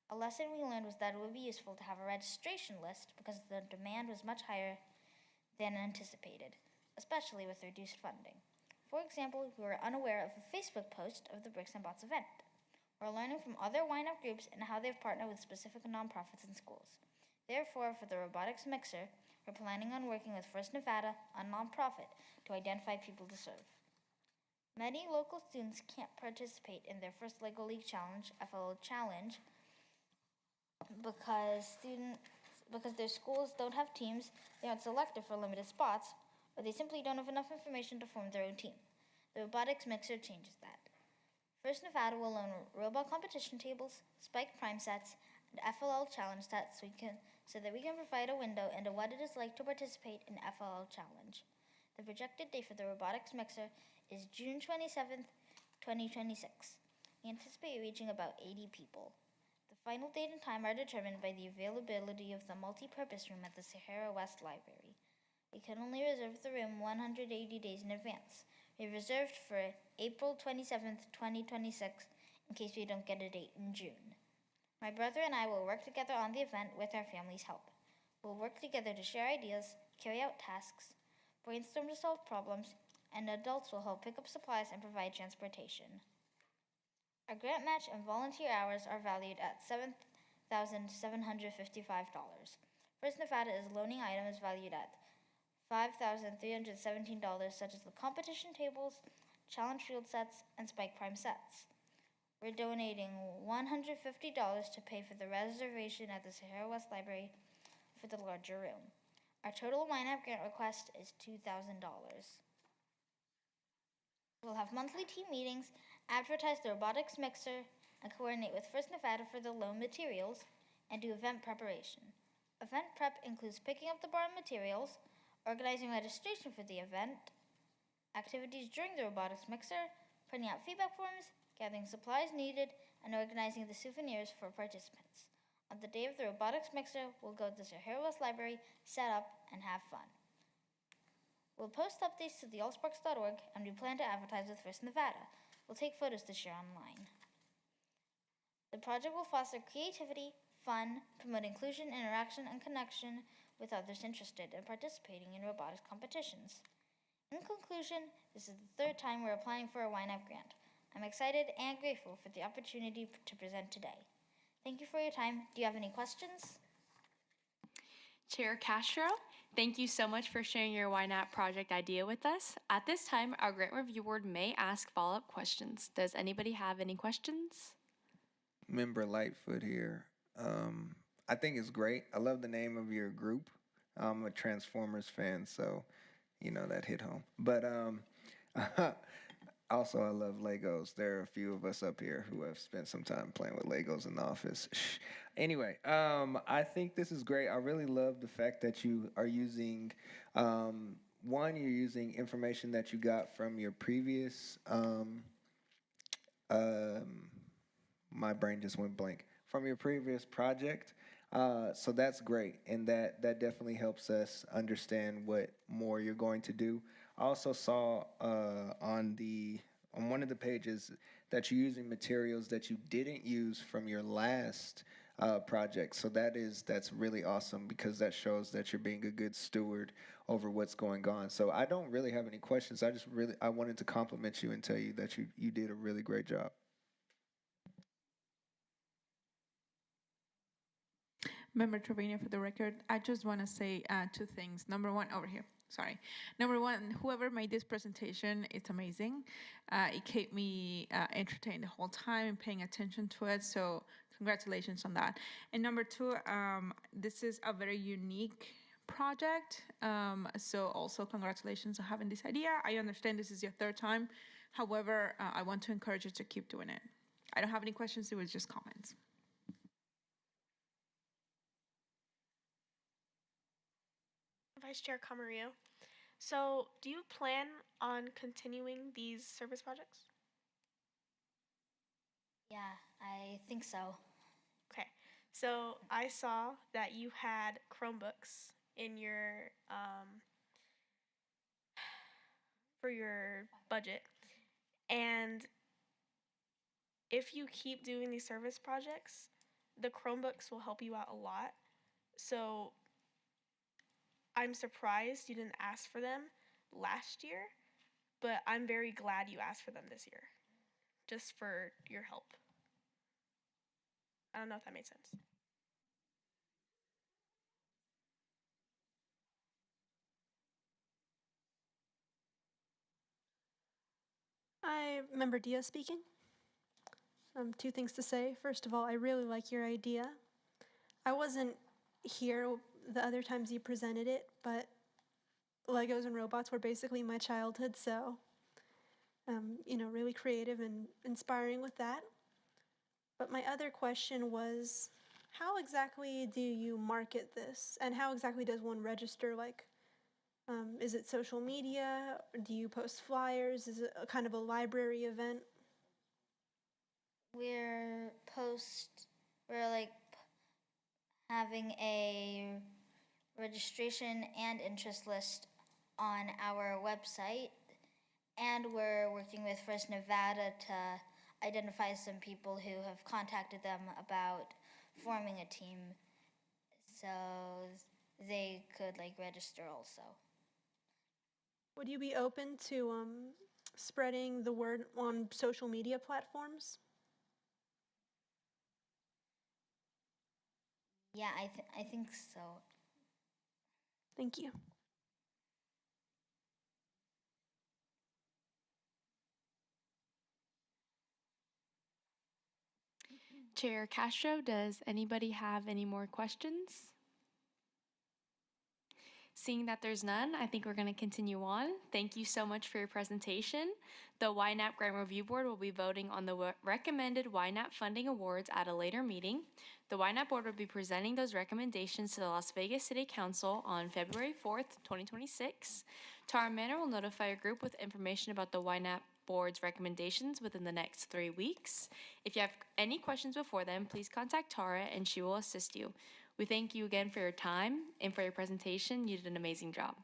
Speaker 3: A lesson we learned was that it would be useful to have a registration list because the demand was much higher than anticipated, especially with reduced funding. For example, we were unaware of a Facebook post of the Bricks and Bots event. We're learning from other wind-up groups and how they've partnered with specific nonprofits and schools. Therefore, for the robotics mixer, we're planning on working with First Nevada, a nonprofit, to identify people to serve. Many local students can't participate in their first LEGO League Challenge, FLO Challenge, because their schools don't have teams, they aren't selected for limited spots, or they simply don't have enough information to form their own team. The robotics mixer changes that. First Nevada will loan robot competition tables, spike prime sets, and FLL challenge sets so that we can provide a window into what it is like to participate in FLL challenge. The projected date for the robotics mixer is June 27th, 2026. We anticipate reaching about 80 people. The final date and time are determined by the availability of the multi-purpose room at the Sahara West Library. We can only reserve the room 180 days in advance. We reserved for April 27th, 2026, in case we don't get a date in June. My brother and I will work together on the event with our family's help. We'll work together to share ideas, carry out tasks, brainstorm to solve problems, and adults will help pick up supplies and provide transportation. Our grant match and volunteer hours are valued at $7,755. First Nevada is loaning items valued at $5,317, such as the competition tables, challenge field sets, and spike prime sets. We're donating $150 to pay for the reservation at the Sahara West Library for the larger room. Our total YNAB grant request is $2,000. We'll have monthly team meetings, advertise the robotics mixer, and coordinate with First Nevada for the loan materials, and do event preparation. Event prep includes picking up the borrowed materials, organizing registration for the event, activities during the robotics mixer, printing out feedback forms, gathering supplies needed, and organizing the souvenirs for participants. On the day of the robotics mixer, we'll go to the Sahara West Library, set up, and have fun. We'll post updates to the allsparks.org, and we plan to advertise with First Nevada. We'll take photos to share online. The project will foster creativity, fun, promote inclusion, interaction, and connection with others interested in participating in robotics competitions. In conclusion, this is the third time we're applying for a YNAB grant. I'm excited and grateful for the opportunity to present today. Thank you for your time. Do you have any questions?
Speaker 1: Chair Castro, thank you so much for sharing your YNAB project idea with us. At this time, our grant review board may ask follow-up questions. Does anybody have any questions?
Speaker 17: Member Lightfoot here. I think it's great. I love the name of your group. I'm a Transformers fan, so that hit home. But also, I love Legos. There are a few of us up here who have spent some time playing with Legos in the office. Anyway, I think this is great. I really love the fact that you are using, you're using information that you got from your previous, my brain just went blank, from your previous project. So that's great, and that definitely helps us understand what more you're going to do. I also saw on one of the pages that you're using materials that you didn't use from your last project. So that's really awesome, because that shows that you're being a good steward over what's going on. So I don't really have any questions. I wanted to compliment you and tell you that you did a really great job.
Speaker 21: Member Trevino, for the record, I just want to say two things. Number one, over here. Sorry. Number one, whoever made this presentation, it's amazing. It kept me entertained the whole time and paying attention to it. So congratulations on that. And number two, this is a very unique project. So also congratulations on having this idea. I understand this is your third time. However, I want to encourage you to keep doing it. I don't have any questions, it was just comments.
Speaker 18: Vice Chair Camarillo. So, do you plan on continuing these service projects?
Speaker 3: Yeah, I think so.
Speaker 18: Okay. So, I saw that you had Chromebooks in your for your budget. And if you keep doing these service projects, the Chromebooks will help you out a lot. So, I'm surprised you didn't ask for them last year, but I'm very glad you asked for them this year, just for your help. I don't know if that made sense.
Speaker 11: I remember Dia speaking. Two things to say. First of all, I really like your idea. I wasn't here the other times you presented it, but Legos and robots were basically my childhood, so really creative and inspiring with that. But my other question was, how exactly do you market this? And how exactly does one register? Is it social media? Do you post flyers? Is it a kind of a library event?
Speaker 3: We're like having a registration and interest list on our website, and we're working with First Nevada to identify some people who have contacted them about forming a team, so they could register also.
Speaker 11: Would you be open to spreading the word on social media platforms?
Speaker 3: Yeah, I think so.
Speaker 11: Thank you.
Speaker 1: Chair Castro, does anybody have any more questions? Seeing that there's none, I think we're going to continue on. Thank you so much for your presentation. The YNAP Grant Review Board will be voting on the recommended YNAP funding awards at a later meeting. The YNAP Board will be presenting those recommendations to the Las Vegas City Council on February 4th, 2026. Tara Manor will notify a group with information about the YNAP Board's recommendations within the next 3 weeks. If you have any questions before then, please contact Tara and she will assist you. We thank you again for your time and for your presentation. You did an amazing job.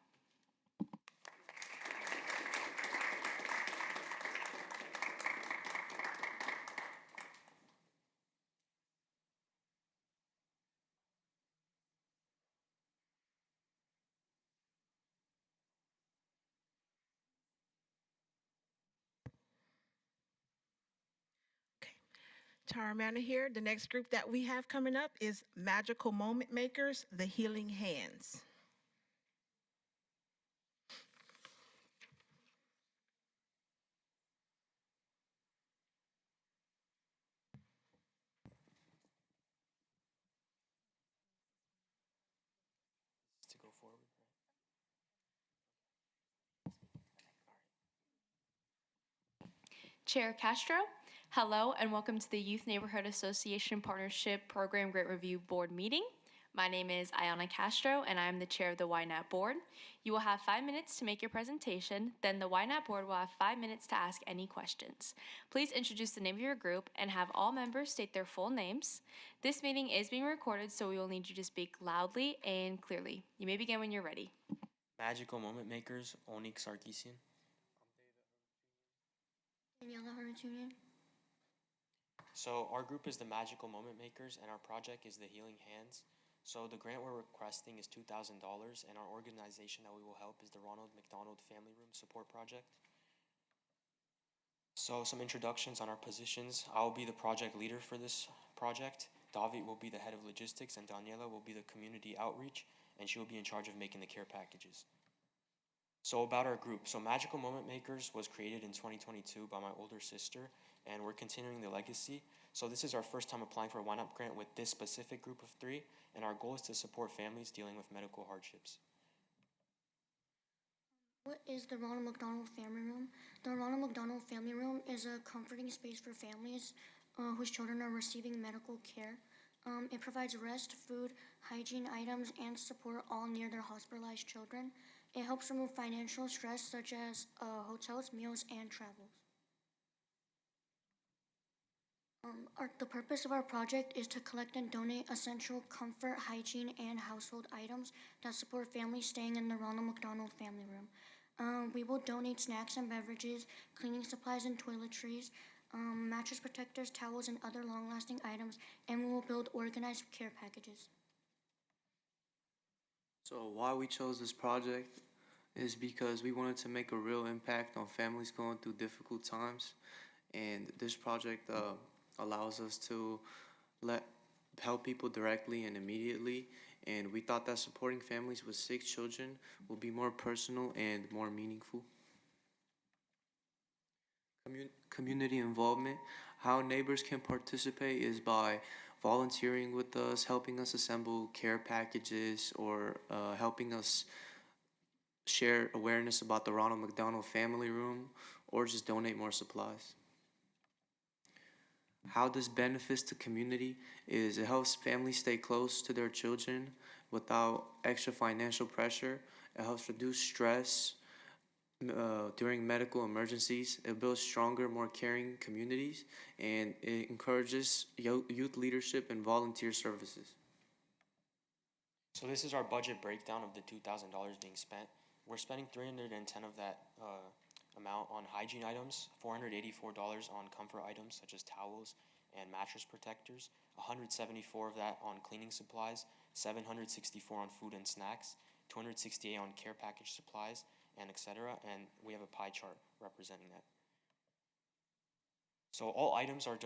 Speaker 5: Tara Manor here. The next group that we have coming up is Magical Moment Makers, the Healing Hands.
Speaker 2: To go forward,
Speaker 1: Chair Castro, hello and welcome to the Youth Neighborhood Association Partnership Program Grant Review Board meeting. My name is Ayana Castro and I am the chair of the YNAP Board. You will have 5 minutes to make your presentation, then the YNAP Board will have 5 minutes to ask any questions. Please introduce the name of your group and have all members state their full names. This meeting is being recorded, so we will need you to speak loudly and clearly. You may begin when you're ready.
Speaker 8: Magical Moment Makers, Onyx Sarkisian. So our group is the Magical Moment Makers and our project is the Healing Hands. So the grant we're requesting is $2,000 and our organization that we will help is the Ronald McDonald Family Room Support Project. So some introductions on our positions. I will be the project leader for this project. David will be the head of logistics and Daniela will be the community outreach and she will be in charge of making the care packages. So about our group. So Magical Moment Makers was created in 2022 by my older sister and we're continuing the legacy. So this is our first time applying for a YNAP grant with this specific group of 3 and our goal is to support families dealing with medical hardships.
Speaker 9: What is the Ronald McDonald Family Room? The Ronald McDonald Family Room is a comforting space for families whose children are receiving medical care. It provides rest, food, hygiene items, and support all near their hospitalized children. It helps remove financial stress such as hotels, meals, and travels. The purpose of our project is to collect and donate essential comfort, hygiene, and household items that support families staying in the Ronald McDonald Family Room. We will donate snacks and beverages, cleaning supplies and toiletries, mattress protectors, towels, and other long-lasting items, and we will build organized care packages.
Speaker 10: So why we chose this project is because we wanted to make a real impact on families going through difficult times, and this project allows us to let help people directly and immediately. And we thought that supporting families with sick children will be more personal and more meaningful. Community involvement. How neighbors can participate is by volunteering with us, helping us assemble care packages, or helping us share awareness about the Ronald McDonald Family Room, or just donate more supplies. How this benefits the community is it helps families stay close to their children without extra financial pressure. It helps reduce stress during medical emergencies. It builds stronger, more caring communities, and it encourages youth leadership and volunteer services.
Speaker 8: So this is our budget breakdown of the $2,000 being spent. We're spending 310 of that amount on hygiene items, $484 on comfort items such as towels and mattress protectors, 174 of that on cleaning supplies, 764 on food and snacks, 268 on care package supplies, and etc. And we have a pie chart representing that. So all items are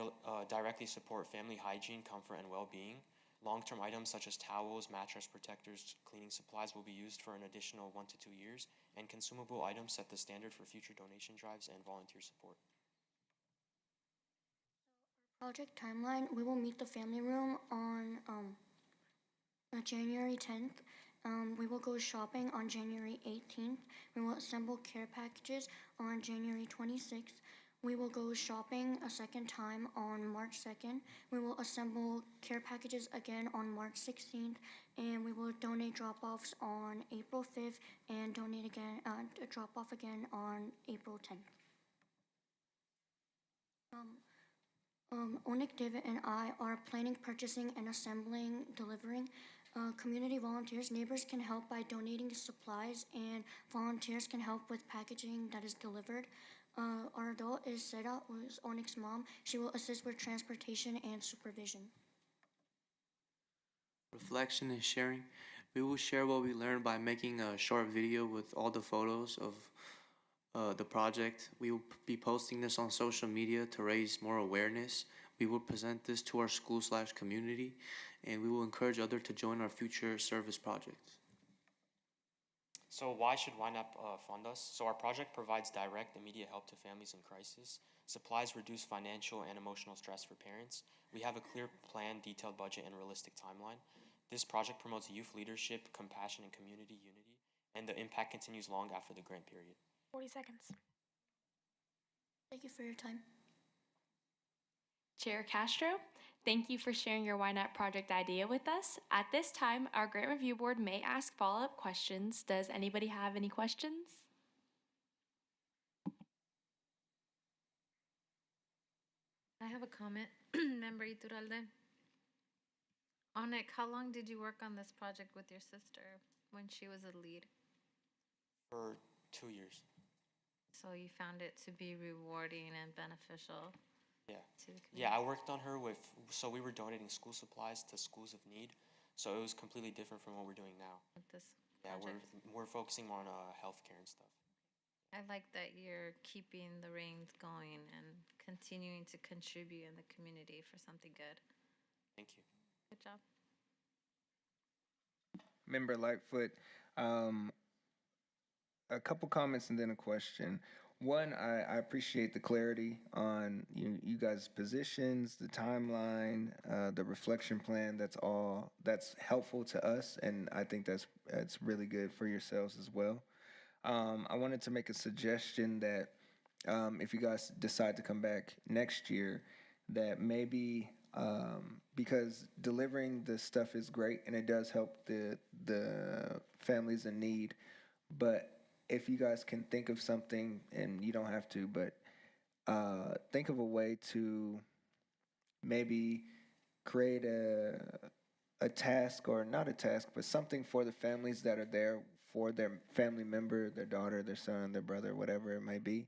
Speaker 8: directly support family hygiene, comfort, and well-being. Long-term items such as towels, mattress protectors, cleaning supplies will be used for an additional 1 to 2 years, and consumable items set the standard for future donation drives and volunteer support.
Speaker 9: Project timeline, we will meet the family room on January 10th. We will go shopping on January 18th. We will assemble care packages on January 26th. We will go shopping a second time on March 2nd. We will assemble care packages again on March 16th, and we will donate drop-offs on April 5th and donate again, drop-off again on April 10th. Onik, David, and I are planning, purchasing, and assembling, delivering. Community volunteers, neighbors can help by donating supplies, and volunteers can help with packaging that is delivered. Our adult is Seda, who is Onik's mom. She will assist with transportation and supervision.
Speaker 10: Reflection and sharing. We will share what we learned by making a short video with all the photos of the project. We will be posting this on social media to raise more awareness. We will present this to our school/community, and we will encourage others to join our future service projects.
Speaker 8: So why should YNAP fund us? So our project provides direct, immediate help to families in crisis. Supplies reduce financial and emotional stress for parents. We have a clear plan, detailed budget, and realistic timeline. This project promotes youth leadership, compassion, and community unity, and the impact continues long after the grant period.
Speaker 18: 40 seconds.
Speaker 9: Thank you for your time.
Speaker 1: Chair Castro, thank you for sharing your YNAP project idea with us. At this time, our grant review board may ask follow-up questions. Does anybody have any questions?
Speaker 6: I have a comment, Member Iturralde. Onik, how long did you work on this project with your sister when she was a lead?
Speaker 8: For 2 years.
Speaker 6: So you found it to be rewarding and beneficial.
Speaker 8: Yeah. Yeah, I worked on her with, so we were donating school supplies to schools of need. So it was completely different from what we're doing now.
Speaker 6: With this
Speaker 8: Yeah,
Speaker 6: project.
Speaker 8: we're focusing more on healthcare and stuff.
Speaker 6: I like that you're keeping the reins going and continuing to contribute in the community for something good.
Speaker 8: Thank you.
Speaker 6: Good job.
Speaker 17: Member Lightfoot, a couple comments and then a question. One, I appreciate the clarity on you guys' positions, the timeline, the reflection plan. That's helpful to us, and I think that's really good for yourselves as well. I wanted to make a suggestion that if you guys decide to come back next year, that maybe because delivering the stuff is great and it does help the families in need, but if you guys can think of something, and you don't have to, but think of a way to maybe create a task, or not a task, but something for the families that are there for their family member, their daughter, their son, their brother, whatever it may be,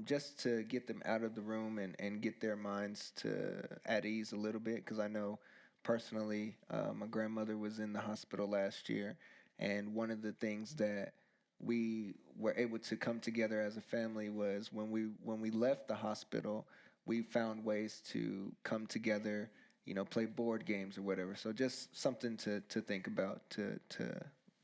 Speaker 17: just to get them out of the room and get their minds to at ease a little bit. Because I know personally, my grandmother was in the hospital last year, and one of the things that we were able to come together as a family was when we left the hospital, we found ways to come together, play board games or whatever. So just something to think about to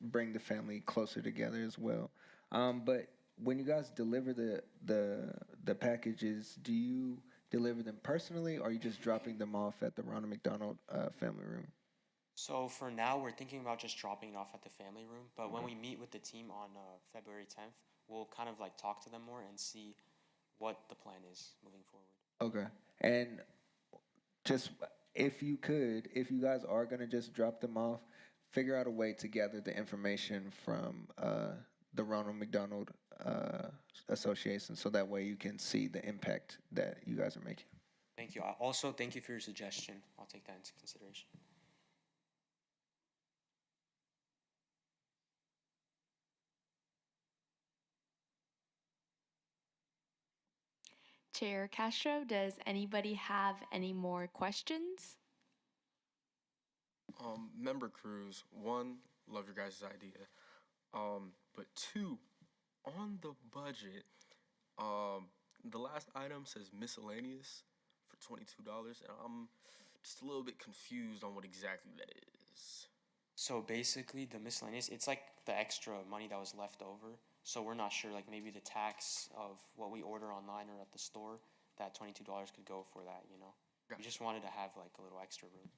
Speaker 17: bring the family closer together as well. But when you guys deliver the packages, do you deliver them personally, or are you just dropping them off at the Ronald McDonald Family Room?
Speaker 8: So for now, we're thinking about just dropping it off at the family room. But when
Speaker 17: Okay.
Speaker 8: we meet with the team on February 10th, we'll kind of like talk to them more and see what the plan is moving forward.
Speaker 17: Okay. And just if you guys are gonna just drop them off, figure out a way to gather the information from the Ronald McDonald Association, so that way you can see the impact that you guys are making.
Speaker 8: Thank you. Also, thank you for your suggestion. I'll take that into consideration.
Speaker 1: Chair Castro, does anybody have any more questions?
Speaker 13: Member Cruz, one, love your guys' idea. But two, on the budget, the last item says miscellaneous for $22, and I'm just a little bit confused on what exactly that is.
Speaker 8: So basically, the miscellaneous, it's like the extra money that was left over. So we're not sure, like maybe the tax of what we order online or at the store, that $22 could go for that, you know? We just wanted to have like a little extra room.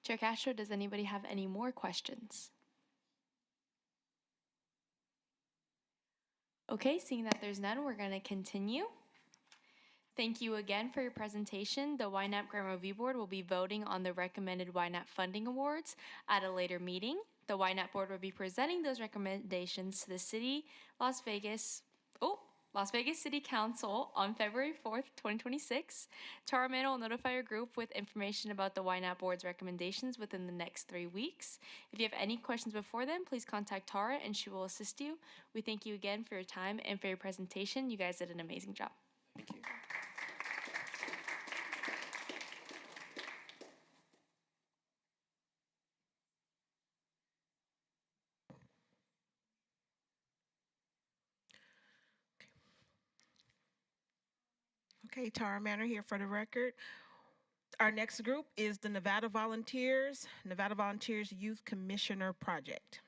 Speaker 1: Chair Castro, does anybody have any more questions? Okay, seeing that there's none, we're going to continue. Thank you again for your presentation. The YNAP Grant Review Board will be voting on the recommended YNAP funding awards at a later meeting. The YNAP Board will be presenting those recommendations to the Las Vegas City Council on February 4th, 2026. Tara Mann will notify your group with information about the YNAP Board's recommendations within the next 3 weeks. If you have any questions before then, please contact Tara and she will assist you. We thank you again for your time and for your presentation. You guys did an amazing job.
Speaker 8: Thank you.
Speaker 5: Okay, Tara Manor here for the record. Our next group is the Nevada Volunteers Youth Commissioner Project.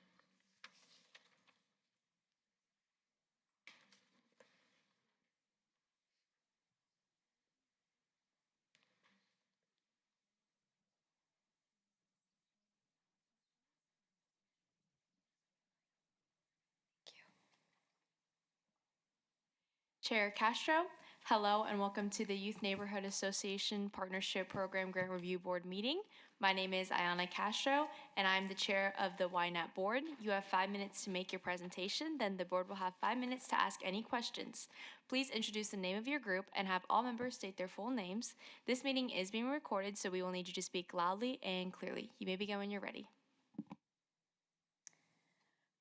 Speaker 1: Chair Castro, hello and welcome to the Youth Neighborhood Association Partnership Program Grant Review Board meeting. My name is Ayana Castro and I'm the chair of the YNAP board. You have 5 minutes to make your presentation, then the board will have 5 minutes to ask any questions. Please introduce the name of your group and have all members state their full names. This meeting is being recorded, so we will need you to speak loudly and clearly. You may begin when you're ready.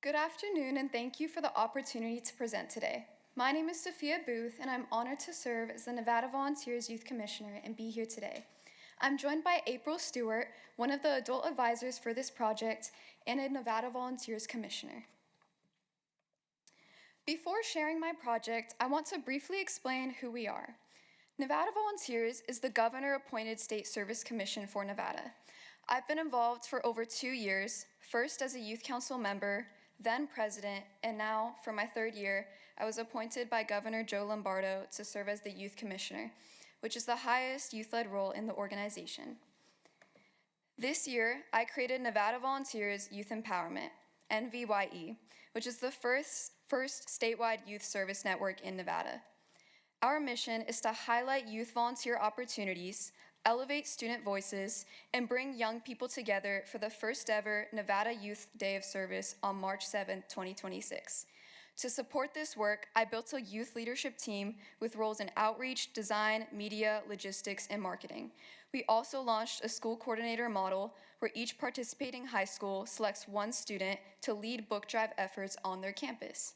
Speaker 14: Good afternoon, and thank you for the opportunity to present today. My name is Sophia Booth, and I'm honored to serve as the Nevada Volunteers Youth Commissioner and be here today. I'm joined by April Stewart, one of the adult advisors for this project, and a Nevada Volunteers Commissioner. Before sharing my project, I want to briefly explain who we are. Nevada Volunteers is the governor-appointed state service commission for Nevada. I've been involved for over 2 years, first as a youth council member, then president, and now, for my 3rd year, I was appointed by Governor Joe Lombardo to serve as the youth commissioner, which is the highest youth-led role in the organization. This year, I created Nevada Volunteers Youth Empowerment, NVYE, which is the first statewide youth service network in Nevada. Our mission is to highlight youth volunteer opportunities, elevate student voices, and bring young people together for the first ever Nevada Youth Day of Service on March 7, 2026. To support this work, I built a youth leadership team with roles in outreach, design, media, logistics, and marketing. We also launched a school coordinator model where each participating high school selects one student to lead book drive efforts on their campus.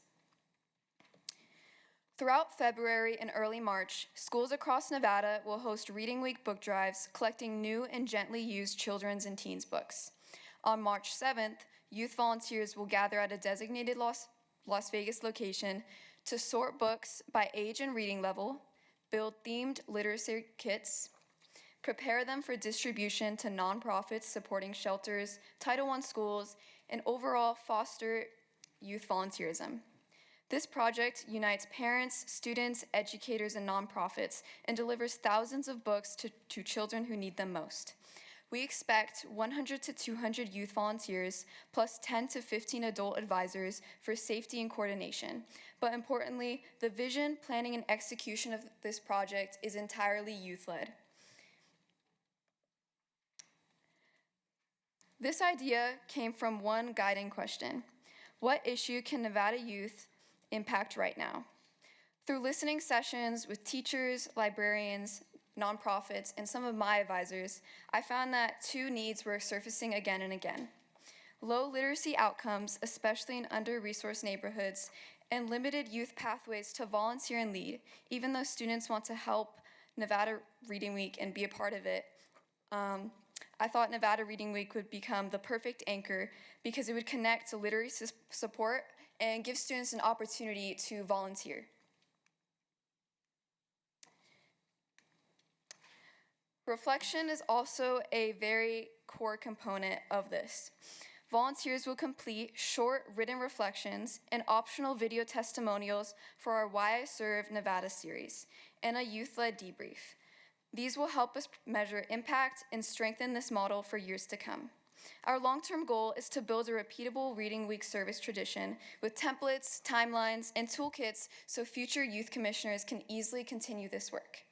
Speaker 14: Throughout February and early March, schools across Nevada will host Reading Week book drives, collecting new and gently used children's and teens books. On March 7th, youth volunteers will gather at a designated Las Vegas location to sort books by age and reading level, build themed literacy kits, prepare them for distribution to nonprofits supporting shelters, Title I schools, and overall foster youth volunteerism. This project unites parents, students, educators, and nonprofits and delivers thousands of books to children who need them most. We expect 100 to 200 youth volunteers plus 10 to 15 adult advisors for safety and coordination. But importantly, the vision, planning, and execution of this project is entirely youth-led. This idea came from one guiding question: what issue can Nevada youth impact right now? Through listening sessions with teachers, librarians, nonprofits, and some of my advisors, I found that two needs were surfacing again and again: low literacy outcomes, especially in under-resourced neighborhoods, and limited youth pathways to volunteer and lead, even though students want to help Nevada Reading Week and be a part of it. I thought Nevada Reading Week would become the perfect anchor because it would connect to literacy support and give students an opportunity to volunteer. Reflection is also a very core component of this. Volunteers will complete short written reflections and optional video testimonials for our Why I Serve Nevada series and a youth-led debrief. These will help us measure impact and strengthen this model for years to come. Our long-term goal is to build a repeatable Reading Week service tradition with templates, timelines, and toolkits so future youth commissioners can easily continue this work.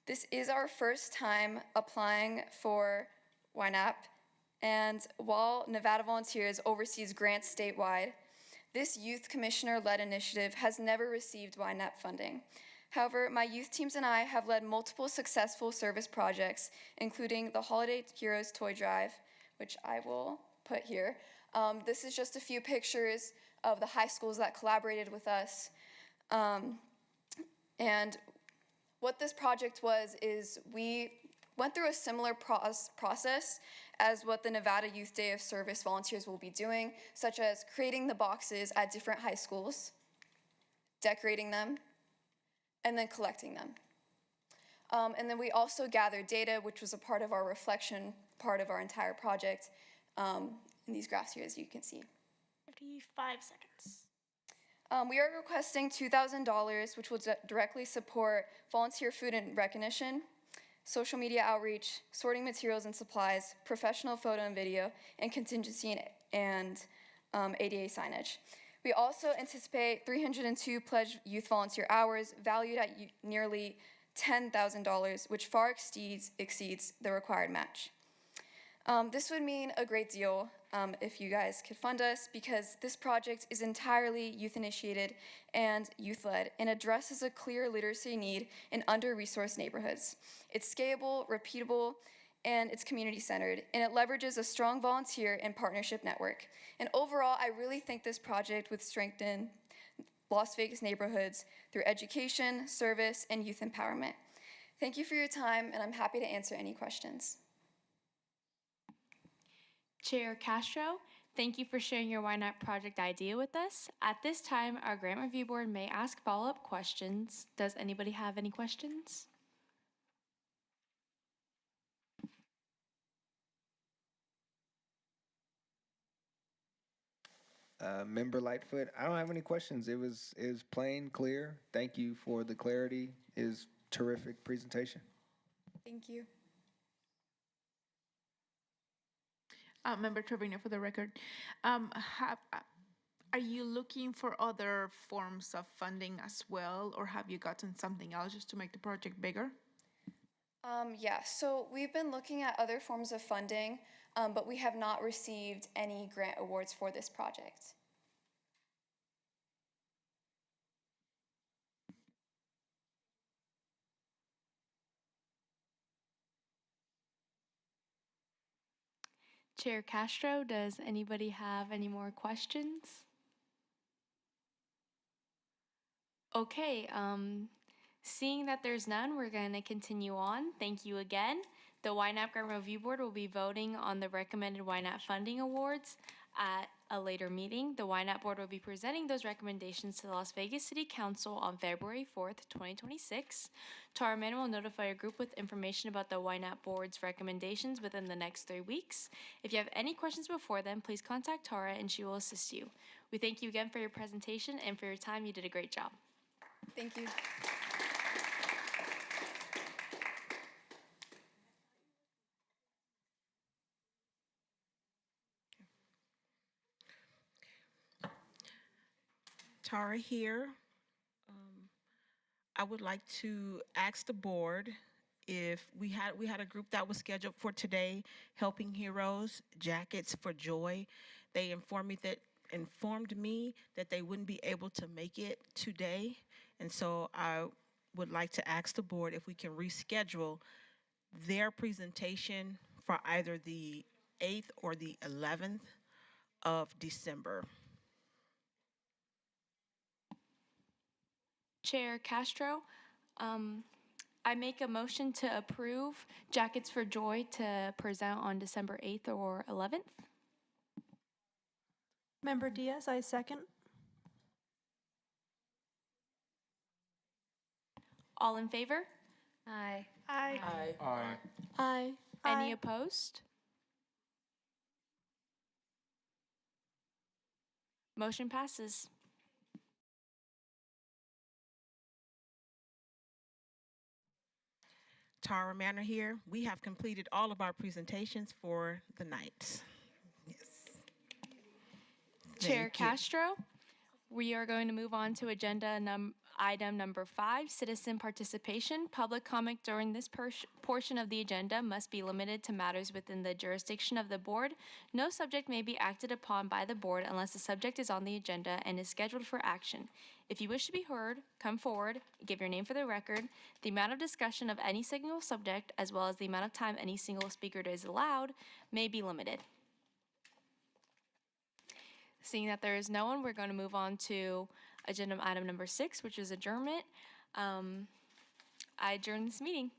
Speaker 14: This is our first time applying for YNAP, and while Nevada Volunteers oversees grants statewide, this youth commissioner-led initiative has never received YNAP funding. However, my youth teams and I have led multiple successful service projects, including the Holiday Heroes Toy Drive, which I will put here. This is just a few pictures of the high schools that collaborated with us. And what this project was is we went through a similar process as what the Nevada Youth Day of Service volunteers will be doing, such as creating the boxes at different high schools, decorating them, and then collecting them. And then we also gathered data, which was a part of our reflection, part of our entire project, in these graphs here, as you can see.
Speaker 18: 55 seconds.
Speaker 14: We are requesting $2,000, which will directly support volunteer food and recognition, social media outreach, sorting materials and supplies, professional photo and video, and contingency and ADA signage. We also anticipate 302 pledged youth volunteer hours valued at nearly $10,000, which far exceeds the required match. This would mean a great deal if you guys could fund us, because this project is entirely youth-initiated and youth-led and addresses a clear literacy need in under-resourced neighborhoods. It's scalable, repeatable, and it's community-centered, and it leverages a strong volunteer and partnership network. And overall, I really think this project would strengthen Las Vegas neighborhoods through education, service, and youth empowerment. Thank you for your time, and I'm happy to answer any questions.
Speaker 1: Chair Castro, thank you for sharing your YNAP project idea with us. At this time, our Grant Review Board may ask follow-up questions. Does anybody have any questions?
Speaker 17: Member Lightfoot, I don't have any questions. It was plain, clear. Thank you for the clarity. It was terrific presentation.
Speaker 14: Thank you.
Speaker 21: Member Trevino, for the record, are you looking for other forms of funding as well, or have you gotten something else just to make the project bigger?
Speaker 14: Yeah, so we've been looking at other forms of funding, but we have not received any grant awards for this project.
Speaker 1: Chair Castro, does anybody have any more questions? Okay, seeing that there's none, we're going to continue on. Thank you again. The YNAP Grant Review Board will be voting on the recommended YNAP funding awards at a later meeting. The YNAP Board will be presenting those recommendations to the Las Vegas City Council on February 4th, 2026. Tara Mann will notify a group with information about the YNAP Board's recommendations within the next 3 weeks. If you have any questions before then, please contact Tara and she will assist you. We thank you again for your presentation and for your time. You did a great job.
Speaker 14: Thank you.
Speaker 5: Tara here. I would like to ask the board if we had a group that was scheduled for today, Helping Heroes, Jackets for Joy. They informed me that they wouldn't be able to make it today, and so I would like to ask the board if we can reschedule their presentation for either the 8th or the 11th of December.
Speaker 1: Chair Castro, I make a motion to approve Jackets for Joy to present on December 8th or 11th.
Speaker 11: Member Diaz, I second.
Speaker 1: All in favor?
Speaker 6: Aye.
Speaker 11: Aye.
Speaker 2: Aye.
Speaker 11: Aye.
Speaker 1: Any
Speaker 11: Aye.
Speaker 1: opposed? Motion passes.
Speaker 5: Tara Manor here. We have completed all of our presentations for the night. Yes.
Speaker 1: Chair
Speaker 5: Thank you.
Speaker 1: Castro, we are going to move on to agenda item number 5, citizen participation. Public comment during this portion of the agenda must be limited to matters within the jurisdiction of the board. No subject may be acted upon by the board unless the subject is on the agenda and is scheduled for action. If you wish to be heard, come forward, give your name for the record. The amount of discussion of any single subject, as well as the amount of time any single speaker is allowed, may be limited. Seeing that there is no one, we're going to move on to agenda item number 6, which is adjournment. I adjourn this meeting.